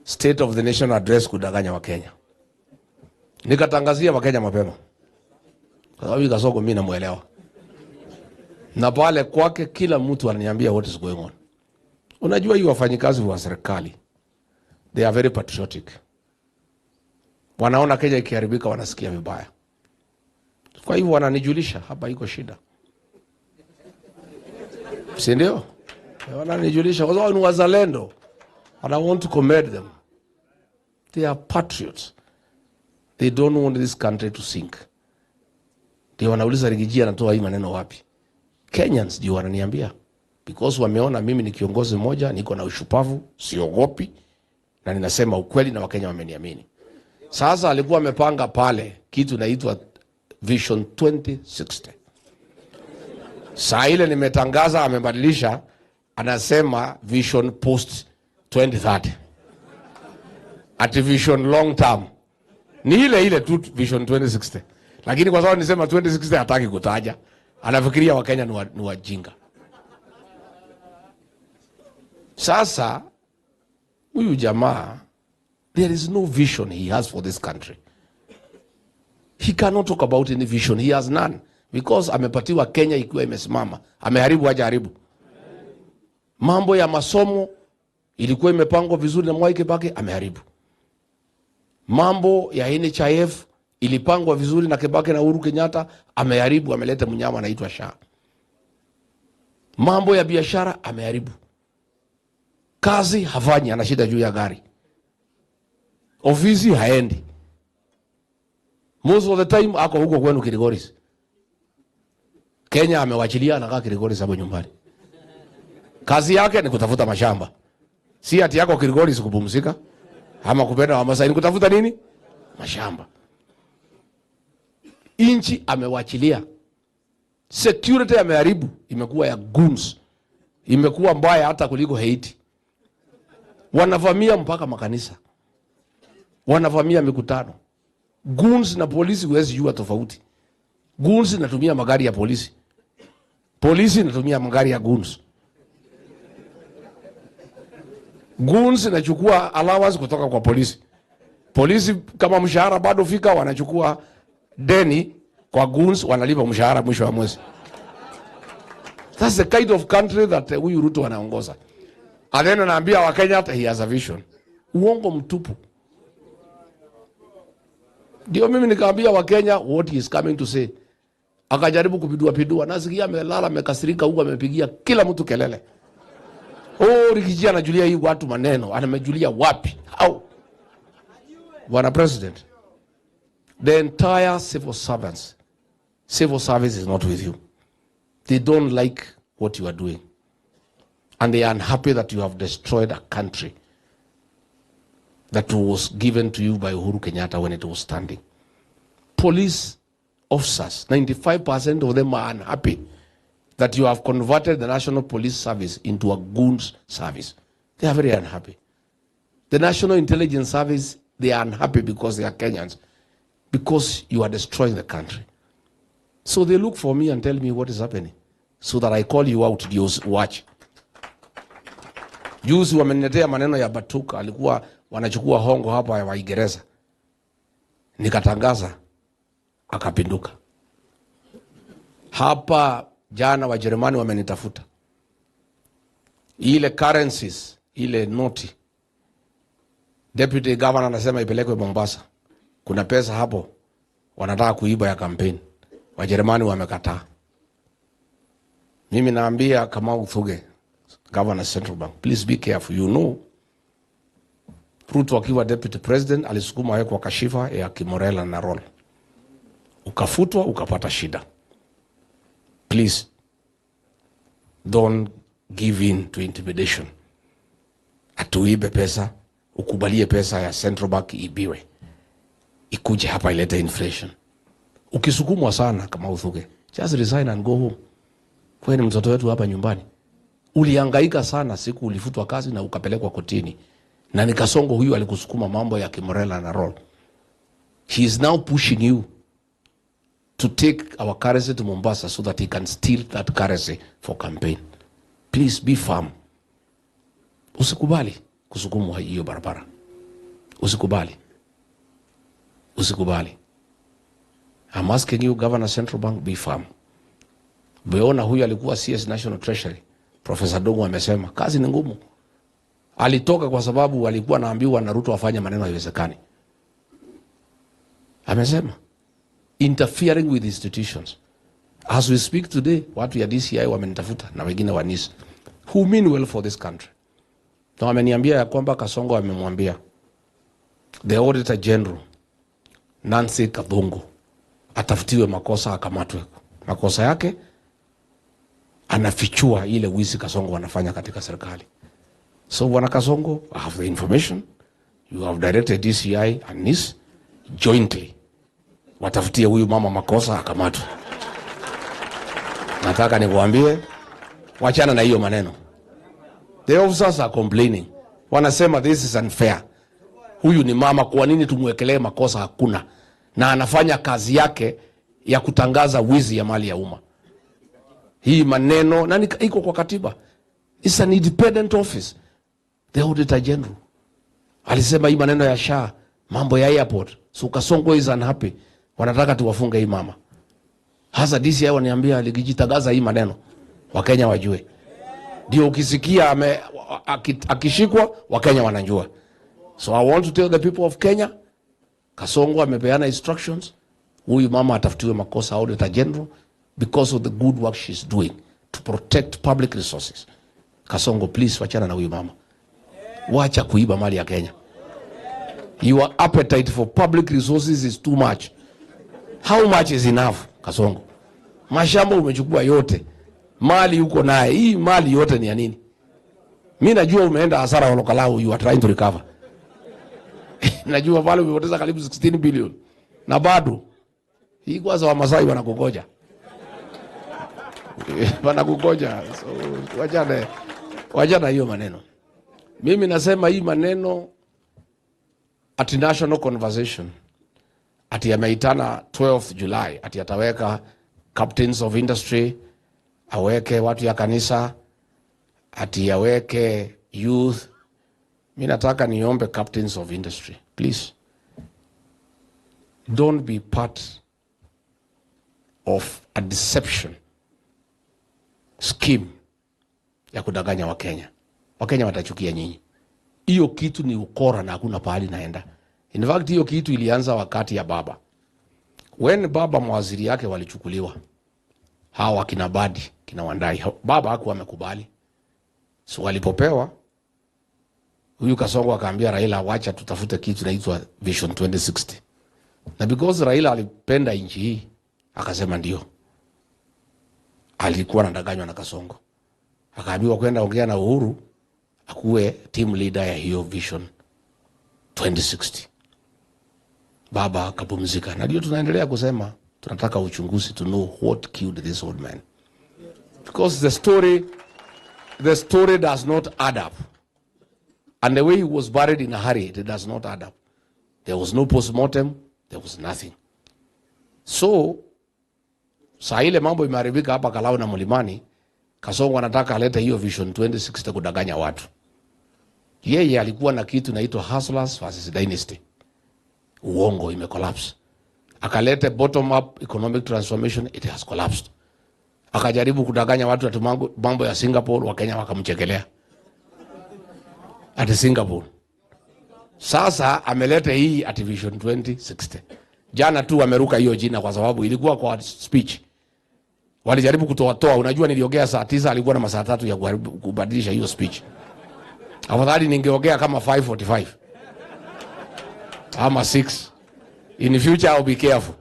State of the Nation Address kudanganya Wakenya. Nikatangazia Wakenya mapema. Kwa sababu Kasongo mimi namuelewa. Na pale kwake kila mtu ananiambia what is going on. Unajua hiyo wafanyikazi wa serikali, they are very patriotic. Wanaona Kenya ikiharibika wanasikia vibaya. Kwa hivyo wananijulisha hapa iko shida. Si ndio? Wananijulisha kwa sababu ni wazalendo. And I want to commend them. They are patriots. They don't want this country to sink. Ndio wanauliza Rigiji anatoa hii maneno wapi? Kenyans ndio wananiambia. Because wameona mimi ni kiongozi mmoja, niko na ushupavu, siogopi na ninasema ukweli na Wakenya wameniamini. Sasa alikuwa amepanga pale kitu inaitwa Vision 2060. Saa ile nimetangaza amebadilisha, anasema Vision Post 2030. Ati Vision Long Term. Ni ile tu Vision 2060. Lakini kwa sababu nisema 2060 hataki kutaja, anafikiria Wakenya ni wajinga. Sasa huyu jamaa, there is no vision he has for this country. He cannot talk about any vision. He has none. because amepatiwa Kenya ikiwa imesimama. Ameharibu hajaharibu? Mambo ya masomo ilikuwa imepangwa vizuri na Mwai Kibaki, ameharibu. Mambo ya NHIF ilipangwa vizuri na Kibaki na Uhuru Kenyatta, ameharibu, ameleta mnyama anaitwa SHA. Mambo ya biashara ameharibu. Kazi hafanyi, ana shida juu ya gari. Ofisi haendi. Most of the time ako huko kwenu Kirigoris. Kenya amewachilia, anakaa Kirigoris hapo nyumbani. Kazi yake ni kutafuta mashamba. Si ati yako Kirigoris kupumzika ama kupenda Wamasai, ni kutafuta nini? Mashamba. Inchi amewachilia. Security ameharibu, imekuwa ya goons. Imekuwa mbaya hata kuliko Haiti. Wanavamia mpaka makanisa. Wanavamia mikutano. Goons na polisi huwezi jua tofauti. Goons inatumia magari ya polisi. Polisi inatumia magari ya goons. Goons inachukua allowance kutoka kwa polisi. Polisi kama mshahara bado fika, wanachukua deni kwa goons, wanalipa mshahara mwisho wa mwezi. That's the kind of country that huyu Ruto anaongoza. Adeno naambia wa Kenya he has a vision. Uongo mtupu. Ndio mimi nikaambia wa Kenya what he is coming to say. Akajaribu kupidua. Nasikia amelala amekasirika huko, amepigia kila mtu kelele. Oh, Rigathi anajulia hii watu maneno. Anamejulia wapi? How? Bwana President, the entire civil service is not with you. They don't like what you are doing. And they are unhappy that you have destroyed a country that was given to you by Uhuru Kenyatta when it was standing. Police officers, 95% of them are unhappy that you have converted the National Police Service into a goons service. They are very unhappy. The National Intelligence Service, they are unhappy because they are Kenyans, because you are destroying the country. So they look for me and tell me what is happening, so that I call you out, watch. Juzi wameniletea maneno ya Batuka, alikuwa wanachukua hongo hapa ya Waingereza. Nikatangaza, akapinduka. Hapa jana Wajerumani wamenitafuta. Ile currencies, ile noti, Deputy Governor anasema ipelekwe Mombasa. Kuna pesa hapo wanataka kuiba ya campaign. Wajerumani wamekataa. Mimi naambia Kamau Thuge, Governor Central Bank, please be careful. You know, Ruto akiwa Deputy President alisukuma wewe kwa kashifa ya Kimorela na Roll. Ukafutwa, ukapata shida. Please don't give in to intimidation. Atuibe pesa, ukubalie pesa ya Central Bank ibiwe. Ikuje hapa ilete inflation. Ukisukumwa sana kama Uthuge, just resign and go home. Wewe ni mtoto wetu hapa nyumbani. Ulihangaika sana siku ulifutwa kazi na ukapelekwa kotini. Na ni Kasongo huyu alikusukuma mambo ya Kimorela na Roll. He is now pushing you to take our currency to Mombasa so that he can steal that currency for campaign. Please be firm. Usikubali kusukumwa hiyo barabara. Usikubali. I'm asking you, Governor Central Bank, be firm. Beona huyu alikuwa CS National Treasury. Professor Dogo amesema kazi ni ngumu. Alitoka kwa sababu alikuwa naambiwa na Ruto afanye maneno haiwezekani. Amesema interfering with institutions. As we speak today, watu ya DCI wamenitafuta na wengine wa NIS who mean well for this country. Na wameniambia ya kwamba Kasongo amemwambia the Auditor General Nancy Kabungu atafutiwe makosa, akamatwe. Makosa yake anafichua ile wizi Kasongo wanafanya katika serikali. So wana Kasongo, I have the information. You have directed DCI and NIS jointly watafutie huyu mama makosa, akamatwe. Nataka nikuambie, wachana na hiyo maneno. The officers are complaining. Wanasema this is unfair. Huyu ni mama, kwa nini tumwekelee makosa? Hakuna. Na anafanya kazi yake ya kutangaza wizi ya mali ya umma. Hii maneno nani iko kwa katiba? It's an independent office. The Auditor General alisema hii maneno ya SHA, mambo ya airport. So Kasongo is unhappy. Wanataka tuwafunge hii mama. Hasa DCI waniambia alikijitagaza hii maneno, Wakenya wajue. Ndio ukisikia akishikwa Wakenya wanajua. So I want to tell the people of Kenya, Kasongo amepeana instructions, huyu mama atafutiwe makosa Auditor General because of the good work she's doing to protect public resources. Kasongo, please wachana na huyu mama. Wacha kuiba mali ya Kenya. Your appetite for public resources is too much. How much is enough, Kasongo? Mashamba umechukua yote. Mali uko naye. Hii mali yote ni ya nini? Mimi najua umeenda hasara Olkalau, you are trying to recover. Najua pale umepoteza karibu 16 billion. Na bado hii kwanza Wamasai wanakugoja. Wanakugoja. So wajana hiyo maneno. Mimi nasema hii maneno at national conversation, ati yameitana 12th July, ati ataweka captains of industry, aweke watu ya kanisa, ati yaweke youth. Mimi nataka niombe captains of industry, please don't be part of a deception scheme ya kudanganya Wakenya. Wakenya watachukia nyinyi. Hiyo kitu ni ukora na hakuna pahali naenda. In fact, hiyo kitu ilianza wakati ya baba. When baba mawaziri yake walichukuliwa, hawa kina Badi, kina Wandai, baba hakuwa amekubali. So walipopewa, huyu Kasongo akaambia Raila, wacha tutafute kitu inaitwa Vision 2060. Na because Raila alipenda nchi hii, akasema ndio. Alikuwa anadanganywa na Kasongo. Akaambiwa kwenda ongea na Uhuru, akuwe team leader ya hiyo Vision 2060. Baba akapumzika. Na ndio tunaendelea kusema tunataka uchunguzi to know what killed this old man. Because the story does not add up. And the way he was buried in a hurry, it does not add up. There was no postmortem, there was nothing. So saa ile mambo imeharibika hapa Kalau na Mlimani, Kasongo anataka alete hiyo Vision 2060 kudanganya watu. Yeye alikuwa na kitu inaitwa Hustlers versus Dynasty. Uongo imecollapse. Akalete bottom up economic transformation, it has collapsed. Akajaribu kudanganya watu ati mambo ya Singapore, Wakenya wakamchekelea. Ati Singapore. Sasa ameleta hii ati Vision 2060. Jana tu ameruka hiyo jina kwa sababu ilikuwa kwa speech. Walijaribu kutoa, unajua niliongea saa 9, alikuwa na masaa 3 ya kubadilisha hiyo speech. Afadhali ningeongea kama 5:45 ama 6. In future I'll be careful.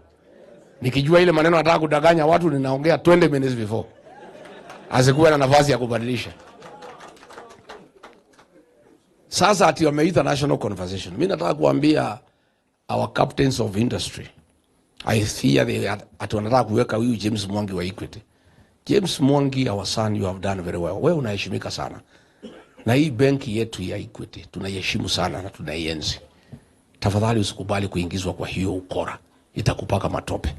Nikijua ile maneno nataka kudanganya watu ninaongea 20 minutes before. Asikuwe na nafasi ya kubadilisha. Sasa ati wameita national conversation. Mimi nataka kuambia our captains of industry, I fear ati wanataka kuweka huyu James Mwangi wa Equity. James Mwangi, our son, you have done very well. Wewe unaheshimika sana. Na hii benki yetu ya Equity tunaiheshimu sana na tunaienzi. Tafadhali usikubali kuingizwa kwa hiyo ukora. Itakupaka matope.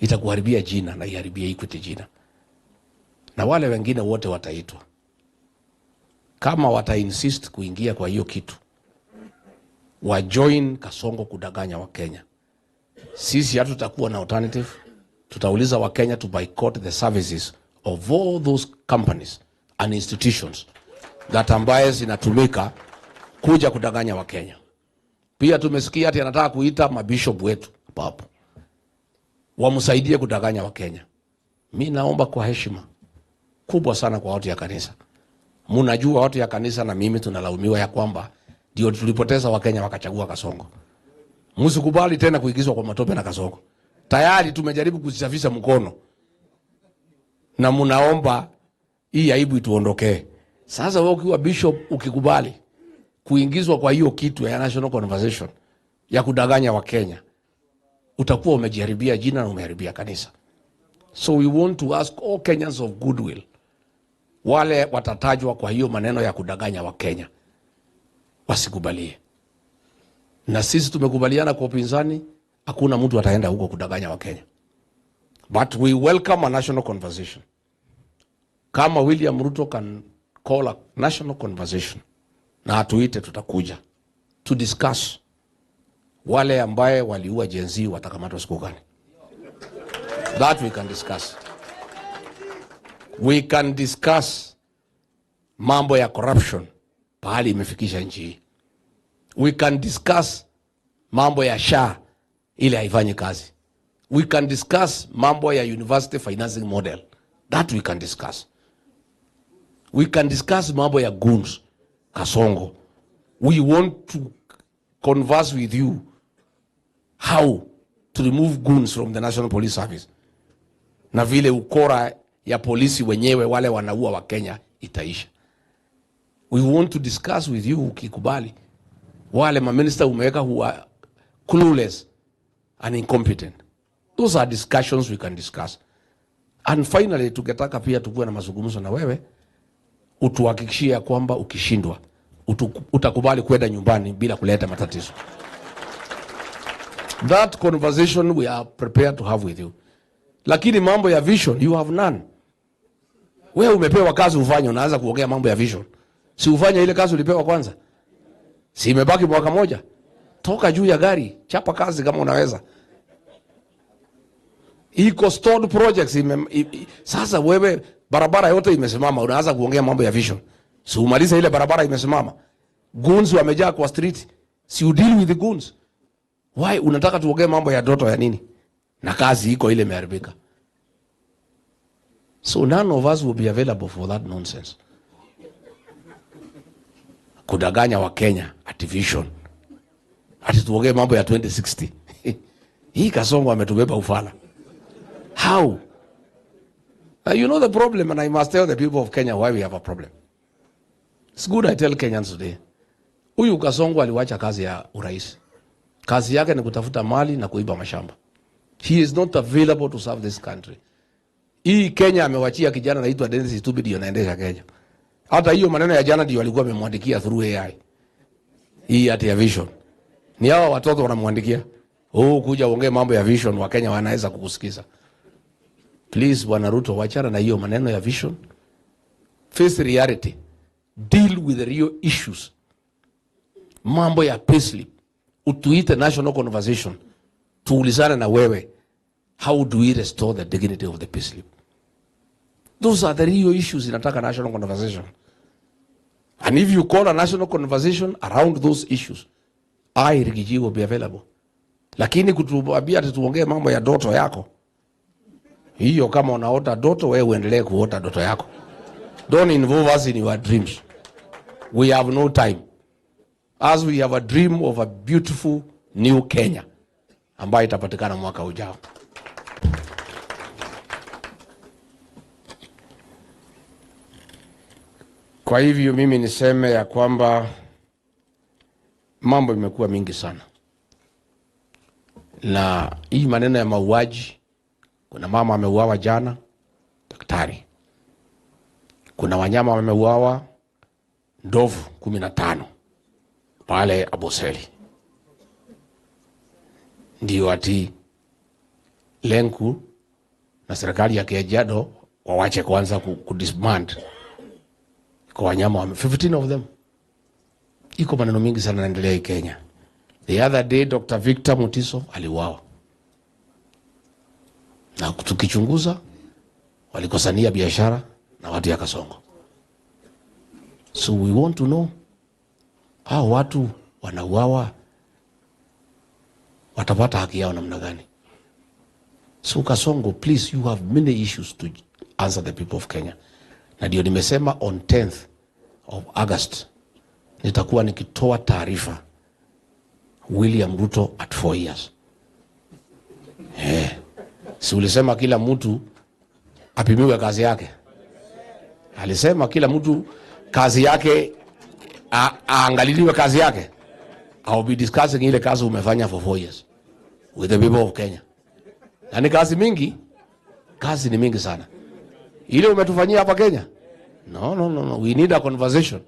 Itakuharibia jina na iharibia Equity jina. Na wale wengine wote wataitwa. Kama wata-insist kuingia kwa hiyo kitu, wajoin Kasongo kudanganya Wakenya. Sisi hatutakuwa na alternative. Tutauliza Wakenya to boycott the services of all those companies and institutions that ambaye zinatumika kuja kudanganya Wakenya. Pia tumesikia ati anataka kuita mabishop wetu hapo wamsaidie kudanganya Wakenya. Mimi naomba kwa heshima kubwa sana kwa watu ya kanisa. Mnajua watu ya kanisa na mimi tunalaumiwa ya kwamba ndio tulipoteza Wakenya wakachagua Kasongo. Msikubali tena kuigizwa kwa matope na Kasongo. Tayari tumejaribu kusafisha mkono. Na mnaomba hii aibu ituondokee. Sasa wewe ukiwa bishop ukikubali kuingizwa kwa hiyo kitu ya national conversation ya kudanganya Wakenya, utakuwa umejiharibia jina na umeharibia kanisa. So we want to ask all Kenyans of goodwill, wale watatajwa kwa hiyo maneno ya kudanganya Wakenya, wasikubalie. Na sisi tumekubaliana kwa upinzani, hakuna mtu ataenda huko kudanganya Wakenya. But we welcome a national conversation. Kama William Ruto can call a national conversation, na atuite tutakuja to discuss wale ambaye waliua Gen Z watakamatwa siku gani. That we can discuss. We can discuss mambo ya corruption pahali imefikisha nchi hii. We can discuss mambo ya SHA ili haifanyi kazi. We can discuss mambo ya university financing model. That we can discuss. We can discuss mambo ya goons, Kasongo. We want to converse with you how to remove goons from the National Police Service. Na vile ukora ya polisi wenyewe wale wanaua wa Kenya itaisha. We want to discuss with you ukikubali. Wale minister umeweka who are clueless and incompetent. Those are discussions we can discuss. And finally, tukitaka pia tukue na mazungumzo na wewe, utuhakikishia kwamba ukishindwa, utakubali kwenda nyumbani bila kuleta matatizo. That conversation we are prepared to have with you. Lakini mambo ya vision, you have none. Wewe umepewa kazi ufanye, unaanza kuongea mambo ya vision. Si ufanye ile kazi ulipewa kwanza. Si imebaki mwaka moja. Toka juu ya gari, chapa kazi kama unaweza. Iko stored projects sasa wewe barabara yote imesimama, unaanza kuongea mambo ya vision. Si umaliza ile barabara imesimama. Goons wamejaa kwa street. Si you deal with the goons. Why unataka tuongee mambo ya doto ya nini? Na kazi iko ile imeharibika. So none of us will be available for that nonsense. Kudanganya wa Kenya at vision. Ati tuongee mambo ya 2060. Hii Kasongo ametubeba ufala. How? You know the problem, and I must tell the people of Kenya why we have a problem. It's good I tell Kenyans today. Huyu Kasongo aliwacha kazi ya urais. Kazi yake ni kutafuta mali na kuiba mashamba. He is not available to serve this country. Hii Kenya amewachia kijana anaitwa Dennis Stupid ndio anaendesha Kenya. Hata hiyo maneno ya jana ndio walikuwa wamemwandikia through AI. Hii ati ya vision. Ni hao watoto wanamwandikia. Kuja uongee mambo ya vision, wa Kenya wanaweza kukusikiza. Please Bwana Ruto, wachana na hiyo maneno ya vision. Face reality. Deal with the real issues. Mambo ya payslip. Utuite national conversation. Tuulizane na wewe. How do we restore the dignity of the payslip? Those are the real issues inataka national conversation. And if you call a national conversation around those issues, I, Rigathi, will be available. Lakini kutuambia tuongee mambo ya doto yako. Hiyo kama unaota doto, wewe uendelee kuota doto yako. Don't involve us in your dreams. We have no time. As we have a dream of a beautiful new Kenya ambayo itapatikana mwaka ujao. Kwa hivyo mimi niseme ya kwamba mambo imekuwa mingi sana. Na hii maneno ya mauaji, kuna mama ameuawa jana, daktari. Kuna wanyama wameuawa, ndovu 15 pale Aboseli. Ndio ati Lenku na serikali ya Kajiado wawache kwanza kudisband kwa wanyama 15 of them. Iko maneno mingi sana yanaendelea Kenya. The other day Dr. Victor Mutiso aliuawa. Na tukichunguza walikosania biashara na watu ya Kasongo. So we want to know hao watu wanauawa watapata haki yao namna gani? So Kasongo, please, you have many issues to answer the people of Kenya. Na ndio nimesema on 10th of August nitakuwa nikitoa taarifa William Ruto at 4 years. Si ulisema kila mtu apimiwe kazi yake? Alisema kila mtu kazi yake aangaliliwe kazi yake. I'll be discussing ile kazi umefanya for 4 years with the people of Kenya. Na ni kazi mingi. Kazi ni mingi sana. Ile umetufanyia hapa Kenya? No. We need a conversation.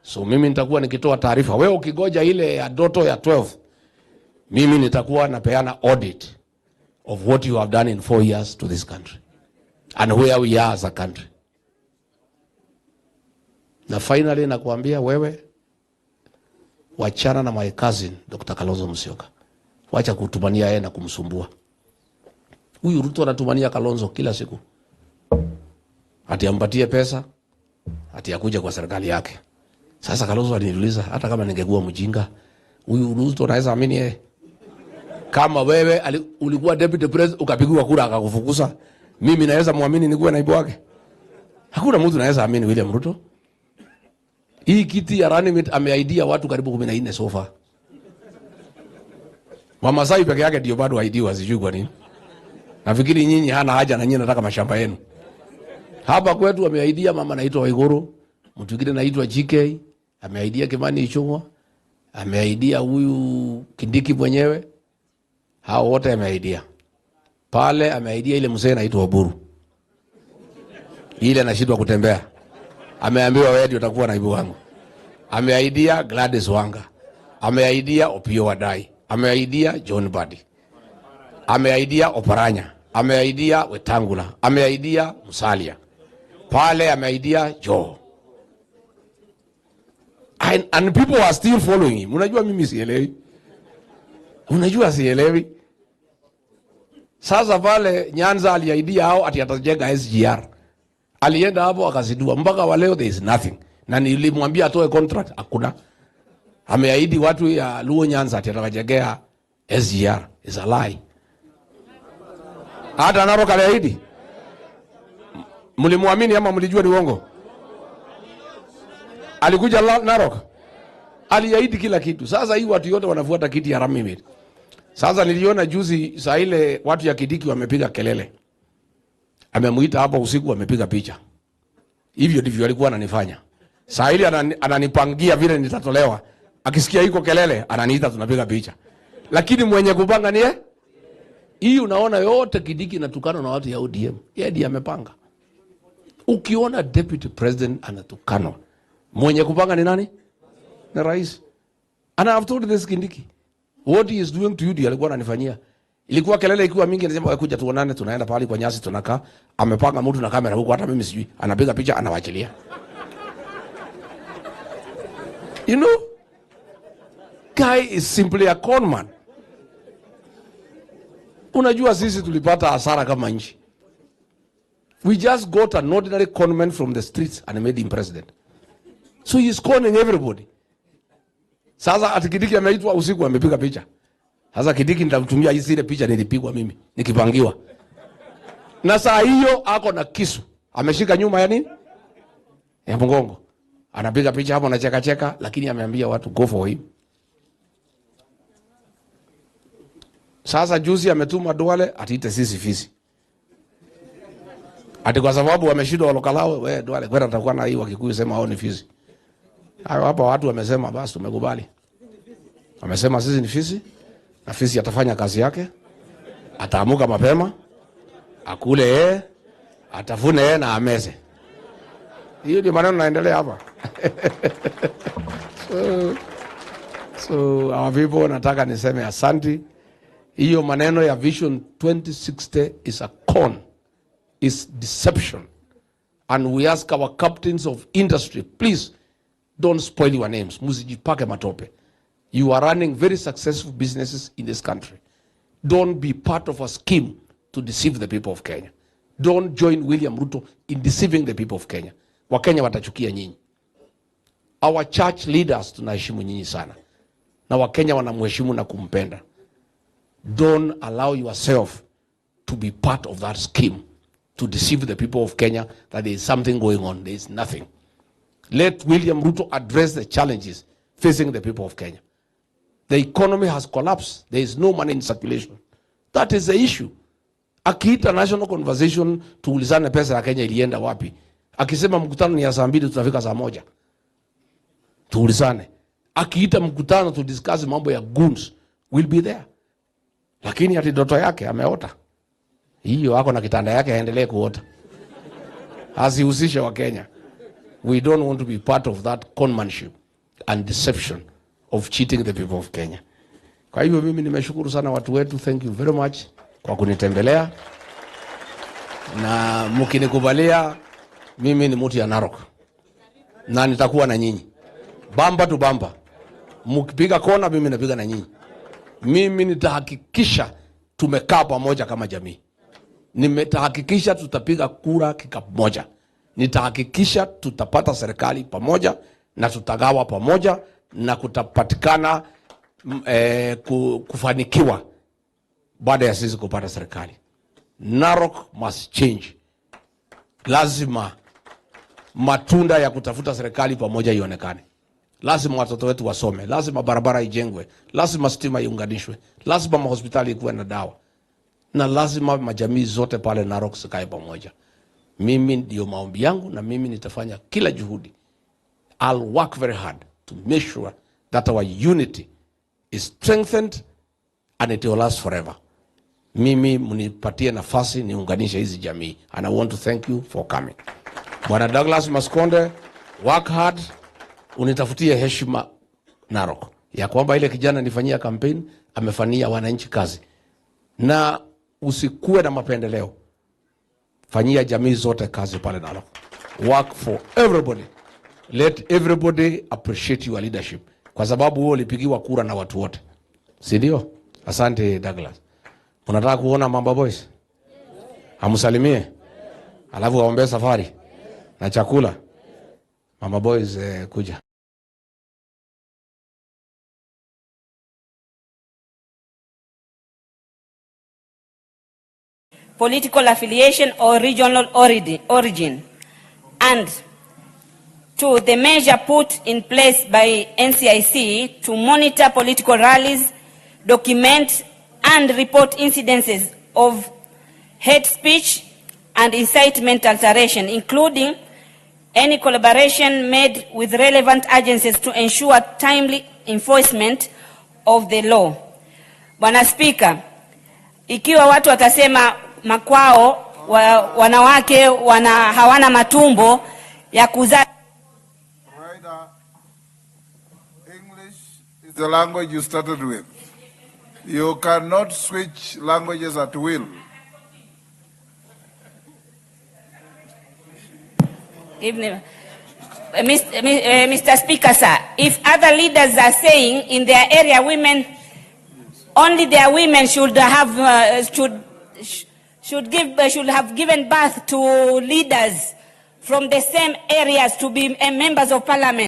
So mimi nitakuwa nikitoa taarifa. Wewe ukigoja ile ya doto ya 12, mimi nitakuwa napeana audit of what you have done in 4 years to this country and where we are as a country. Na finally nakuambia wewe, wachana na my cousin Dr. Kalonzo Musyoka. Wacha kutumania yeye na kumsumbua. Huyu Ruto anatumania Kalonzo kila siku. Ati ampatie pesa, ati akuje kwa serikali yake. Sasa Kalonzo aliniuliza, hata kama ningekuwa mjinga, huyu Ruto anaweza amini yeye? Kama wewe ulikuwa deputy president ukapigiwa kura akakufukuza, mimi naweza muamini nikuwe naibu wake? Hakuna mtu anaweza amini William Ruto. Hii kiti ya running mate ameaidia watu karibu 14 so far. Wamasai peke yake ndio bado aidiwa, sijui kwa nini. Nafikiri nyinyi hana haja na nyinyi nataka mashamba yenu. Hapa kwetu ameaidia mama anaitwa Waiguru, mtu mwingine anaitwa GK, ameaidia Kimani Ichung'wa, ameaidia huyu Kindiki mwenyewe. Hao wote ameaidia. Pale ameaidia ile mzee anaitwa Oburu. Ile anashindwa kutembea. Ameambiwa wewe ndio utakuwa naibu wangu. Ameaidia Gladys Wanga. Ameaidia Opiyo Wadai. Ameaidia John Badi. Ameaidia Oparanya. Ameaidia Wetangula. Ameaidia Musalia. Pale ameaidia Joe. And people are still following him. Unajua mimi sielewi. Unajua sielewi. Sasa pale Nyanza aliaidia hao ati atajenga SGR. Alienda hapo akazidua. Mpaka wa leo there is nothing. Na nilimwambia atoe contract, hakuna. Ameahidi watu ya Luo Nyanza ati atakajengea SGR. Is a lie. Hata Narok aliahidi. Mlimuamini ama mlijua ni uongo? Alikuja Narok. Aliahidi kila kitu. Sasa hii watu yote wanafuata kiti ya Ramimir. Sasa niliona juzi saa ile watu ya Kidiki wamepiga kelele. Amemuita hapo usiku wamepiga picha. Hivyo ndivyo alikuwa ananifanya. Saa ile ananipangia vile nitatolewa. Akisikia hiko kelele ananiita tunapiga picha. Lakini mwenye kupanga ni yeye. Hii unaona yote Kidiki inatukana na watu ya ODM. Yeye ndiye amepanga. Ukiona deputy president anatukana, mwenye kupanga ni nani? Ni rais. And I have told this Kindiki, what he is doing to you ndiye alikuwa ananifanyia. Ilikuwa kelele ikiwa mingi anasema kuja tuonane, tunaenda pale kwa nyasi tunakaa, amepanga mtu na kamera huko hata mimi sijui, anapiga picha anawachilia. You know, guy is simply a con man. Unajua sisi tulipata hasara kama nchi. We just got an ordinary conman from the streets and made him president. So he is conning everybody. Sasa ati Kidiki ameitwa usiku amepiga picha. Sasa Kidiki nitamtumia ile picha nilipigwa mimi, nikipangiwa. Na saa hiyo ako na kisu. Ameshika nyuma ya nini? Ya mgongo. Anapiga picha hapo anacheka cheka, lakini ameambia watu go for him. Sasa juzi ametuma Duale atiite sisi fisi. Ati kwa sababu wameshindwa walokalao, wewe Duale kwenda atakuwa na hii Wakikuyu sema hao ni fisi. Hayo hapa watu wamesema basi tumekubali. Wamesema sisi ni fisi na fisi atafanya kazi yake. Ataamuka mapema, akule yeye, atafune yeye na ameze. Hiyo ndio maneno yanaendelea hapa. So our people nataka niseme asante. Hiyo maneno ya Vision 2060 is a con. Is deception. And we ask our captains of industry, please don't spoil your names. Musijipake matope. You are running very successful businesses in this country. Don't be part of a scheme to deceive the people of Kenya. Don't join William Ruto in deceiving the people of Kenya. Wakenya watachukia nyinyi. Our church leaders tunaheshimu nyinyi sana. Na Wakenya wanamheshimu na kumpenda. Don't allow yourself to be part of that scheme to deceive the people of Kenya that there is something going on. There is nothing. Let William Ruto address the challenges facing the people of Kenya. The economy has collapsed. There is no money in circulation. That is the issue. Akiita national conversation, tuulizane pesa ya Kenya ilienda wapi. Akisema mkutano ni ya saa 2 tutafika saa 1. Tuulizane. Akiita mkutano to discuss mambo ya goons, will be there. Lakini ati ndoto yake ameota. Hiyo ako na kitanda yake aendelee kuota. Asihusishe wa Kenya. We don't want to be part of that conmanship and deception of cheating the people of Kenya. Kwa hivyo mimi nimeshukuru sana watu wetu. Thank you very much kwa kunitembelea. Na mkinikubalia mimi ni mtu ya Narok. Na nitakuwa na nyinyi. Bamba tu bamba. Mkipiga kona mimi napiga na nyinyi. Mimi nitahakikisha tumekaa pamoja kama jamii. Nitahakikisha tutapiga kura kikapu moja. Nitahakikisha tutapata serikali pamoja na tutagawa pamoja na kutapatikana kufanikiwa baada ya sisi kupata serikali. Narok must change. Lazima matunda ya kutafuta serikali pamoja ionekane. Lazima watoto wetu wasome, lazima barabara ijengwe, lazima stima iunganishwe, lazima mahospitali ikuwe na dawa, na lazima majamii zote pale Narok sikae pamoja. Mimi ndio maombi yangu, na mimi nitafanya kila juhudi. I'll work very hard to make sure that our unity is strengthened and it will last forever. Mimi mnipatie nafasi niunganishe hizi jamii, and I want to thank you for coming. Bwana Douglas Maskonde, work hard, unitafutie heshima Narok ya kwamba ile kijana nifanyia campaign amefanyia wananchi kazi, na usikuwe na mapendeleo. Fanyia jamii zote kazi pale Narok. Work for everybody. Let everybody appreciate your leadership, kwa sababu wewe ulipigiwa kura na watu wote, si ndio? Asante Douglas. Unataka kuona Mamba Boys? Hamsalimie. Alafu waombe safari na chakula. Mamba Boys kuja. Political affiliation or regional origin, and to the measure put in place by NCIC to monitor political rallies, document and report incidences of hate speech and incitement alteration, including any collaboration made with relevant agencies to ensure timely enforcement of the law. Bwana Speaker, ikiwa watu watasema makwao wanawake hawana matumbo ya kuzaa. English is the language you started with. You cannot switch languages at will. Mr. Speaker, sir, if other leaders are saying in their area women, only their women should have should have given birth to leaders from the same areas to be members of parliament.